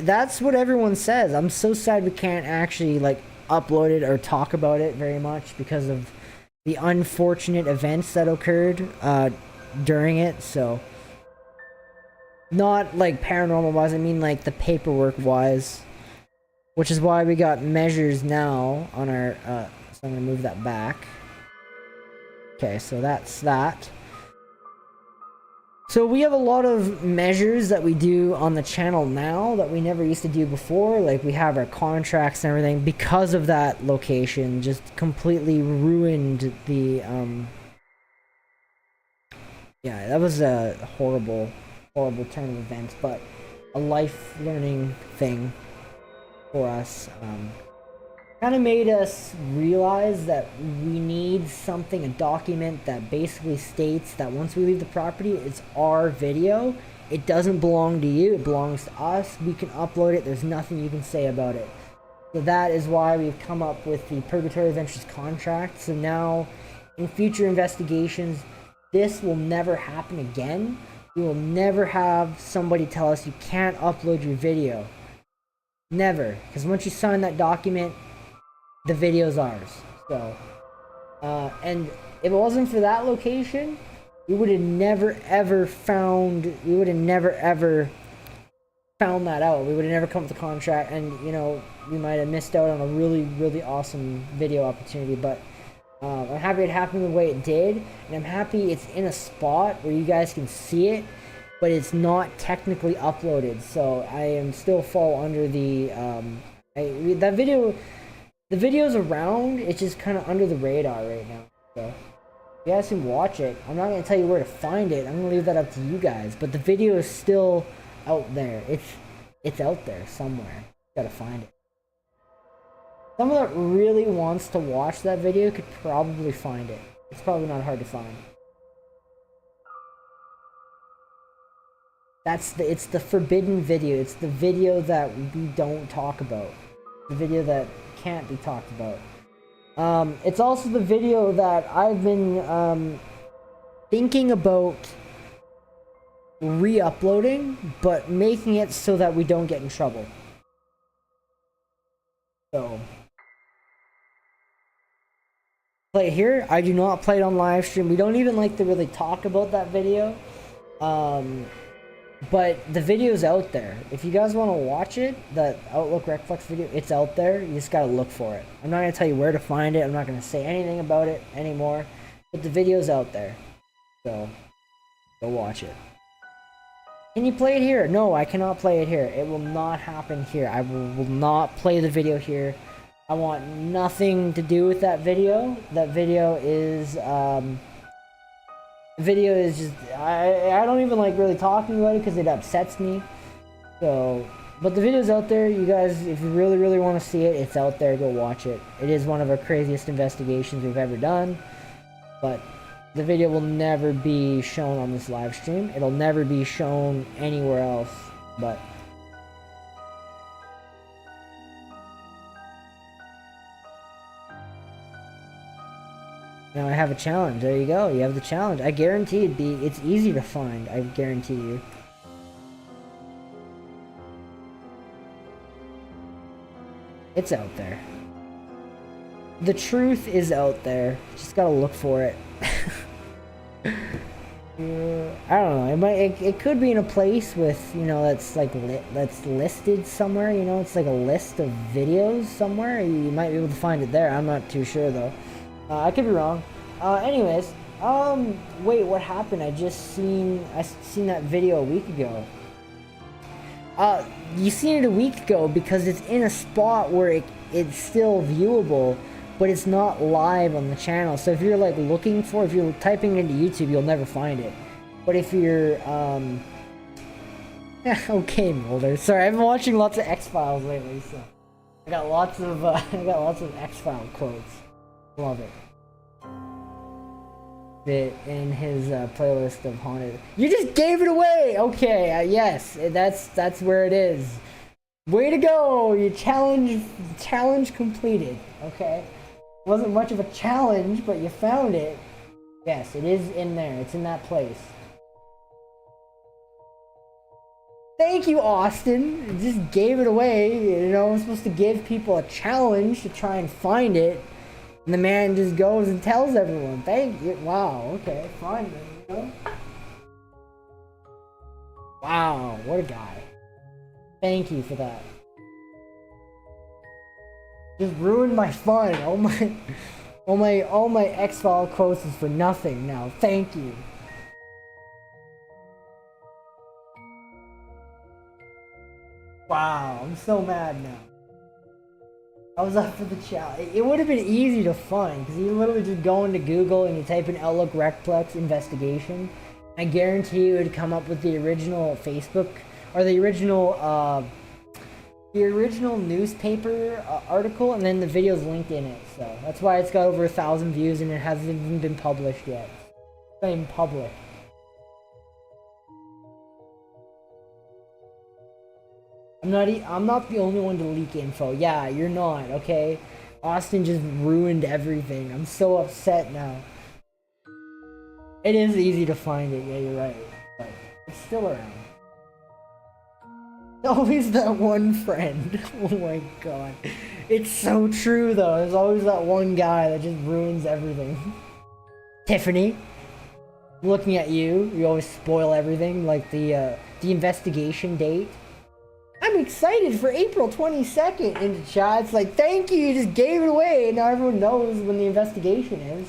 That's what everyone says. I'm so sad we can't actually like upload it or talk about it very much because of the unfortunate events that occurred during it. So not like paranormal wise, I mean like the paperwork wise, which is why we got measures now on our so I'm gonna move that back. Okay, so that's that. So we have a lot of measures that we do on the channel now that we never used to do before. Like we have our contracts and everything because of that location just completely ruined the yeah, that was a horrible turn of events, but a life learning thing for us. Kind of made us realize that we need something, a document that basically states that once we leave the property, it's our video. It doesn't belong to you, it belongs to us. We can upload it, there's nothing you can say about it. So that is why we've come up with the Purgatory Adventures contract. So now, in future investigations, this will never happen again. We will never have somebody tell us you can't upload your video. Never. Because once you sign that document, the video's ours. So, and if it wasn't for that location, we would have never ever found that out. We would have never come to the contract, and you know, we might have missed out on a really awesome video opportunity. But I'm happy it happened the way it did, and I'm happy it's in a spot where you guys can see it, but it's not technically uploaded. So I am still fall under the that video. The video's around, it's just kind of under the radar right now. So, if you guys can watch it, I'm not going to tell you where to find it. I'm going to leave that up to you guys. But the video is still out there. It's out there somewhere. You gotta find it. Someone that really wants to watch that video could probably find it. It's probably not hard to find. It's the forbidden video. It's the video that we don't talk about. The video that can't be talked about. It's also the video that I've been thinking about re-uploading, but making it so that we don't get in trouble. So, play it here. I do not play it on live stream. We don't even like to really talk about that video. But the video's out there. If you guys want to watch it, the Outlook Recflex video, it's out there. You just gotta look for it. I'm not gonna tell you where to find it. I'm not gonna say anything about it anymore. But the video's out there. So, go watch it. Can you play it here? No, I cannot play it here. It will not happen here. I will not play the video here. I want nothing to do with that video. That video is, just, I don't even like really talking about it because it upsets me. So, but the video's out there. You guys, if you really want to see it, it's out there. Go watch it. It is one of our craziest investigations we've ever done. But the video will never be shown on this live stream. It'll never be shown anywhere else. But Now I have a challenge. There you go. You have the challenge. I guarantee it's easy to find. I guarantee you. It's out there. The truth is out there. Just gotta look for it. I don't know. It could be in a place with, you know, that's like that's listed somewhere. You know, it's like a list of videos somewhere. You might be able to find it there. I'm not too sure though. I could be wrong. Anyways, wait, what happened? I seen that video a week ago. You seen it a week ago because it's in a spot where it's still viewable, but it's not live on the channel. So if you're like if you're typing into YouTube, you'll never find it. But if you're, okay, Mulder. Sorry, I've been watching lots of X-Files lately, so I got lots of X-File quotes. Love it. Bit in his playlist of haunted. You just gave it away. Okay, yes, that's where it is. Way to go! You challenge completed. Okay, wasn't much of a challenge, but you found it. Yes, it is in there. It's in that place. Thank you, Austin. You just gave it away. You know, I'm supposed to give people a challenge to try and find it. And the man just goes and tells everyone. Thank you. Wow, okay, fine then, you know? Wow, what a guy. Thank you for that. Just ruined my fun. All my X-File quotes is for nothing now. Thank you. Wow, I'm so mad now. I was up for the challenge. It would have been easy to find, because you literally just go into Google and you type in Outlook Recplex investigation. I guarantee you it would come up with the original Facebook, or the original newspaper article, and then the video's linked in it. So that's why it's got over 1,000 views and it hasn't even been published yet. It's not even public. I'm not the only one to leak info. Yeah, you're not, okay? Austin just ruined everything. I'm so upset now. It is easy to find it, yeah, you're right. But it's still around. Always that one friend. Oh my god. It's so true though. There's always that one guy that just ruins everything. Tiffany, looking at you, you always spoil everything, like the investigation date. I'm excited for April 22nd in the chat. It's like, thank you, you just gave it away. Now everyone knows when the investigation is.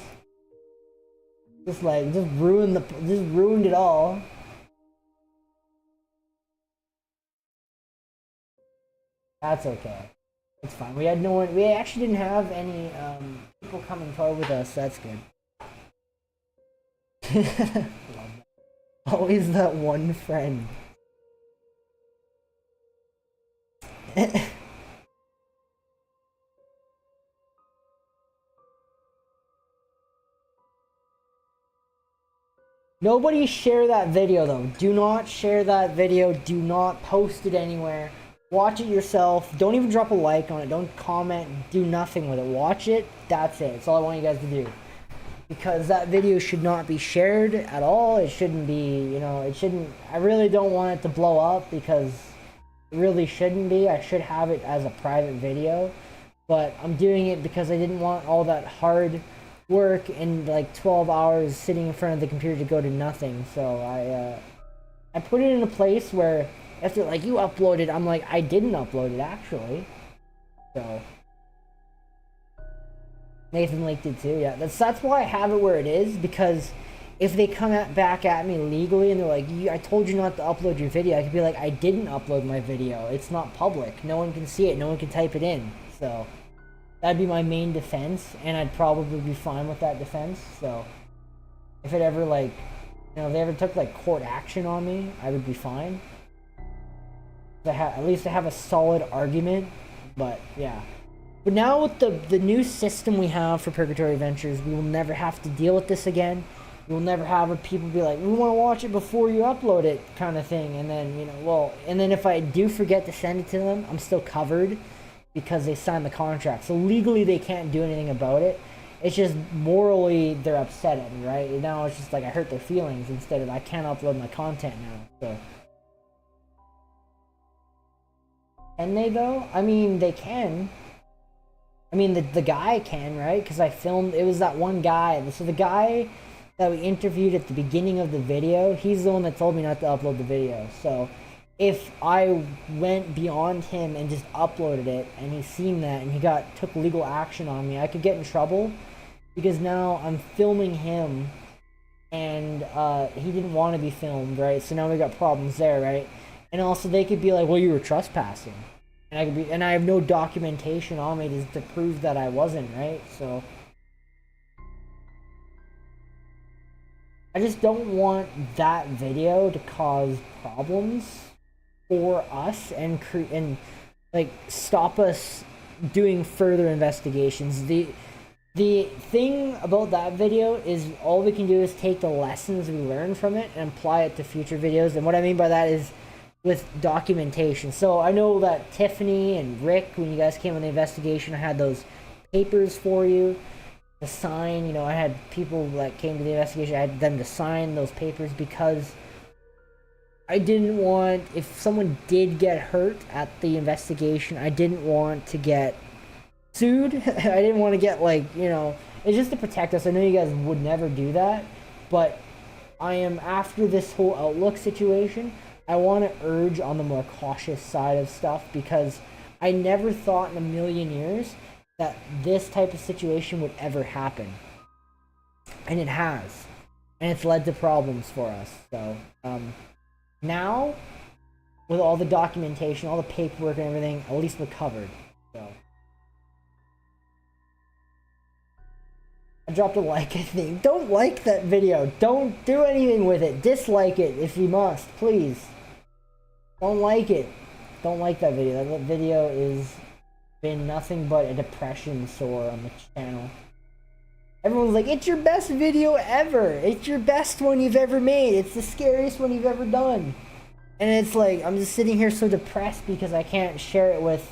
Just ruined it all. That's okay. It's fine. We actually didn't have any people come and play with us. That's good. Love that. Always that one friend. Nobody share that video though. Do not share that video. Do not post it anywhere. Watch it yourself. Don't even drop a like on it. Don't comment. Do nothing with it. Watch it. That's it. That's all I want you guys to do. Because that video should not be shared at all. It shouldn't be, you know, it shouldn't. I really don't want it to blow up because it really shouldn't be. I should have it as a private video. But I'm doing it because I didn't want all that hard work and like 12 hours sitting in front of the computer to go to nothing. So I put it in a place where if they're like, you uploaded, I'm like, I didn't upload it actually. So Nathan Lake did too. Yeah, that's why I have it where it is, because if they come back at me legally and they're like, I told you not to upload your video, I could be like, I didn't upload my video. It's not public. No one can see it. No one can type it in. So that'd be my main defense, and I'd probably be fine with that defense. So if it ever, like, you know, if they ever took like court action on me, I would be fine. At least I have a solid argument. But yeah. But now with the new system we have for Purgatory Adventures, we will never have to deal with this again. We'll never have people be like, we want to watch it before you upload it, kind of thing. And then, you know, well, and then if I do forget to send it to them, I'm still covered because they signed the contract. So legally they can't do anything about it. It's just morally they're upset at me, right? Now it's just like I hurt their feelings instead of I can't upload my content now. So can they though? I mean, they can. I mean, the guy can, right? Because I filmed. It was that one guy. So the guy that we interviewed at the beginning of the video, he's the one that told me not to upload the video. So if I went beyond him and just uploaded it, and he's seen that, and he took legal action on me, I could get in trouble. Because now I'm filming him, and he didn't want to be filmed, right? So now we got problems there, right? And also they could be like, well, you were trespassing. And I have no documentation on me to prove that I wasn't, right? So I just don't want that video to cause problems for us and like stop us doing further investigations. The thing about that video is all we can do is take the lessons we learned from it and apply it to future videos. And what I mean by that is with documentation. So I know that Tiffany and Rick, when you guys came on the investigation, I had those papers for you to sign. You know, I had people that came to the investigation, I had them to sign those papers because I didn't want, if someone did get hurt at the investigation, I didn't want to get sued. I didn't want to get, like, you know, it's just to protect us. I know you guys would never do that, but I am, after this whole Outlook situation, I want to urge on the more cautious side of stuff, because I never thought in a million years that this type of situation would ever happen. And it has. And it's led to problems for us. So, now, with all the documentation, all the paperwork and everything, at least we're covered. So I dropped a like, I think. Don't like that video. Don't do anything with it. Dislike it if you must, please. Don't like it. Don't like that video. That video is been nothing but a depression sore on the channel. Everyone's like, it's your best video ever. It's your best one you've ever made. It's the scariest one you've ever done. And it's like, I'm just sitting here so depressed because I can't share it with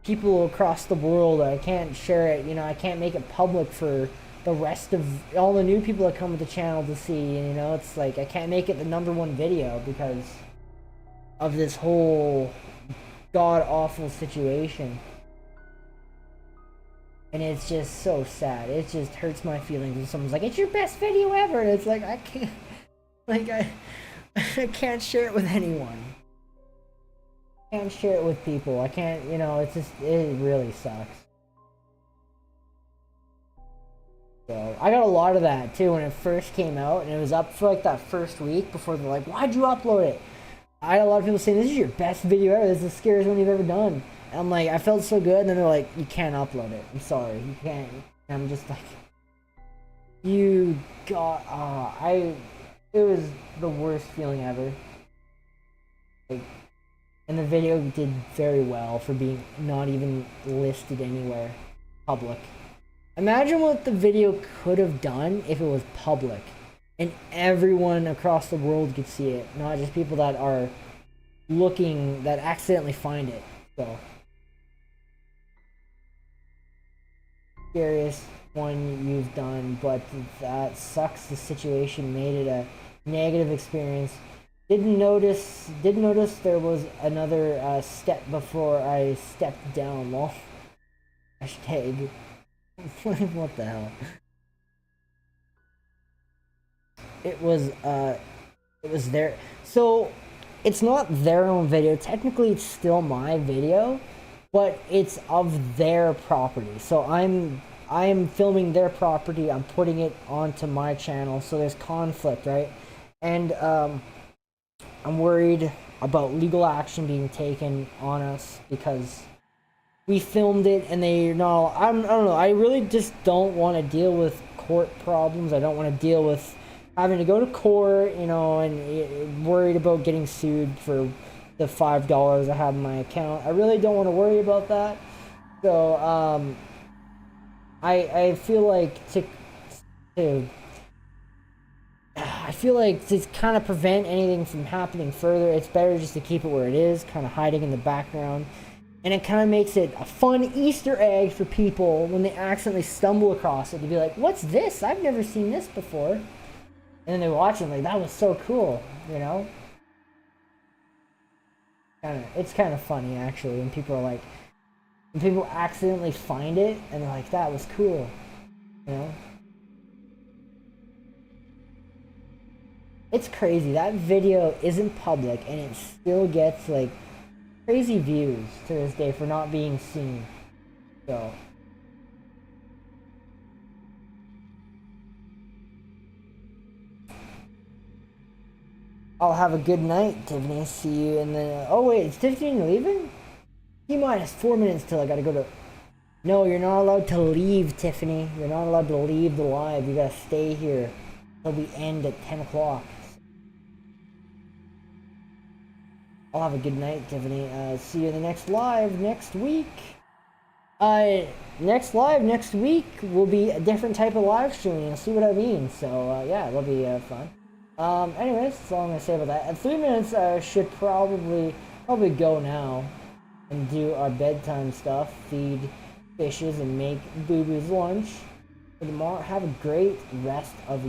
people across the world. I can't share it, you know, I can't make it public for the rest of all the new people that come to the channel to see. And, you know, it's like, I can't make it the #1 video because of this whole god-awful situation. And it's just so sad. It just hurts my feelings when someone's like, it's your best video ever. And it's like, I can't, like, I can't share it with anyone. I can't share it with people. I can't, you know, it's just, it really sucks. So, I got a lot of that too when it first came out, and it was up for like that first week before they're like, why'd you upload it? I had a lot of people saying, this is your best video ever. This is the scariest one you've ever done. And I'm like, I felt so good, and then they're like, you can't upload it. I'm sorry, you can't. And I'm just like, you got, it was the worst feeling ever. Like, and the video did very well for being not even listed anywhere public. Imagine what the video could have done if it was public and everyone across the world could see it, not just people that are looking, that accidentally find it. So, scariest one you've done, but that sucks. The situation made it a negative experience. Didn't notice there was another step before I stepped down. Well, hashtag. What the hell? It was their, so it's not their own video. Technically, it's still my video, but it's of their property. So I'm filming their property. I'm putting it onto my channel. So there's conflict, right? And I'm worried about legal action being taken on us because we filmed it and they know, I don't know, I really just don't want to deal with court problems. I don't want to deal with having to go to court, you know, and worried about getting sued for the $5 I have in my account. I really don't want to worry about that. So, I feel like I feel like to kind of prevent anything from happening further, it's better just to keep it where it is, kind of hiding in the background. And it kind of makes it a fun Easter egg for people when they accidentally stumble across it to be like, what's this? I've never seen this before. And then they watch it like, that was so cool, you know? It's kind of funny, actually, when people are like, when people accidentally find it and they're like, that was cool, you know? It's crazy. That video isn't public and it still gets like crazy views to this day for not being seen. So I'll have a good night, Tiffany. See you in the... Oh wait, is Tiffany leaving? T-minus 4 minutes till I gotta go to... No, you're not allowed to leave, Tiffany. You're not allowed to leave the live. You gotta stay here till we end at 10 o'clock. I'll have a good night, Tiffany. See you in the next live next week. Next live next week will be a different type of live streaming. You'll see what I mean. So, yeah, it'll be fun. Anyways, that's all I'm gonna say about that. At 3 minutes, I should probably go now and do our bedtime stuff, feed fishes, and make Boo Boo's lunch for tomorrow. Have a great rest of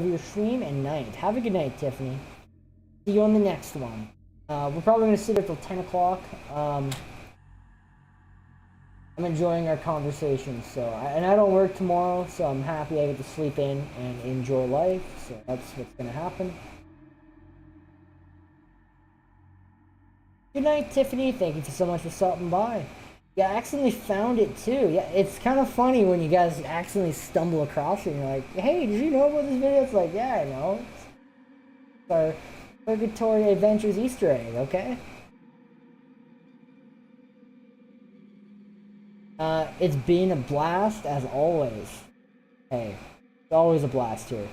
your stream and night. Have a good night, Tiffany. See you on the next one. We're probably gonna sit until 10 o'clock. I'm enjoying our conversation, and I don't work tomorrow, so I'm happy I get to sleep in and enjoy life, so that's what's gonna happen. Good night, Tiffany. Thank you so much for stopping by. Yeah, I accidentally found it too. Yeah, it's kind of funny when you guys accidentally stumble across it and you're like, hey, did you know about this video? It's like, yeah, I know. It's our Purgatory Adventures Easter egg, okay? It's been a blast as always. Hey, it's always a blast here.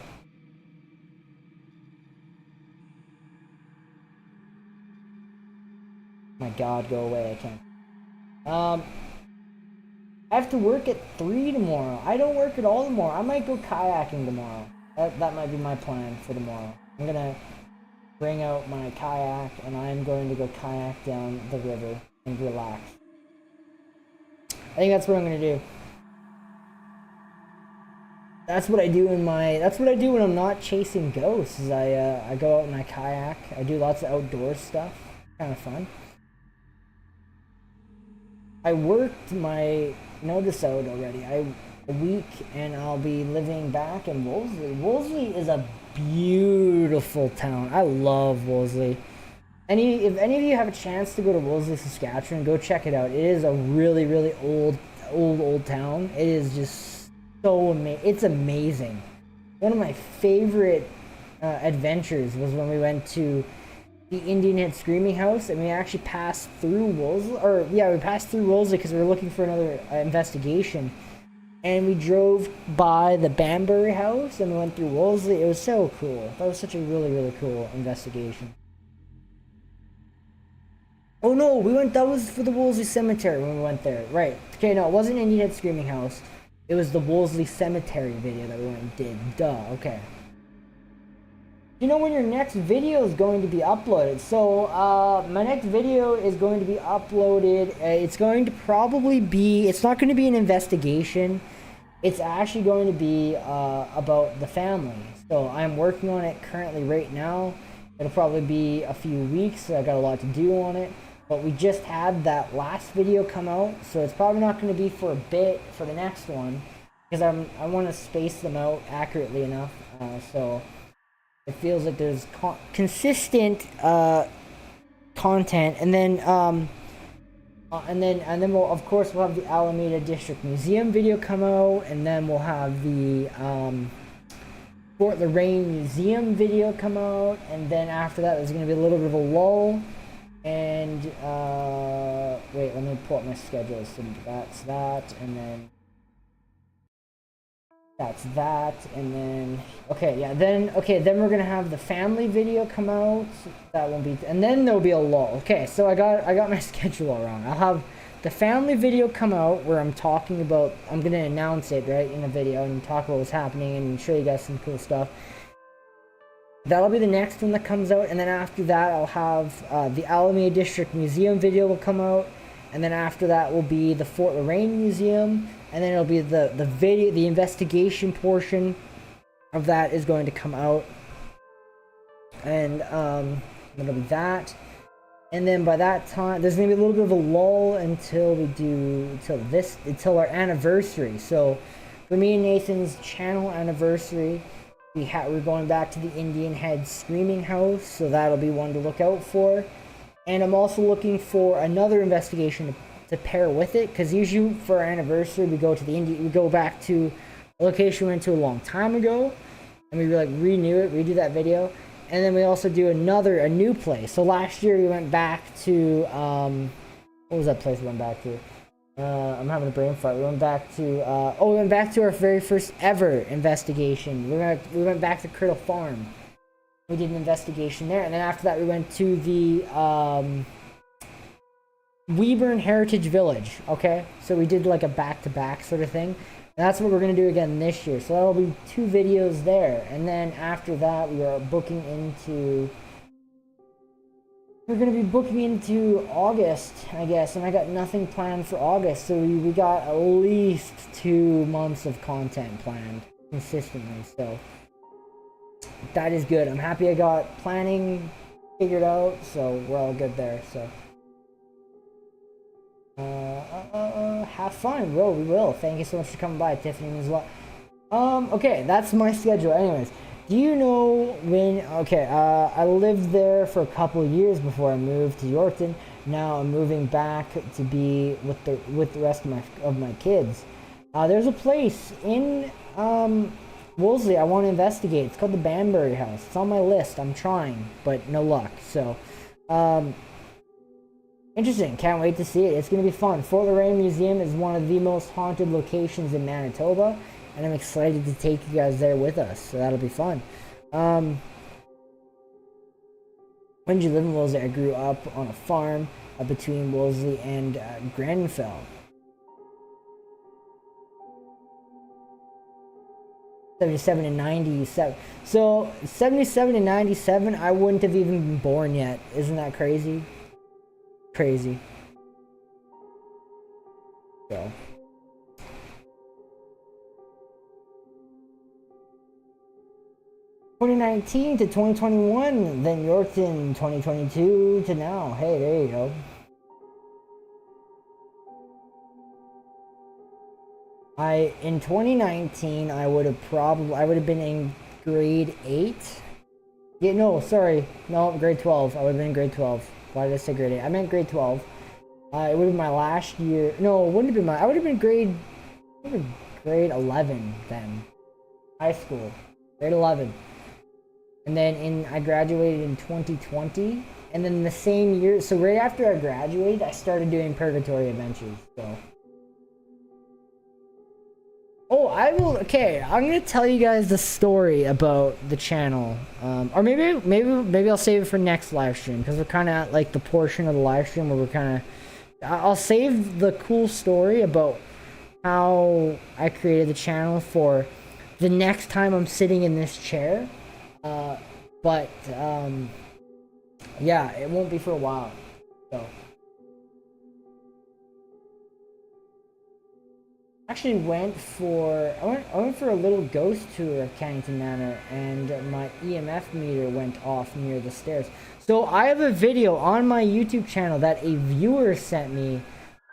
My God, go away, I can't. I have to work at 3 tomorrow. I don't work at all tomorrow. I might go kayaking tomorrow. That might be my plan for tomorrow. I'm gonna bring out my kayak and I'm going to go kayak down the river and relax. I think that's what I'm gonna do. That's what I do when I'm not chasing ghosts, is I go out and I kayak. I do lots of outdoor stuff. Kind of fun. I worked my notice out already. A week and I'll be living back in Wolseley. Wolseley is a beautiful town. I love Wolseley. If any of you have a chance to go to Wolseley, Saskatchewan, go check it out. It is a really, really old town. It is just so amazing. It's amazing. One of my favorite adventures was when we went to the Indian Head Screaming House, and we actually passed through Wolseley. We passed through Wolseley because we were looking for another investigation. And we drove by the Banbury House, and we went through Wolseley. It was so cool. That was such a really, really cool investigation. Oh no, that was for the Wolseley Cemetery when we went there. Right. Okay, no, it wasn't Indian Head Screaming House. It was the Wolseley Cemetery video that we went and did. Duh, okay. You know when your next video is going to be uploaded? So, my next video is going to be uploaded. It's going to probably be... It's not going to be an investigation. It's actually going to be about the family. So, I'm working on it currently right now. It'll probably be a few weeks. So I got a lot to do on it. But we just had that last video come out. So, it's probably not going to be for a bit for the next one. Because I want to space them out accurately enough. So... It feels like there's consistent content, and then we'll have the Alameda District Museum video come out, and then we'll have the Fort Lorraine Museum video come out, and then after that there's going to be a little bit of a lull, and wait, let me pull up my schedule. So that's that, and then. That's that, and then then we're gonna have the family video come out. That won't be, and then there'll be a lull. Okay, so I got my schedule all wrong. I'll have the family video come out where I'm gonna announce it right in the video and talk about what's happening and show you guys some cool stuff. That'll be the next one that comes out, and then after that I'll have the Alameda District Museum video will come out, and then after that will be the Fort Lorraine Museum, and then it'll be the video, the investigation portion of that is going to come out, and it'll be that, and then by that time there's gonna be a little bit of a lull until we do until our anniversary. So for me and Nathan's channel anniversary, we're going back to the Indian Head Screaming House, so that'll be one to look out for. And I'm also looking for another investigation to pair with it, because usually for our anniversary we go back to a location we went to a long time ago, and we like redo that video, and then we also do a new place. So last year we went back to what was that place we went back to? I'm having a brain fart. We went back to our very first ever investigation. We went back to Curdle Farm. We did an investigation there, and then after that we went to the Weeburn Heritage Village. Okay, so we did like a back-to-back sort of thing, and that's what we're gonna do again this year. So that'll be 2 videos there, and then after that we are booking into. We're going to be booking into August, I guess, and I got nothing planned for August, so we got at least 2 months of content planned consistently, so that is good. I'm happy I got planning figured out, so we're all good there, so have fun. We will. Thank you so much for coming by, Tiffany, as well. Okay, that's my schedule. Anyways, do you know when? Okay, I lived there for a couple of years before I moved to Yorkton. Now I'm moving back to be with the rest of my kids. There's a place in Wolseley I want to investigate. It's called the Banbury House. It's on my list. I'm trying, but no luck. So, interesting. Can't wait to see it. It's gonna be fun. Fort Lorraine Museum is one of the most haunted locations in Manitoba, and I'm excited to take you guys there with us, so that'll be fun. When did you live in Wolseley? I grew up on a farm between Wolseley and Grenfell. 77 and 97. So 77 and 97, I wouldn't have even been born yet. Isn't that crazy? Crazy. So. (2019 to 2021), then Yorkton 2022 to now. Hey, there you go. In 2019 I would have been in grade 8. Yeah, no, sorry. No, grade 12. I would have been in grade 12. Why did I say grade 8? I meant grade 12. It would have been my last year. No, it wouldn't have been I would have been grade 11 then. High school. Grade 11. And then I graduated in 2020, and then the same year, so right after I graduated, I started doing Purgatory Adventures, so. Oh, okay, I'm gonna tell you guys the story about the channel, or maybe I'll save it for next live stream, because we're kind of at like the portion of the live stream where we're kind of, I'll save the cool story about how I created the channel for the next time I'm sitting in this chair. Yeah, it won't be for a while, so. Actually I went for a little ghost tour of Cannington Manor, and my EMF meter went off near the stairs. So I have a video on my YouTube channel that a viewer sent me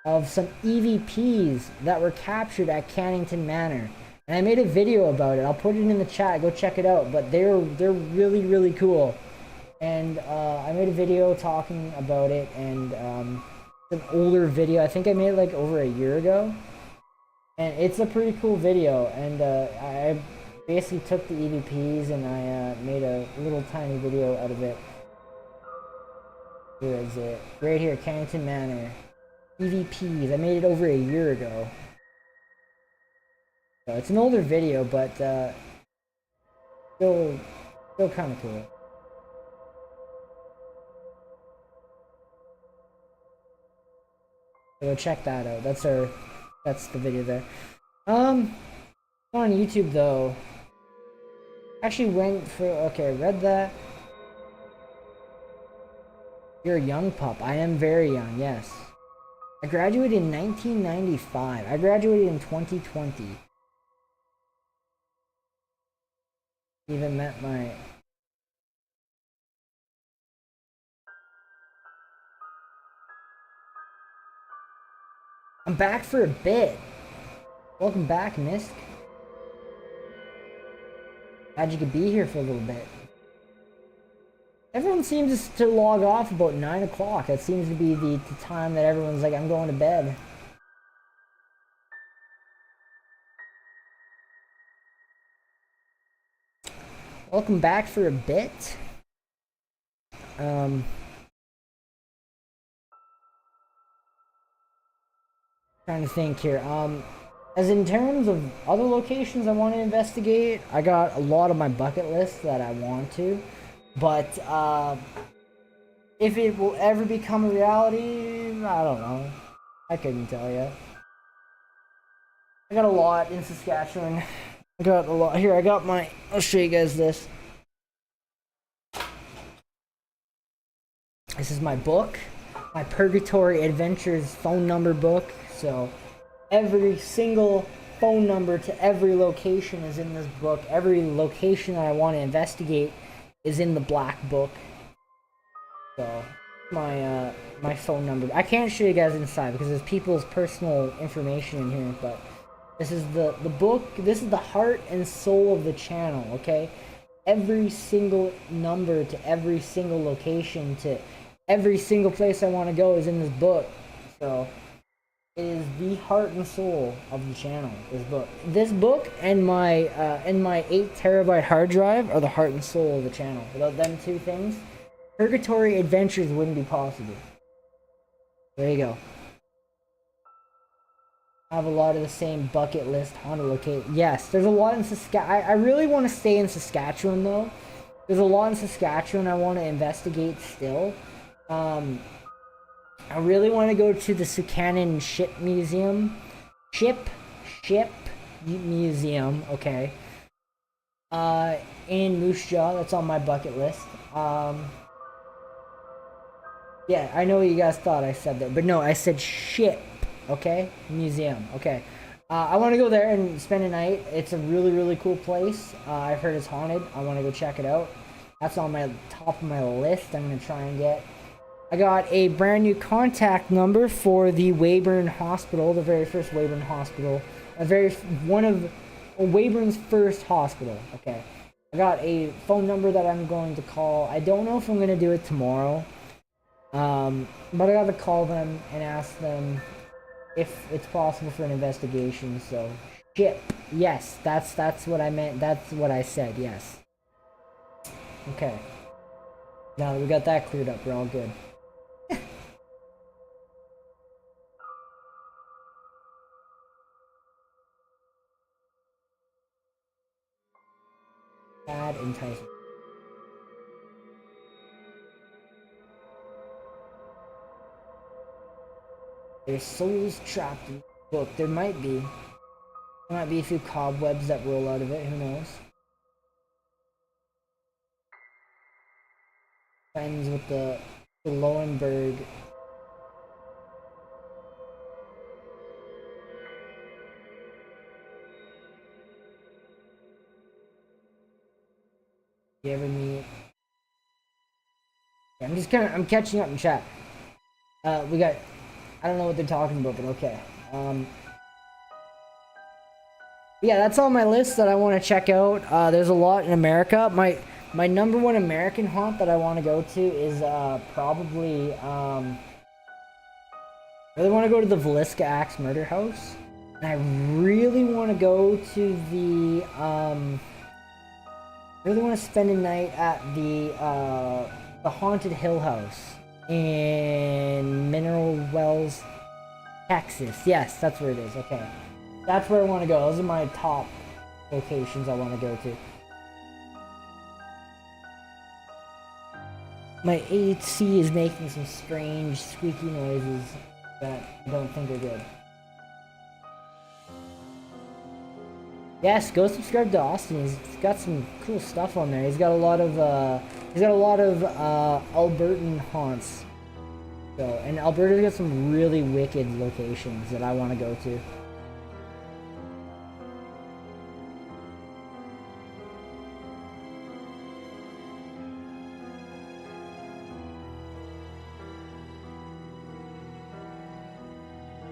of some EVPs that were captured at Cannington Manor. And I made a video about it. I'll put it in the chat. Go check it out. But they're really, really cool. And I made a video talking about it. And it's an older video. I think I made it like over a year ago. And it's a pretty cool video. And I basically took the EVPs and I made a little tiny video out of it. Where is it? Right here, Cannington Manor. EVPs. I made it over a year ago. So it's an older video, but still kind of cool. So check that out. That's the video there. On YouTube though, Actually went for, okay, read that. You're a young pup. I am very young, yes. I graduated in 1995. I graduated in 2020. Even met my... I'm back for a bit. Welcome back, Nisk. Glad you could be here for a little bit. Everyone seems to log off about 9 o'clock. That seems to be the time that everyone's like, I'm going to bed. Welcome back for a bit. Trying to think here. As in terms of other locations I want to investigate, I got a lot on my bucket list that I want to. But, if it will ever become a reality, I don't know. I couldn't tell you. I got a lot in Saskatchewan. I got a lot. Here, I got my... I'll show you guys this. This is my book. My Purgatory Adventures phone number book. So, every single phone number to every location is in this book. Every location that I want to investigate is in the black book. So, my phone number. I can't show you guys inside because there's people's personal information in here, but this is the book. This is the heart and soul of the channel, okay? Every single number to every single location to every single place I want to go is in this book. So, it is the heart and soul of the channel, this book and my 8 terabyte hard drive are the heart and soul of the channel. Without them two things, Purgatory Adventures wouldn't be possible. There you go. I have a lot of the same bucket list haunted location. Yes, there's a lot in Saskatchewan. I really want to stay in Saskatchewan though. There's a lot in Saskatchewan I want to investigate still. I really want to go to the Sukanen Ship Museum. Ship Museum, okay. In Moose Jaw, that's on my bucket list. Yeah, I know what you guys thought I said that, but no, I said ship, okay? Museum, okay. I want to go there and spend a night. It's a really, really cool place. I've heard it's haunted. I want to go check it out. That's on my top of my list. I'm going to try and get... I got a brand new contact number for the Weyburn Hospital, the very first Weyburn Hospital. One of Weyburn's first hospital, okay. I got a phone number that I'm going to call. I don't know if I'm going to do it tomorrow. But I gotta call them and ask them if it's possible for an investigation. So, ship. Yes, that's what I meant. That's what I said. Yes. Okay. Now that we got that cleared up, we're all good. Bad enticement. There's souls trapped in the book. There might be. There might be a few cobwebs that roll out of it. Who knows? Friends with the Lowenberg. You ever meet? Yeah, I'm catching up in chat. We got, I don't know what they're talking about, but okay. Yeah, that's on my list that I want to check out. There's a lot in America. My number one American haunt that I want to go to is probably I really want to go to the Villisca Axe Murder House, and I really want to go to the I really want to spend a night at the Haunted Hill House in Mineral Wells, Texas. Yes, that's where it is. Okay, that's where I want to go. Those are my top locations I want to go to. My AC is making some strange squeaky noises that I don't think are good. Yes, go subscribe to Austin. He's got some cool stuff on there. He's got a lot of Albertan haunts. So, and Alberta's got some really wicked locations that I want to go to.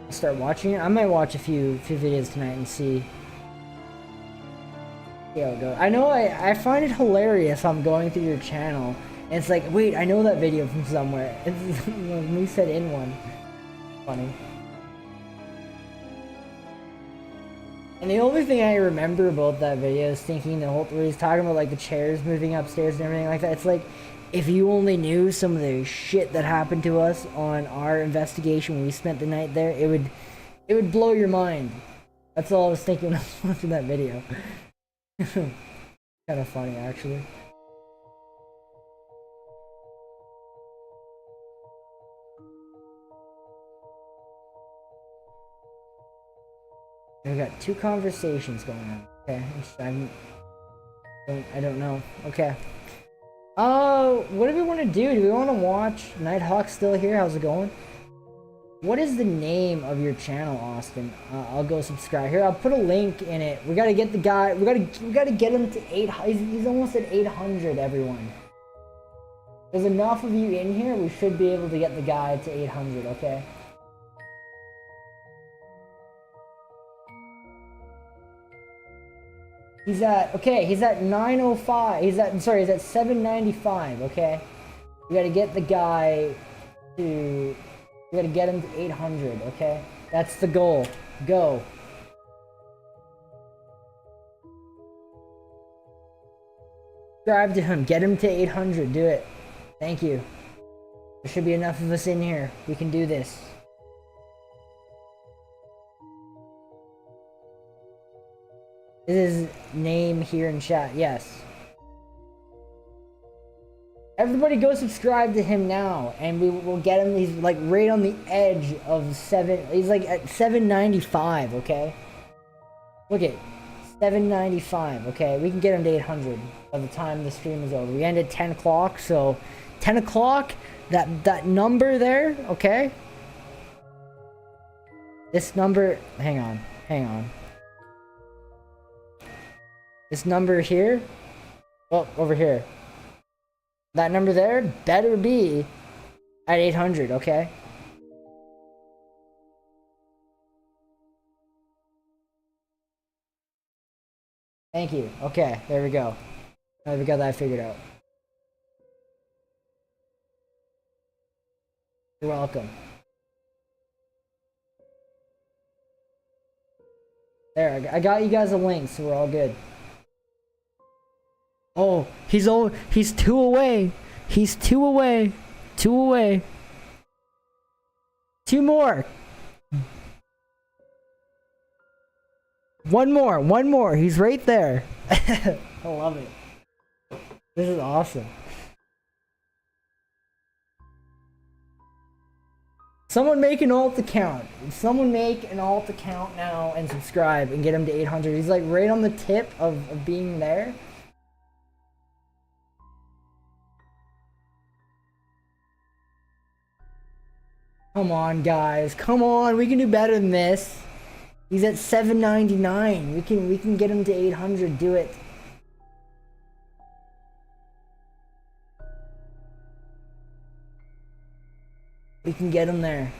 I'll start watching it. I might watch a few videos tonight and see how it goes. I know I find it hilarious. I'm going through your channel. And it's like, wait, I know that video from somewhere. It's me said in one. Funny. And the only thing I remember about that video is thinking the whole where he's talking about like the chairs moving upstairs and everything like that. It's like, if you only knew some of the shit that happened to us on our investigation when we spent the night there, it would blow your mind. That's all I was thinking when I was watching that video. Kind of funny, actually. We've got 2 conversations going on. Okay, I don't know. Okay. What do we want to do? Do we want to watch Nighthawk Still Here? How's it going? What is the name of your channel, Austin? I'll go subscribe here. I'll put a link in it. We gotta get the guy. We gotta get him to 800. He's almost at 800. Everyone. There's enough of you in here. We should be able to get the guy to 800. Okay. He's at 905. He's at 795, okay? We gotta get the guy to, we gotta get him to 800, okay? That's the goal. Go. Subscribe to him. Get him to 800. Do it. Thank you. There should be enough of us in here. We can do this. Is his name here in chat? Yes. Everybody go subscribe to him now, and we will get him. He's like right on the edge of 7. He's like at 795. Okay. Look at 795. Okay, we can get him to 800 by the time the stream is over. We end at 10 o'clock, so 10 o'clock. That number there. Okay. This number. Hang on. This number here, oh, over here. That number there better be at 800, okay? Thank you. Okay, there we go. Now we got that figured out. You're welcome. There, I got you guys a link, so we're all good. Oh, he's 2 away. He's 2 away. 2 away. 2 more. One more. He's right there. I love it. This is awesome. Someone make an alt account. Someone make an alt account now and subscribe and get him to 800. He's like right on the tip of being there. Come on, guys. Come on. We can do better than this. He's at 799. We can get him to 800. Do it. We can get him there.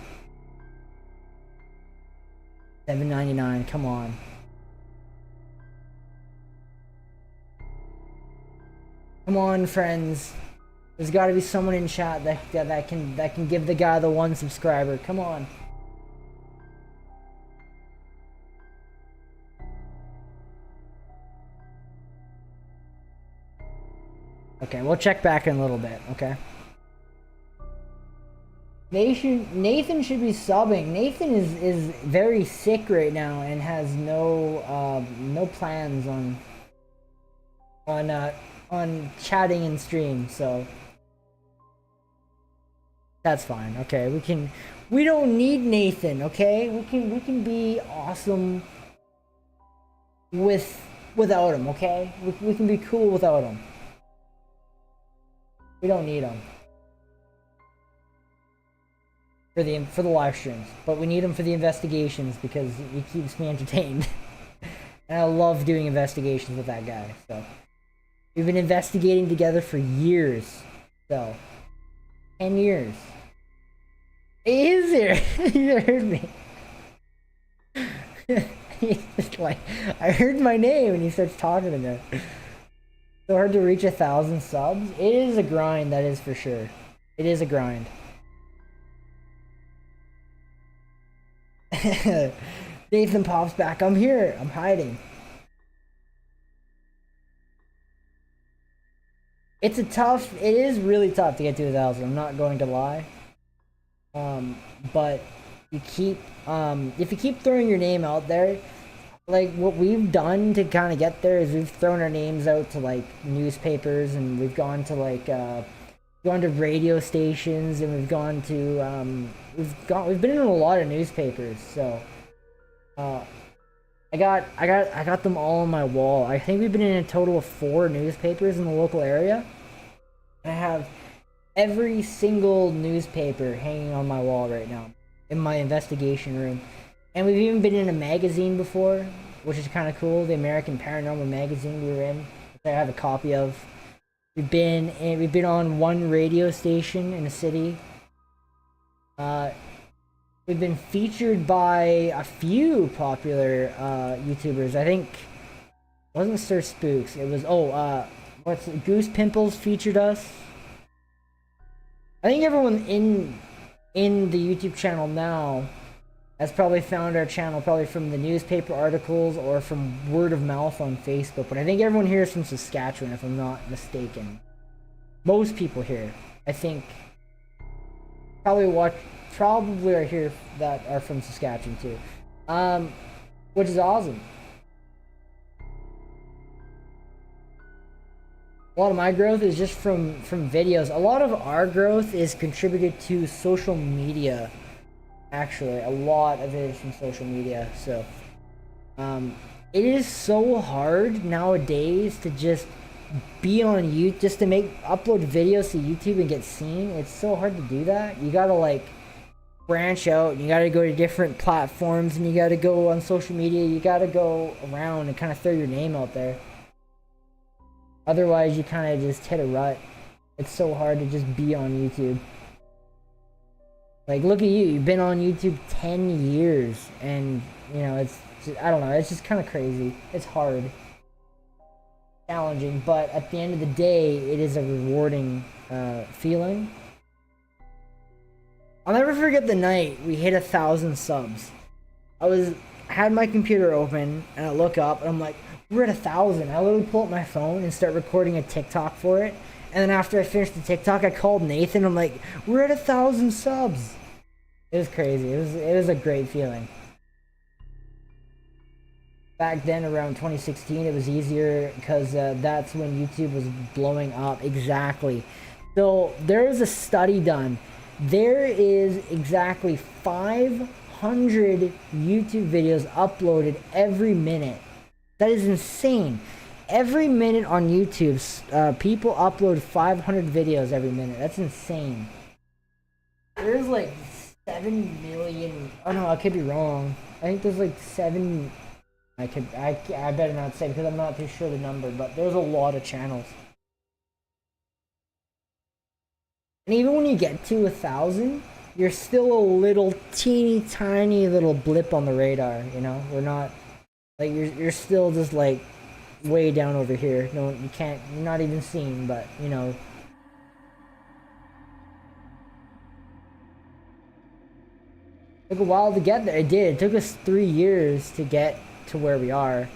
799. Come on. Come on, friends. There's got to be someone in chat that can give the guy the 1 subscriber. Come on. Okay, we'll check back in a little bit. Okay. Nathan should be subbing. Nathan is very sick right now and has no plans on chatting in stream, so that's fine. Okay, we don't need Nathan, okay? We can be awesome. without them, okay? We can be cool without them. We don't need them for the live streams, but we need them for the investigations because it keeps me entertained. And I love doing investigations with that guy. So we've been investigating together for years. So 10 years. He is here. He heard me. He's just like, I heard my name, and he starts talking to me. So hard to reach 1,000 subs. It is a grind, that is for sure. It is a grind. Nathan pops back. I'm here. I'm hiding. It is really tough to get to 1,000. I'm not going to lie. But you keep, if you keep throwing your name out there, like what we've done to kind of get there is we've thrown our names out to like newspapers, and we've gone to like, gone to radio stations, and we've gone to, we've been in a lot of newspapers. So, I got them all on my wall. I think we've been in a total of 4 newspapers in the local area. I have every single newspaper hanging on my wall right now in my investigation room. And we've even been in a magazine before, which is kind of cool. The American Paranormal magazine we were in, which I have a copy of. We've been on one radio station in a city. We've been featured by a few popular YouTubers. I think it wasn't Sir Spooks. It was Goose Pimples featured us. I think everyone in the YouTube channel now has probably found our channel probably from the newspaper articles or from word of mouth on Facebook. But I think everyone here is from Saskatchewan, if I'm not mistaken. Most people here, I think, probably are here that are from Saskatchewan too, which is awesome. A lot of my growth is just from videos. A lot of our growth is contributed to social media. Actually, a lot of it is from social media. So, it is so hard nowadays to just be on YouTube, just to upload videos to YouTube and get seen. It's so hard to do that. You gotta like branch out, and you gotta go to different platforms, and you gotta go on social media. You gotta go around and kind of throw your name out there. Otherwise, you kind of just hit a rut. It's so hard to just be on YouTube. Like, look at you. You've been on YouTube 10 years, and, you know, it's just, I don't know. It's just kind of crazy. It's hard. Challenging, but at the end of the day, it is a rewarding feeling. I'll never forget the night we hit 1,000 subs. I had my computer open, and I look up, and I'm like, we're at 1,000. I literally pull up my phone and start recording a TikTok for it. And then after I finished the TikTok, I called Nathan. I'm like, we're at 1,000 subs. It was crazy. It was a great feeling. Back then, around 2016, it was easier because that's when YouTube was blowing up. Exactly. So there is a study done. There is exactly 500 YouTube videos uploaded every minute. That is insane. Every minute on YouTube, people upload 500 videos every minute. That's insane. There's like 7 million. Oh no, I could be wrong. I think there's like 7. I better not say because I'm not too sure the number, but there's a lot of channels. And even when you get to 1,000, you're still a little teeny tiny little blip on the radar. You know, we're not like you're still just like way down over here. No, you're not even seen, but you know. It took a while to get there. It did. It took us 3 years to get to where we are.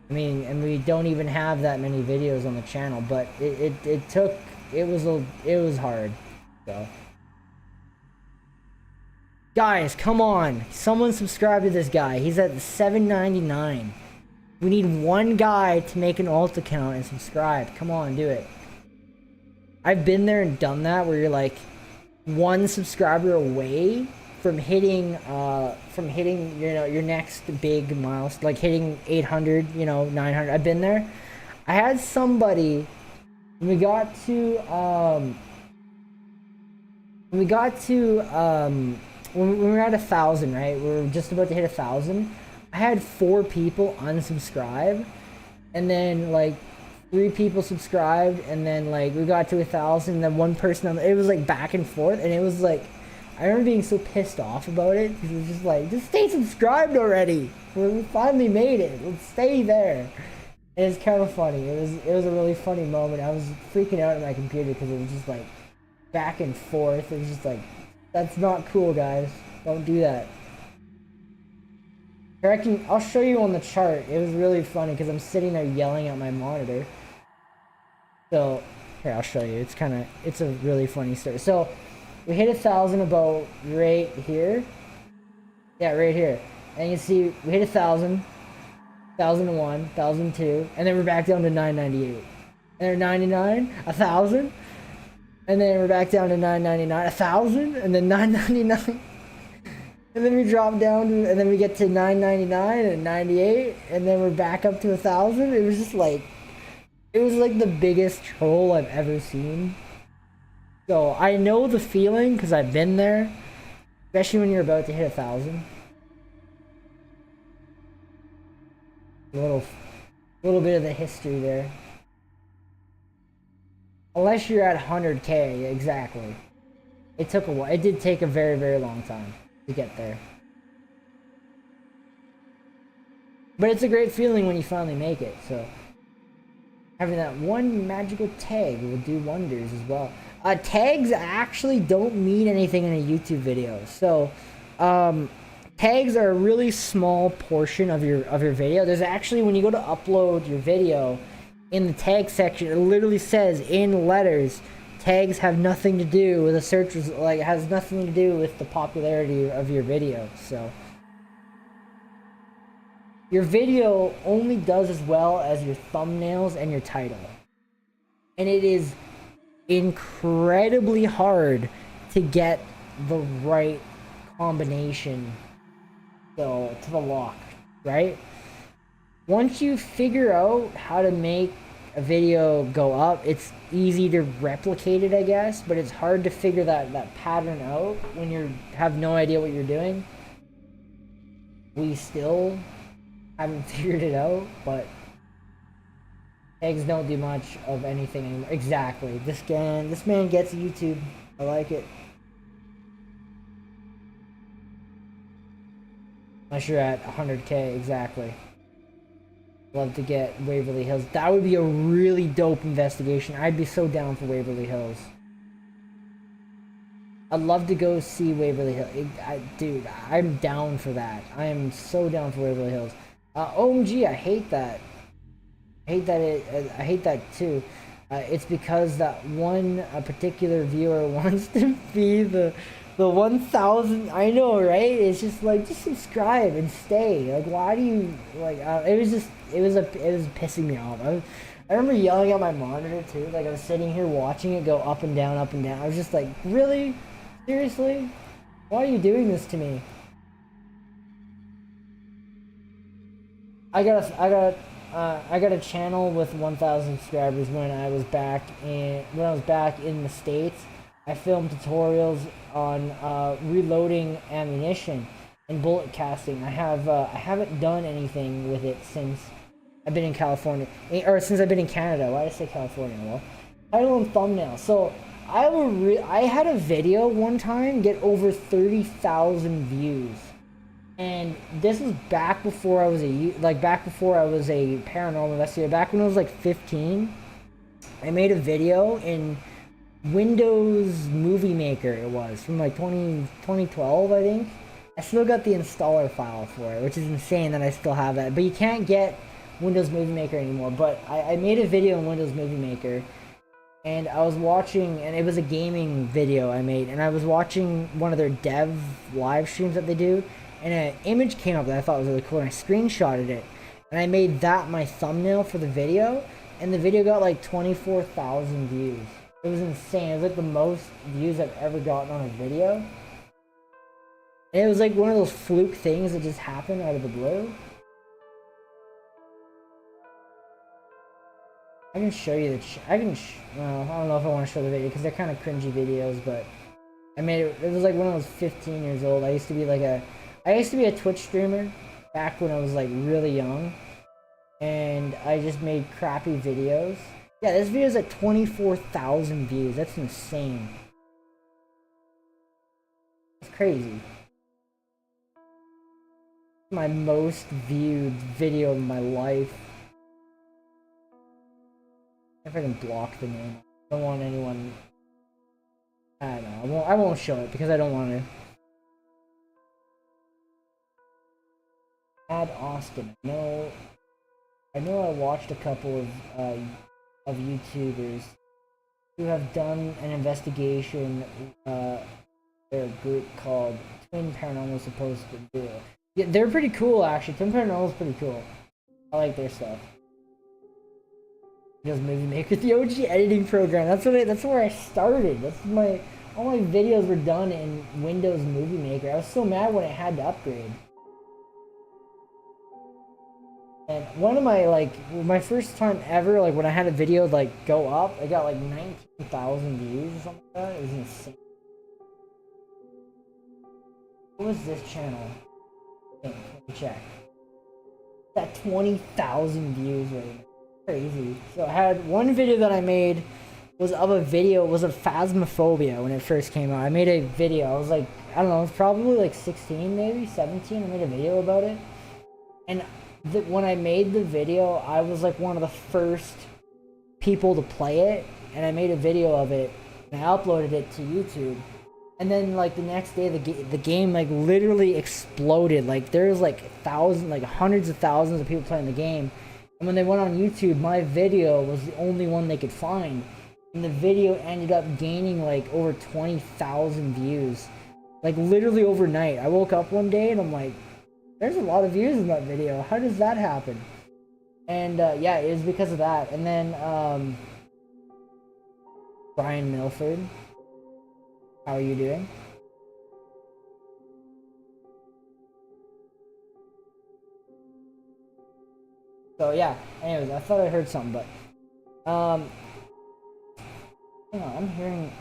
I mean, and we don't even have that many videos on the channel, but it was hard. So guys, come on. Someone subscribe to this guy. He's at $7.99. We need one guy to make an alt account and subscribe. Come on, do it. I've been there and done that where you're like one subscriber away from hitting you know your next big milestone, like hitting 800, you know, 900. I've been there. I had somebody when we got to when we were at 1,000, right? We were just about to hit 1,000. I had 4 people unsubscribe, and then like 3 people subscribed, and then like we got to 1,000, and then one person it was like back and forth, and it was like I remember being so pissed off about it because it was just like, just stay subscribed already. We finally made it. Let's stay there. And it's kind of funny. It was a really funny moment. I was freaking out at my computer because it was just like back and forth. It was just like, that's not cool, guys. Don't do that. I'll show you on the chart. It was really funny because I'm sitting there yelling at my monitor. So here, I'll show you. It's a really funny story. So we hit 1,000 about right here. Yeah, right here. And you see we hit 1,000, 1,001, 1,002, and then we're back down to 998. And then 99, 1,000, and then we're back down to 999, 1,000, and then 999. And then we drop down to, and then we get to 999 and 98, and then we're back up to 1,000. It was just like, it was like the biggest troll I've ever seen. So I know the feeling because I've been there, especially when you're about to hit 1,000. A little bit of the history there. Unless you're at 100K, exactly. It took a while. It did take a very, very long time to get there. But it's a great feeling when you finally make it, so having that one magical tag will do wonders as well. Tags actually don't mean anything in a YouTube video. So tags are a really small portion of your video. There's actually, when you go to upload your video, in the tag section it literally says in letters, tags have nothing to do with the search, like it has nothing to do with the popularity of your video. So your video only does as well as your thumbnails and your title. And it is incredibly hard to get the right combination to the lock, right? Once you figure out how to make a video go up, it's easy to replicate it, I guess, but it's hard to figure that pattern out when you have no idea what you're doing. We still haven't figured it out, but tags don't do much of anything anymore. Exactly. This man gets YouTube. I like it. Unless you're at 100K, exactly. Love to get Waverly Hills. That would be a really dope investigation. I'd be so down for Waverly Hills. I'd love to go see Waverly Hills. Dude, I'm down for that. I am so down for Waverly Hills. OMG, I hate that. I hate that too. It's because that one particular viewer wants to be the 1,000. I know, right? It's just like, just subscribe and stay. Like, why do you like? It was pissing me off. I remember yelling at my monitor too. Like I was sitting here watching it go up and down, up and down. I was just like, really, seriously, why are you doing this to me? I got a channel with 1,000 subscribers when I was back in the States. I filmed tutorials on reloading ammunition and bullet casting. I haven't done anything with it since I've been in California, or since I've been in Canada. Why did I say California? Well, title and thumbnail. So I had a video one time get over 30,000 views. And this was back before I was a paranormal investigator. Back when I was like 15, I made a video in Windows Movie Maker. It was from like 2012, I think. I still got the installer file for it, which is insane that I still have that. But you can't get Windows Movie Maker anymore. But I made a video in Windows Movie Maker, and I was watching, and it was a gaming video I made, and I was watching one of their dev live streams that they do. And an image came up that I thought was really cool, and I screenshotted it. And I made that my thumbnail for the video, and the video got like 24,000 views. It was insane. It was like the most views I've ever gotten on a video. And it was like one of those fluke things that just happened out of the blue. I can show you the. Well, I don't know if I want to show the video because they're kind of cringy videos, but I made it. It was like when I was 15 years old. I used to be a Twitch streamer back when I was like really young, and I just made crappy videos. Yeah, this video is at 24,000 views. That's insane. It's crazy. My most viewed video of my life. If I can block the name, I don't want anyone. I don't know. I won't show it because I don't want to. Add Austin. No, I know. I watched a couple of YouTubers who have done an investigation. Their group called Twin Paranormal supposed to do. Yeah, they're pretty cool actually. Twin Paranormal is pretty cool. I like their stuff. Windows Movie Maker, the OG editing program. That's where I started. All my videos were done in Windows Movie Maker. I was so mad when I had to upgrade. And one of my first time ever, like when I had a video like go up, I got like 19,000 views or something like that. It was insane. What was this channel? Let me check. It's at 20,000 views right now. Crazy. So I had one video that I made was of Phasmophobia when it first came out. I made a video. I was like, I don't know, it was probably like 16 maybe, 17. I made a video about it. And when I made the video, I was like one of the first people to play it. And I made a video of it and I uploaded it to YouTube. And then like the next day the game like literally exploded. Like there's like hundreds of thousands of people playing the game. And when they went on YouTube, my video was the only one they could find. And the video ended up gaining like over 20,000 views. Like literally overnight. I woke up one day and I'm like, there's a lot of views in that video. How does that happen? And yeah, it was because of that. And then Brian Milford. How are you doing? So yeah, anyways, I thought I heard something, but hang on, I'm hearing.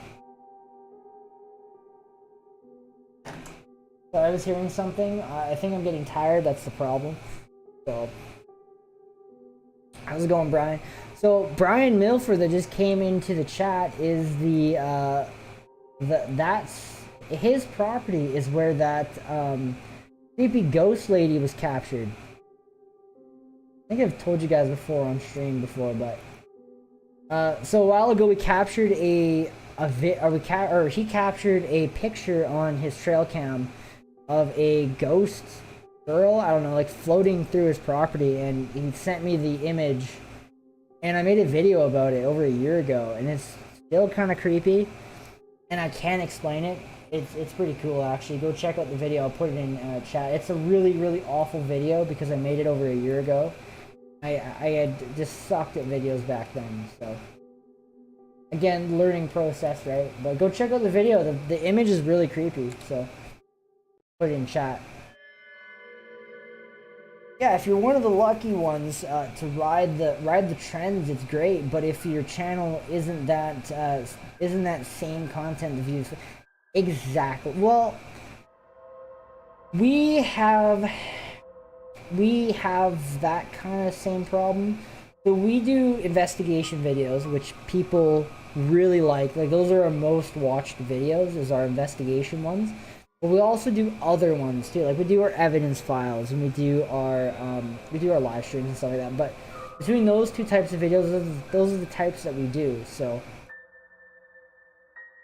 So I was hearing something. I think I'm getting tired. That's the problem. So how's it going, Brian? So Brian Milford that just came into the chat is that's his property is where that creepy ghost lady was captured. I think I've told you guys before on stream before, but so a while ago we captured he captured a picture on his trail cam of a ghost girl, I don't know, like floating through his property, and he sent me the image, and I made a video about it over a year ago, and it's still kind of creepy, and I can't explain it. It's pretty cool actually. Go check out the video. I'll put it in chat. It's a really awful video because I made it over a year ago. I had just sucked at videos back then, so again, learning process, right? But go check out the video. The image is really creepy, so put it in chat. Yeah, if you're one of the lucky ones to ride the trends, it's great. But if your channel isn't that same content to views, exactly. Well, we have that kind of same problem. So we do investigation videos, which people really like. Like those are our most watched videos, is our investigation ones. But we also do other ones too. Like we do our evidence files and we do our live streams and stuff like that. But between those two types of videos, those are the types that we do. So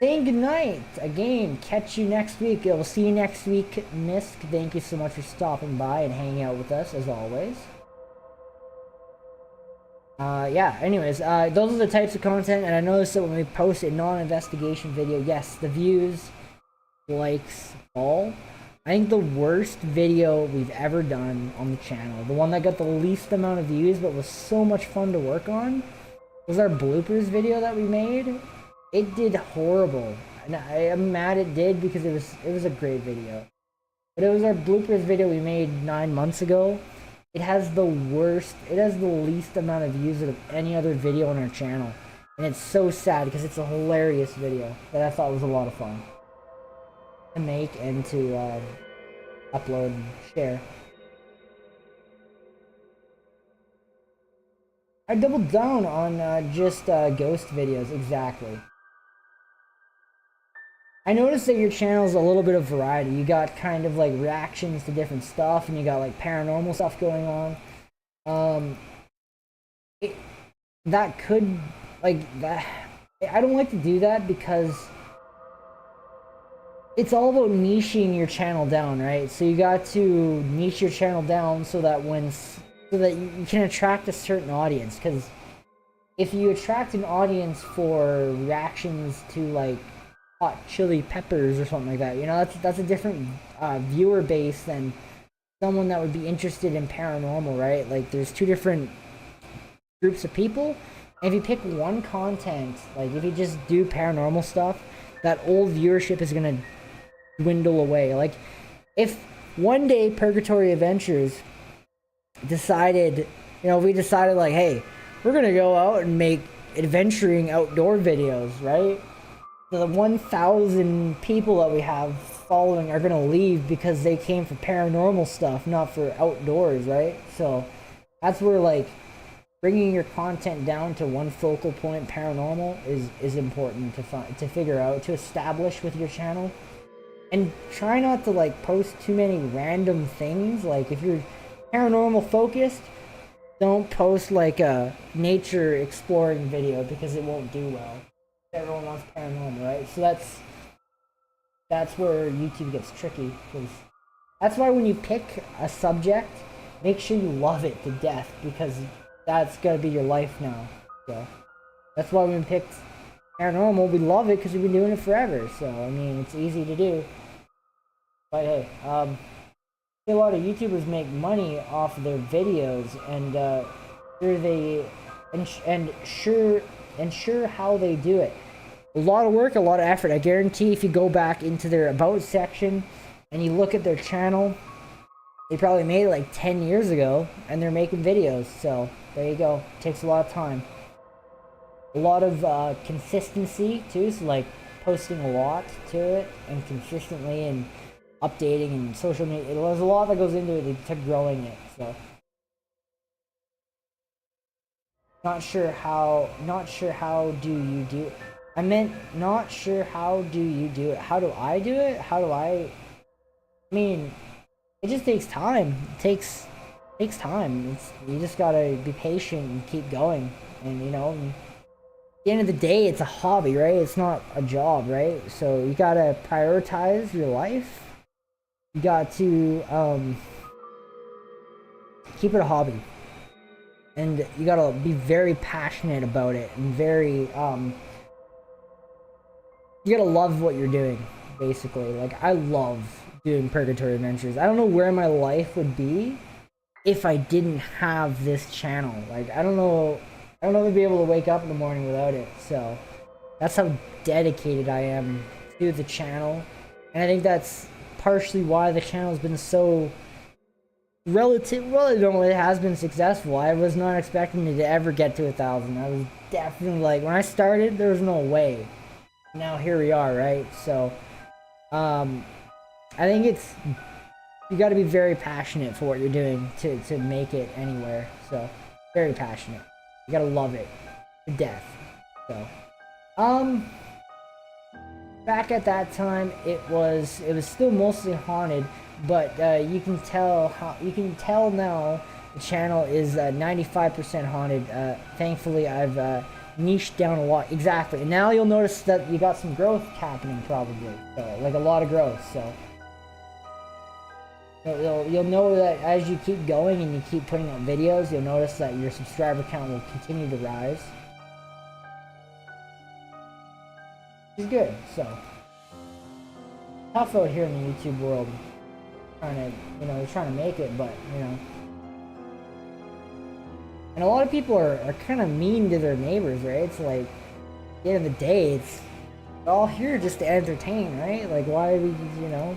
saying goodnight again. Catch you next week. We'll see you next week, Misk. Thank you so much for stopping by and hanging out with us as always. Yeah, anyways, those are the types of content, and I noticed that when we post a non-investigation video, yes, the views, likes, all. I think the worst video we've ever done on the channel, the one that got the least amount of views but was so much fun to work on, was our bloopers video that we made. It did horrible, and I'm mad it did because it was a great video. But it was our bloopers video we made 9 months ago. It has the least amount of views of any other video on our channel. And it's so sad because it's a hilarious video that I thought was a lot of fun to make and to upload and share. I doubled down on just ghost videos, exactly. I noticed that your channel's a little bit of variety. You got kind of like reactions to different stuff, and you got like paranormal stuff going on. That could, like, that. I don't like to do that because it's all about niching your channel down, right? So you got to niche your channel down so that you can attract a certain audience. Because if you attract an audience for reactions to like hot chili peppers or something like that, you know, that's a different viewer base than someone that would be interested in paranormal, right? Like, there's two different groups of people. And if you pick one content, like if you just do paranormal stuff, that old viewership is gonna dwindle away. Like, if one day Purgatory Adventures decided, you know, we decided like, hey, we're gonna go out and make adventuring outdoor videos, right? The 1,000 people that we have following are gonna leave because they came for paranormal stuff, not for outdoors, right? So that's where, like, bringing your content down to one focal point, paranormal, is important to figure out, to establish with your channel. And try not to like post too many random things. Like, if you're paranormal focused, don't post like a nature exploring video because it won't do well. Everyone wants paranormal, right? So that's where YouTube gets tricky, because that's why when you pick a subject, make sure you love it to death, because that's gonna be your life now. So that's why when we picked paranormal, we love it because we've been doing it forever. So I mean, it's easy to do. But hey, a lot of YouTubers make money off of their videos, and ensure how they do it. A lot of work, a lot of effort. I guarantee if you go back into their about section and you look at their channel, they probably made it like 10 years ago, and they're making videos. So there you go. It takes a lot of time. A lot of consistency too, so like posting a lot to it and consistently and updating and social media. There's a lot that goes into it to growing it. So not sure how do you do it? I meant not sure how do you do it. How do I do it? I mean, it just takes time. It takes time. You just gotta be patient and keep going. And you know, at the end of the day, it's a hobby, right? It's not a job, right? So you gotta prioritize your life. You got to keep it a hobby, and you gotta be very passionate about it, and very you gotta love what you're doing, basically. Like, I love doing Purgatory Adventures. I don't know where my life would be if I didn't have this channel. Like, I don't know if I'd be able to wake up in the morning without it. So that's how dedicated I am to the channel, and I think that's partially why the channel has been so it has been successful. I was not expecting it to ever get to 1,000. I was definitely like, when I started, there was no way. Now here we are, right? So I think you got to be very passionate for what you're doing to make it anywhere. So very passionate. You gotta love it to death. So back at that time, it was still mostly haunted, but you can tell now the channel is 95% haunted. Thankfully, I've niched down a lot. Exactly, and now you'll notice that you got some growth happening, probably. So, like, a lot of growth. So you'll know that as you keep going and you keep putting out videos, you'll notice that your subscriber count will continue to rise. Which is good. So tough out here in the YouTube world, trying to make it, but you know. And a lot of people are kind of mean to their neighbors, right? It's like, at the end of the day, we're all here just to entertain, right? Like, why are we, you know?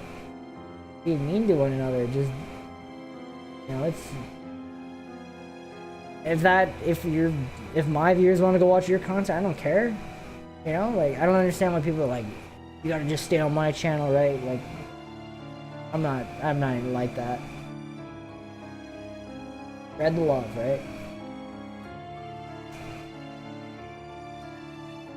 being mean to one another. Just, you know, it's if my viewers want to go watch your content, I don't care. You know, like, I don't understand why people are like, you gotta just stay on my channel, right? Like, I'm not even like that. Spread the love, right?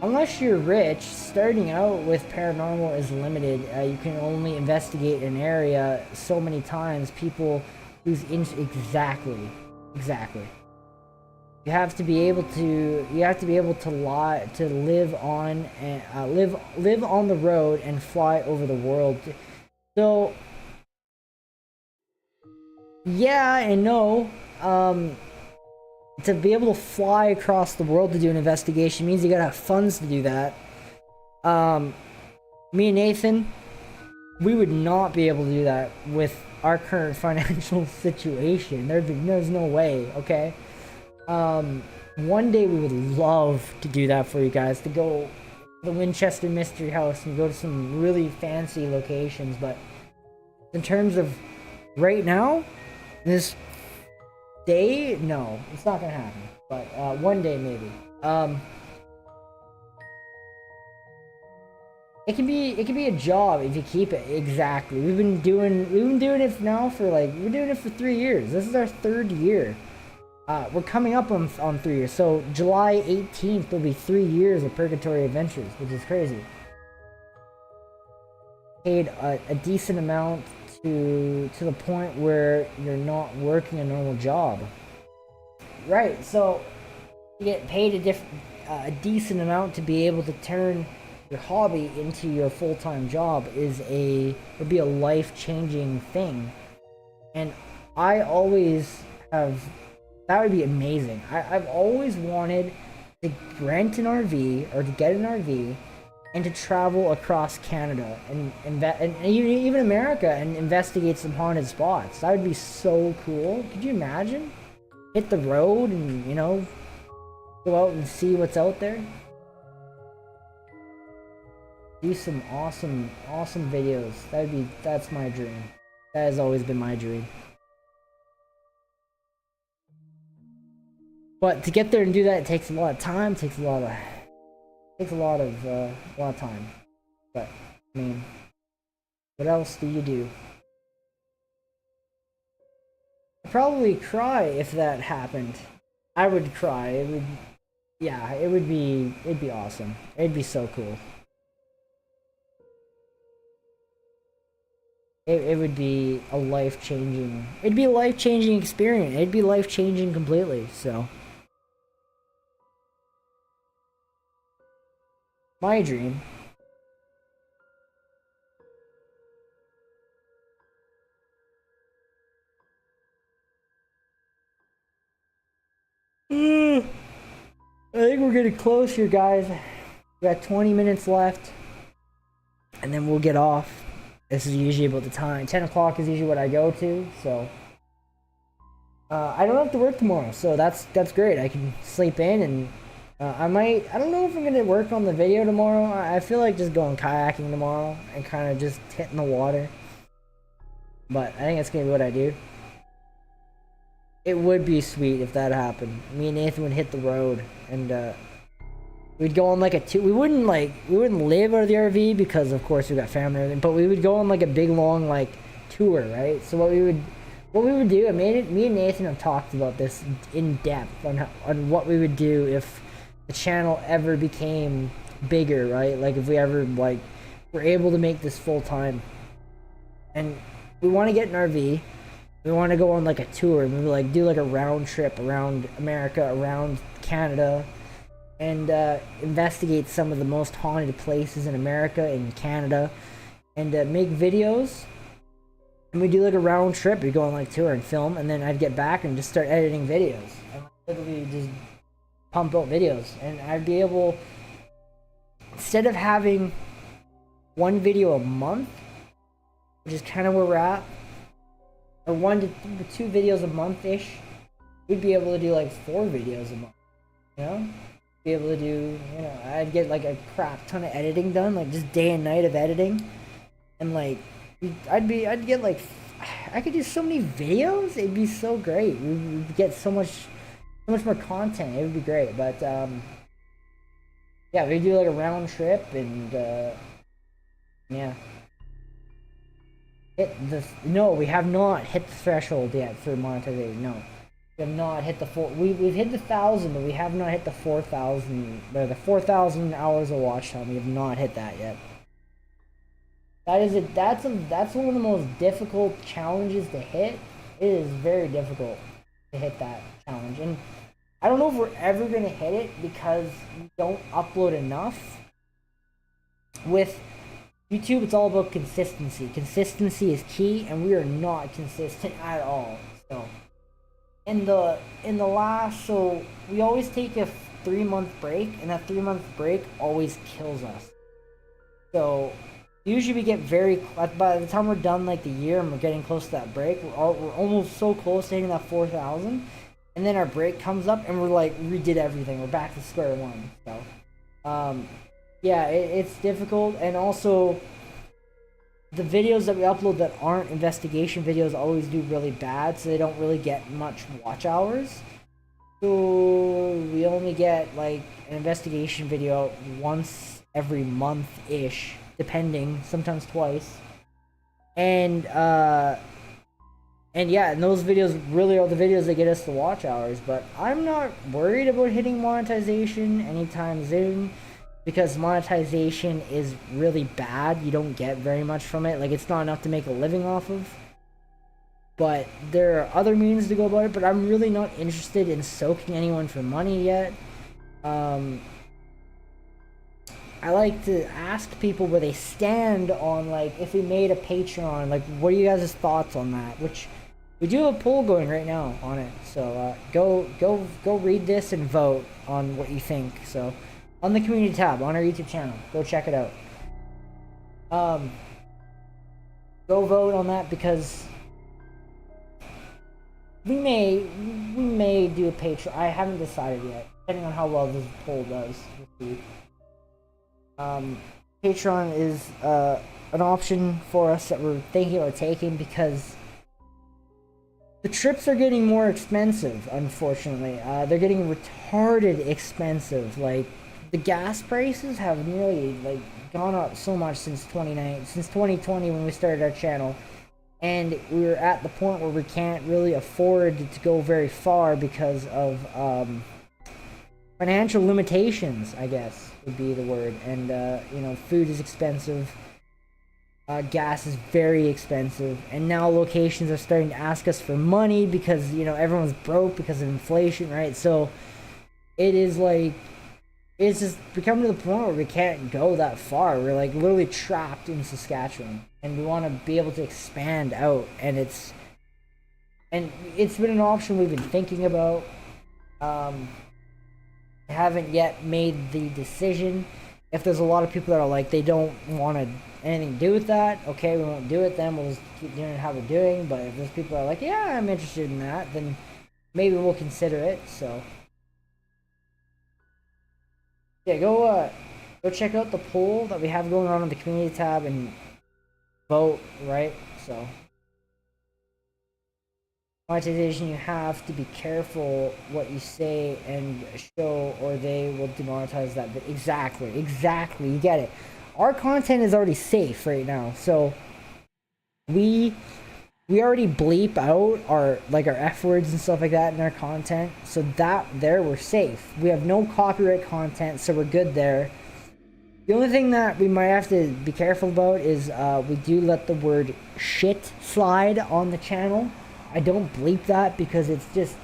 Unless you're rich, starting out with paranormal is limited. You can only investigate an area so many times. People lose exactly. You have to be able to live on and live on the road and fly over the world. So yeah and no. To be able to fly across the world to do an investigation means you gotta have funds to do that. Me and Nathan, we would not be able to do that with our current financial situation. There's no way, okay? One day we would love to do that for you guys, to go to the Winchester Mystery House and go to some really fancy locations, but in terms of right now, this day, no, it's not gonna happen. But one day maybe. It can be a job if you keep it. Exactly. We've been doing it now for we're doing it for 3 years. This is our 3rd year. We're coming up on 3 years. So July 18th will be 3 years of Purgatory Adventures, which is crazy. Paid a decent amount to the point where you're not working a normal job. Right, so you get paid a decent amount to be able to turn your hobby into your full-time job would be a life-changing thing. And I always have, that would be amazing. I've always wanted to rent an RV or to get an RV and to travel across Canada and even America and investigate some haunted spots. That would be so cool. Could you imagine? Hit the road and, you know, go out and see what's out there. Do some awesome videos. That's my dream. That has always been my dream. But to get there and do that, it takes a lot of time, takes a lot of time. But I mean, what else do you do? I'd probably cry if that happened. I would cry. It'd be awesome. It'd be so cool. It would be a life-changing experience. It'd be life-changing completely, so. My dream. I think we're getting close here, guys. We got 20 minutes left, and then we'll get off. This is usually about the time. 10 o'clock is usually what I go to, so I don't have to work tomorrow, so that's great. I can sleep in, and I don't know if I'm gonna work on the video tomorrow. I feel like just going kayaking tomorrow and kind of just hitting the water, but I think that's gonna be what I do. It would be sweet if that happened. Me and Nathan would hit the road, and we'd go on like a tour. We wouldn't live out of the RV because of course we got family and everything, but we would go on like a big long tour, right? So what we would do, me and Nathan have talked about this in depth on what we would do if the channel ever became bigger, right? Like if we ever were able to make this full time. And we want to get an RV. We want to go on like a tour and we do like a round trip around America, around Canada, and investigate some of the most haunted places in America and Canada, and make videos. And we do like a round trip. We go on like tour and film, and then I'd get back and just start editing videos. And literally just pump out videos, and I'd be able, instead of having one video a month, which is kind of where we're at, or 1 to 2 videos a month-ish, we'd be able to do like 4 videos a month, you know? Be able to do, you know, I'd get like a crap ton of editing done, like just day and night of editing, and like I'd get like, I could do so many videos. It'd be so great. We'd get so much more content. It would be great. But yeah, we do like a round trip and yeah. No, we have not hit the threshold yet for monetization. No, we have not hit the we've hit the 1,000, but we have not hit the 4,000 or the 4,000 hours of watch time. We have not hit that yet. That's one of the most difficult challenges to hit. It is very difficult to hit that challenge, and I don't know if we're ever gonna hit it because we don't upload enough. With YouTube, it's all about consistency. Consistency is key, and we are not consistent at all. So, in the last, so we always take a 3-month break, and that 3-month break always kills us. So usually we get by the time we're done like the year and we're getting close to that break, we're almost so close to hitting that 4,000, and then our break comes up and we're like redid everything. We're back to square one. So, yeah, it's difficult, and also the videos that we upload that aren't investigation videos always do really bad, so they don't really get much watch hours. So we only get like an investigation video once every month-ish, depending, sometimes twice. And yeah, and those videos really are the videos that get us the watch hours, but I'm not worried about hitting monetization anytime soon, because monetization is really bad. You don't get very much from it. Like, it's not enough to make a living off of. But there are other means to go about it, but I'm really not interested in soaking anyone for money yet. I like to ask people where they stand on, like, if we made a Patreon, like, what are you guys' thoughts on that? Which, we do have a poll going right now on it. So, go read this and vote on what you think. So, on the community tab on our YouTube channel, go check it out. Go vote on that, because we may do a Patreon. I haven't decided yet, depending on how well this poll does. Patreon is an option for us that we're thinking about taking, because the trips are getting more expensive, unfortunately. They're getting retarded expensive. Like, the gas prices have nearly like gone up so much since 2020 when we started our channel, and we're at the point where we can't really afford to go very far because of financial limitations, I guess would be the word. And you know, food is expensive, gas is very expensive, and now locations are starting to ask us for money because, you know, everyone's broke because of inflation, right? So it is like, it's just becoming to the point where we can't go that far. We're like literally trapped in Saskatchewan, and we want to be able to expand out, and it's been an option we've been thinking about. Haven't yet made the decision. If there's a lot of people that are like, they don't want anything to do with that, okay, we won't do it then. We'll just keep doing how we're doing. But if there's people that are like, yeah, I'm interested in that, then maybe we'll consider it. So yeah, go check out the poll that we have going on the community tab and vote, right? So monetization, you have to be careful what you say and show, or they will demonetize that. But exactly, you get it. Our content is already safe right now, so we already bleep out our F words and stuff like that in our content, so that there we're safe. We have no copyright content, so we're good there. The only thing that we might have to be careful about is we do let the word shit slide on the channel. I don't bleep that because it's just,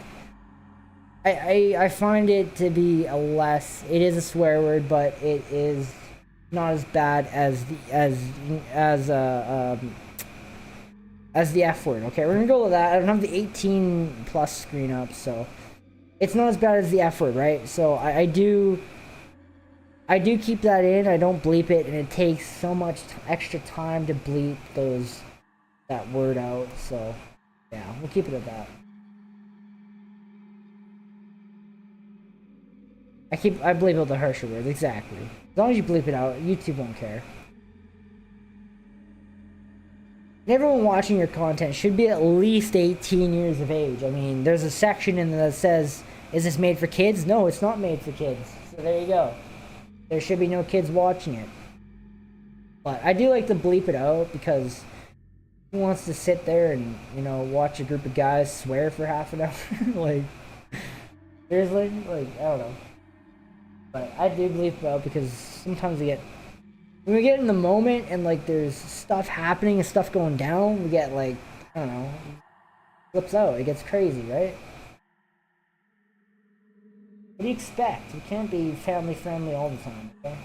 I find it to be it is a swear word, but it is not as bad as the F word. Okay, we're gonna go with that. I don't have the 18 plus screen up, so it's not as bad as the F word, right? So I do keep that in. I don't bleep it, and it takes so much extra time to bleep that word out. So yeah, we'll keep it at that. I bleep out the harsher words, exactly. As long as you bleep it out, YouTube won't care. Everyone watching your content should be at least 18 years of age. I mean, there's a section in there that says, is this made for kids? No, it's not made for kids. So there you go. There should be no kids watching it. But I do like to bleep it out because who wants to sit there and, you know, watch a group of guys swear for half an hour? Like, seriously? Like, I don't know. But I do bleep it out because sometimes when we get in the moment and, like, there's stuff happening and stuff going down, we get, like, I don't know, flips out. It gets crazy, right? What do you expect? You can't be family friendly all the time, okay?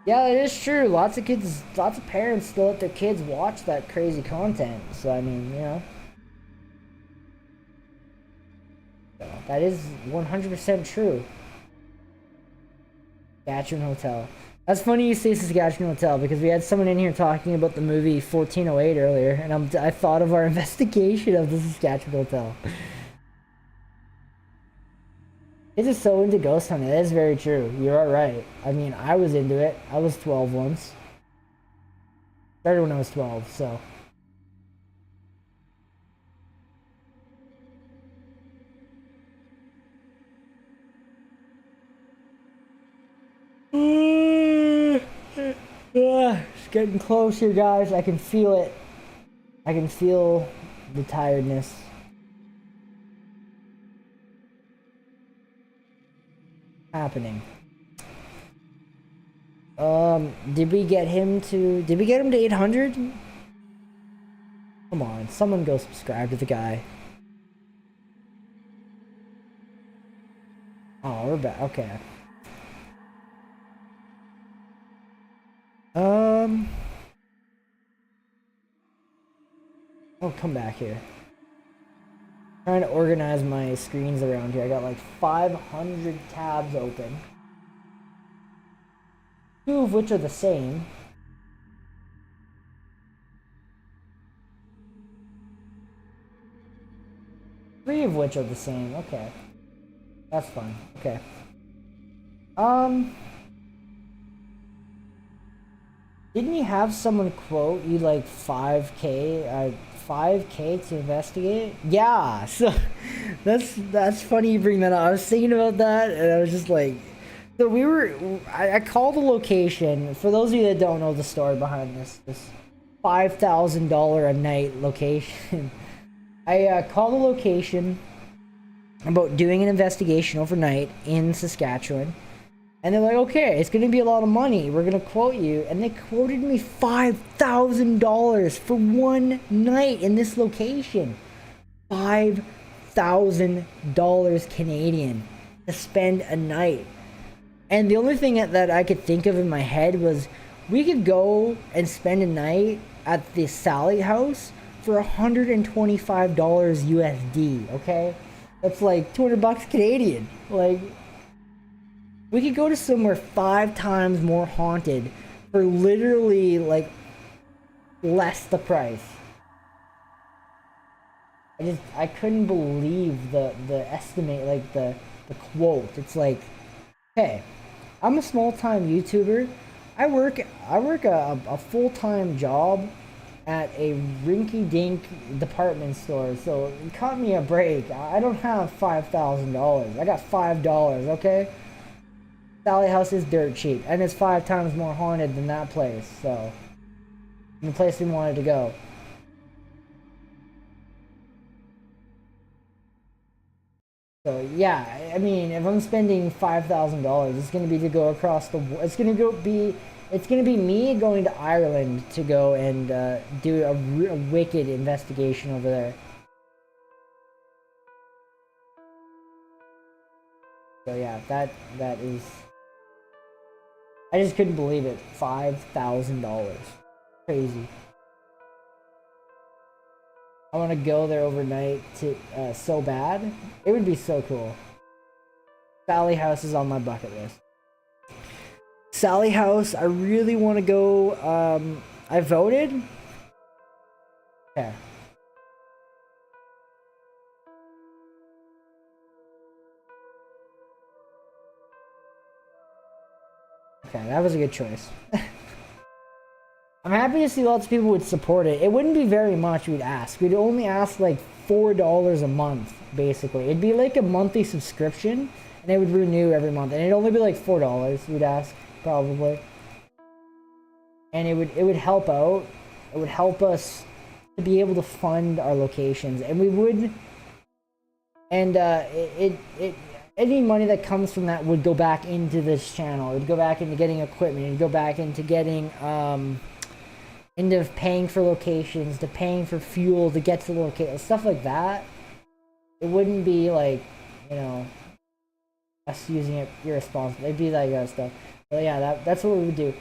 Yeah, it is true. Lots of parents still let their kids watch that crazy content. So, I mean, you know. So, that is 100% true. Saskatchewan Hotel. That's funny you say Saskatchewan Hotel because we had someone in here talking about the movie 1408 earlier, and I thought of our investigation of the Saskatchewan Hotel. Kids are so into ghost hunting. That is very true. You are right. I mean, I was into it. I was 12 once. Started when I was 12, so. It's getting close here, guys. I can feel it. I can feel the tiredness. Happening. Did we get him to 800? Come on, someone go subscribe to the guy. Oh, we're back. Okay. I'll come back here. Trying to organize my screens around here. I got like 500 tabs open. 2 of which are the same. Three of which are the same. Okay. That's fine. Okay. Didn't you have someone quote you like 5K, 5K to investigate? Yeah, so that's funny you bring that up. I was thinking about that and I was just like, so I called the location. For those of you that don't know the story behind this $5,000 a night location. I called the location about doing an investigation overnight in Saskatchewan. And they're like, okay, it's going to be a lot of money. We're going to quote you. And they quoted me $5,000 for one night in this location. $5,000 Canadian to spend a night. And the only thing that I could think of in my head was we could go and spend a night at the Sally House for $125 USD, okay? That's like 200 bucks Canadian. Like, we could go to somewhere 5 times more haunted for literally like less the price. I couldn't believe the estimate, like the quote. It's like, hey, I'm a small time YouTuber. I work a full-time job at a rinky-dink department store, so cut me a break. I don't have $5,000. I got $5, okay? Sally House is dirt cheap, and it's 5 times more haunted than that place, so. The place we wanted to go. So, yeah, I mean, if I'm spending $5,000, it's gonna be to go across the, it's gonna be me going to Ireland to go and do a wicked investigation over there. So yeah, that is, I just couldn't believe it. $5,000. Crazy. I want to go there overnight to so bad. It would be so cool. Sally House is on my bucket list. Sally House, I really want to go. I voted. Okay. Okay, that was a good choice. I'm happy to see lots of people would support it. It wouldn't be very much we'd ask. We'd only ask like $4 a month, basically. It'd be like a monthly subscription, and it would renew every month. And it'd only be like $4 we'd ask, probably. And it would help out. It would help us to be able to fund our locations. And we would... And any money that comes from that would go back into this channel. It would go back into getting equipment. It would go back into getting... into paying for locations, to paying for fuel to get to the location, stuff like that. It wouldn't be like, you know, us using it irresponsibly. It'd be that stuff. But yeah, that's what we would do.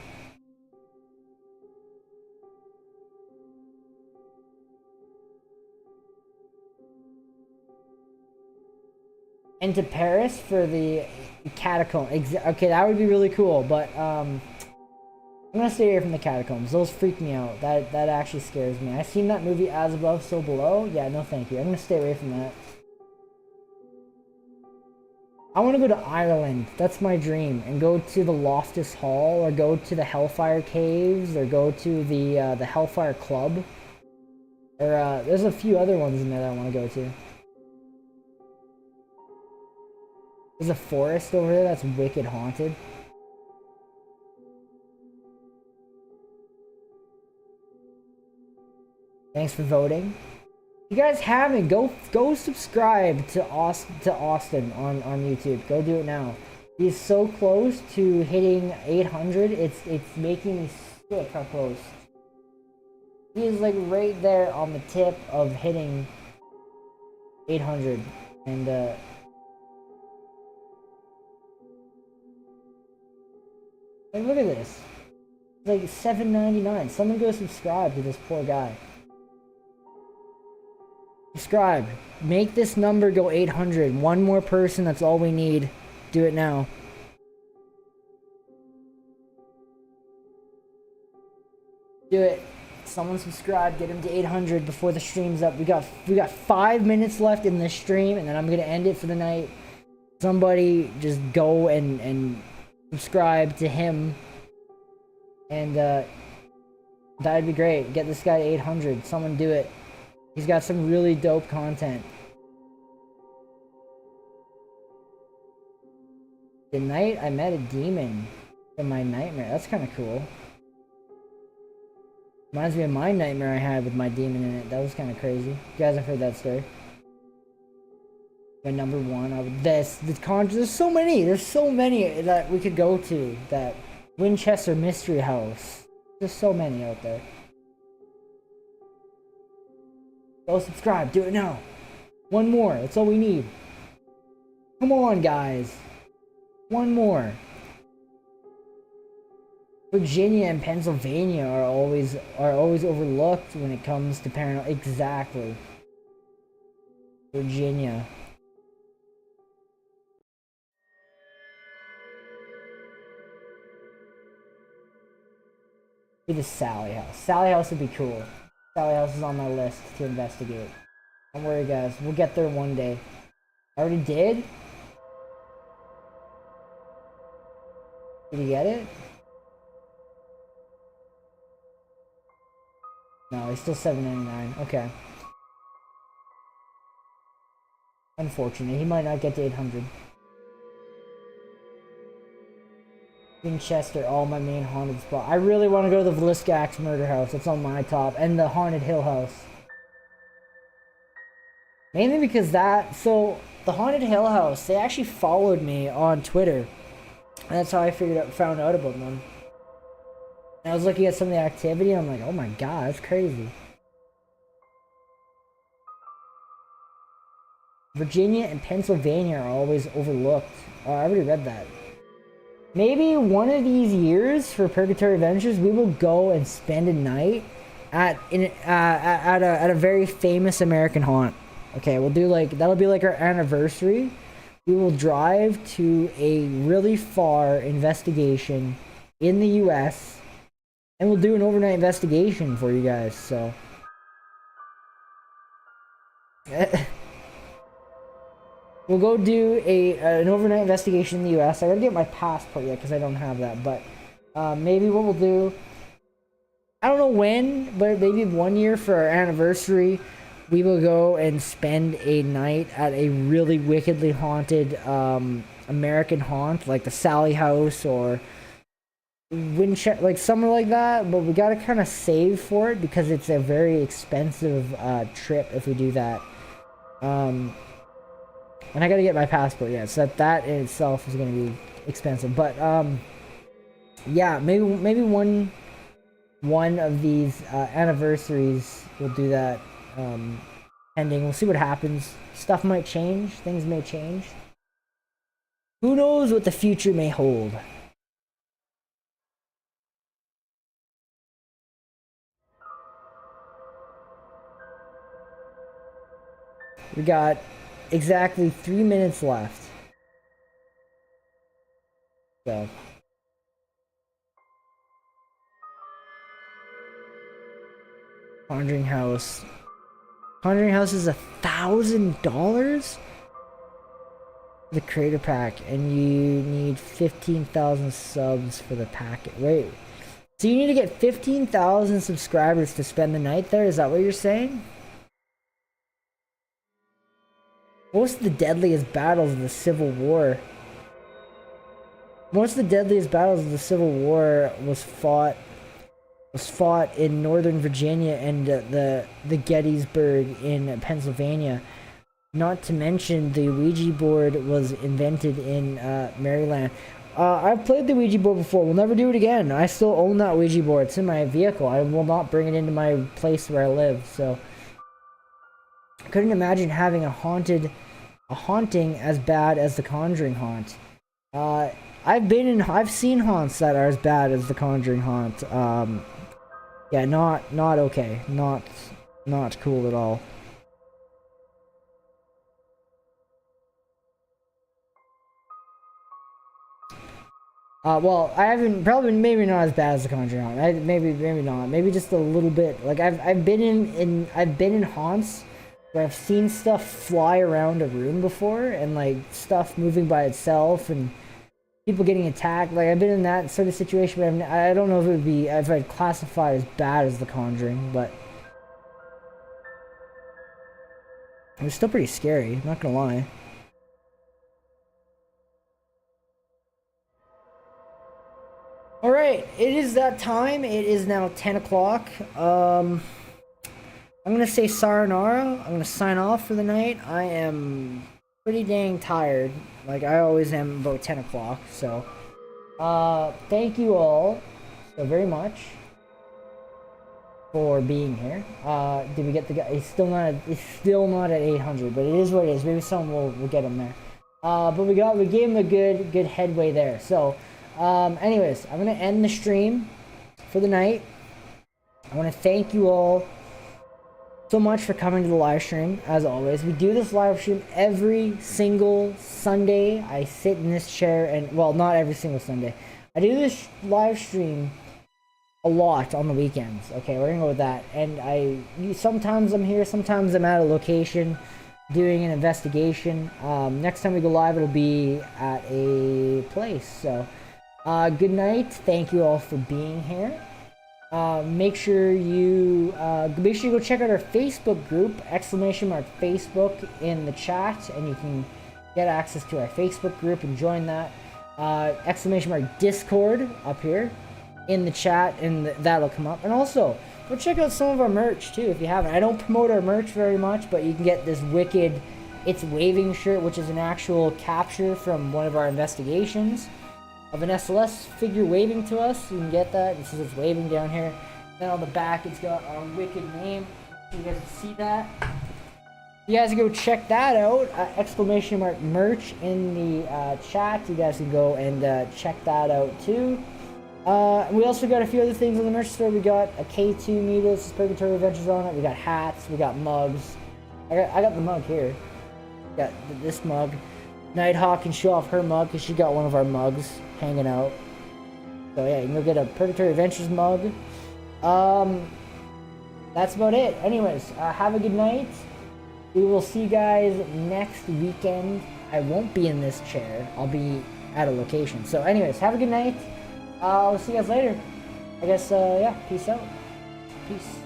And to Paris for the catacomb. Okay, that would be really cool, but I'm gonna stay away from the catacombs. Those freak me out. That actually scares me. I've seen that movie As Above, So Below. Yeah, no thank you. I'm gonna stay away from that. I want to go to Ireland. That's my dream. And go to the Loftus Hall, or go to the Hellfire Caves, or go to the Hellfire Club. Or there's a few other ones in there that I want to go to. There's a forest over there that's wicked haunted. Thanks for voting. If you guys haven't, go subscribe to Austin on YouTube. Go do it now. He's so close to hitting 800. It's making me sick how close. He's like right there on the tip of hitting 800, and like, look at this. It's like $7.99. Someone go subscribe to this poor guy. Subscribe. Make this number go 800. One more person, that's all we need. Do it now. Do it. Someone subscribe, get him to 800 before the stream's up. We got 5 minutes left in this stream, and then I'm gonna end it for the night. Somebody just go and subscribe to him, and that'd be great. Get this guy to 800. Someone do it. He's got some really dope content. The night I met a demon in my nightmare. That's kind of cool. Reminds me of my nightmare I had with my demon in it. That was kind of crazy. You guys have heard that story. My number one. There's so many. There's so many that we could go to. That Winchester Mystery House. There's so many out there. Go subscribe. Do it now. One more. That's all we need. Come on, guys. One more. Virginia and Pennsylvania are always overlooked when it comes to paranormal. Exactly. Virginia. Be the Sally House. Sally House would be cool. Sally House is on my list to investigate. Don't worry, guys. We'll get there one day. I already did? Did you get it? No, he's still $7.99. Okay. Unfortunate. He might not get to 800. Winchester, all my main haunted spot. I really want to go to the Vliskax murder house. That's on my top. And the Haunted Hill House. Mainly because so the Haunted Hill House, they actually followed me on Twitter. And that's how I found out about them. And I was looking at some of the activity, and I'm like, oh my god, that's crazy. Virginia and Pennsylvania are always overlooked. Oh, I already read that. Maybe one of these years for Purgatory Adventures, we will go and spend a night at a very famous American haunt. Okay, we'll do that'll be like our anniversary. We will drive to a really far investigation in the US, and we'll do an overnight investigation for you guys, so. We'll go do an overnight investigation in the US. I gotta get my passport yet because I don't have that, but maybe what we'll do I don't know when, but maybe 1 year for our anniversary, we will go and spend a night at a really wickedly haunted American haunt, like the Sally House or Winchester, like somewhere like that. But we gotta kind of save for it because it's a very expensive trip if we do that. And I gotta get my passport, yeah, so that in itself is gonna be expensive. But yeah, maybe one of these anniversaries we'll do that. Pending, we'll see what happens. Stuff might change, things may change. Who knows what the future may hold? We got exactly 3 minutes left. So. Conjuring House. Conjuring House is $1,000? The creator pack, and you need 15,000 subs for the packet. Wait. So you need to get 15,000 subscribers to spend the night there? Is that what you're saying? Most of the deadliest battles of the Civil War. Most of the deadliest battles of the Civil War was fought in Northern Virginia and the Gettysburg in Pennsylvania. Not to mention the Ouija board was invented in Maryland. I've played the Ouija board before. We'll never do it again. I still own that Ouija board. It's in my vehicle. I will not bring it into my place where I live. So I couldn't imagine having a haunting as bad as the Conjuring haunt. I've seen haunts that are as bad as the Conjuring haunt. Yeah, not okay. Not cool at all. Well, I haven't, probably, maybe not as bad as the Conjuring haunt. Maybe not. Maybe just a little bit. Like I've been in haunts where I've seen stuff fly around a room before, and like stuff moving by itself, and people getting attacked. Like I've been in that sort of situation, but I don't know if I'd classify as bad as The Conjuring, but it was still pretty scary. Not gonna lie. All right, it is that time. It is now 10 o'clock. I'm gonna say sayonara. I'm gonna sign off for the night. I am pretty dang tired, like I always am about 10 o'clock. So thank you all so very much for being here. Did we get the guy? It's still not at 800, but it is what it is. Maybe someone will get him there. But we gave him a good headway there. So anyways, I'm gonna end the stream for the night. I want to thank you all so much for coming to the live stream. As always, we do this live stream every single Sunday. I sit in this chair, and well, not every single Sunday. I do this live stream a lot on the weekends. Okay, we're gonna go with that. And sometimes I'm here, sometimes I'm at a location doing an investigation. Next time we go live, it'll be at a place. So good night. Thank you all for being here. Make sure you go check out our Facebook group, !Facebook in the chat, and you can get access to our Facebook group and join that. !Discord up here in the chat, and that'll come up. And also, go check out some of our merch too if you haven't. I don't promote our merch very much, but you can get this wicked It's Waving shirt, which is an actual capture from one of our investigations of an SLS figure waving to us. You can get that. It says It's Waving down here. Then on the back, it's got our wicked name. So you guys can see that. You guys can go check that out. !merch in the chat. You guys can go and check that out too. We also got a few other things on the merch store. We got a K2 meter, this is Purgatory Adventures on it. We got hats. We got mugs. I got the mug here. Got this mug. Nighthawk can show off her mug because she got one of our mugs hanging out. So yeah, you can go get a Purgatory Adventures mug. That's about it. Anyways, have a good night. We will see you guys next weekend. I won't be in this chair. I'll be at a location. So anyways, have a good night. I'll see you guys later. I guess, yeah, peace out. Peace.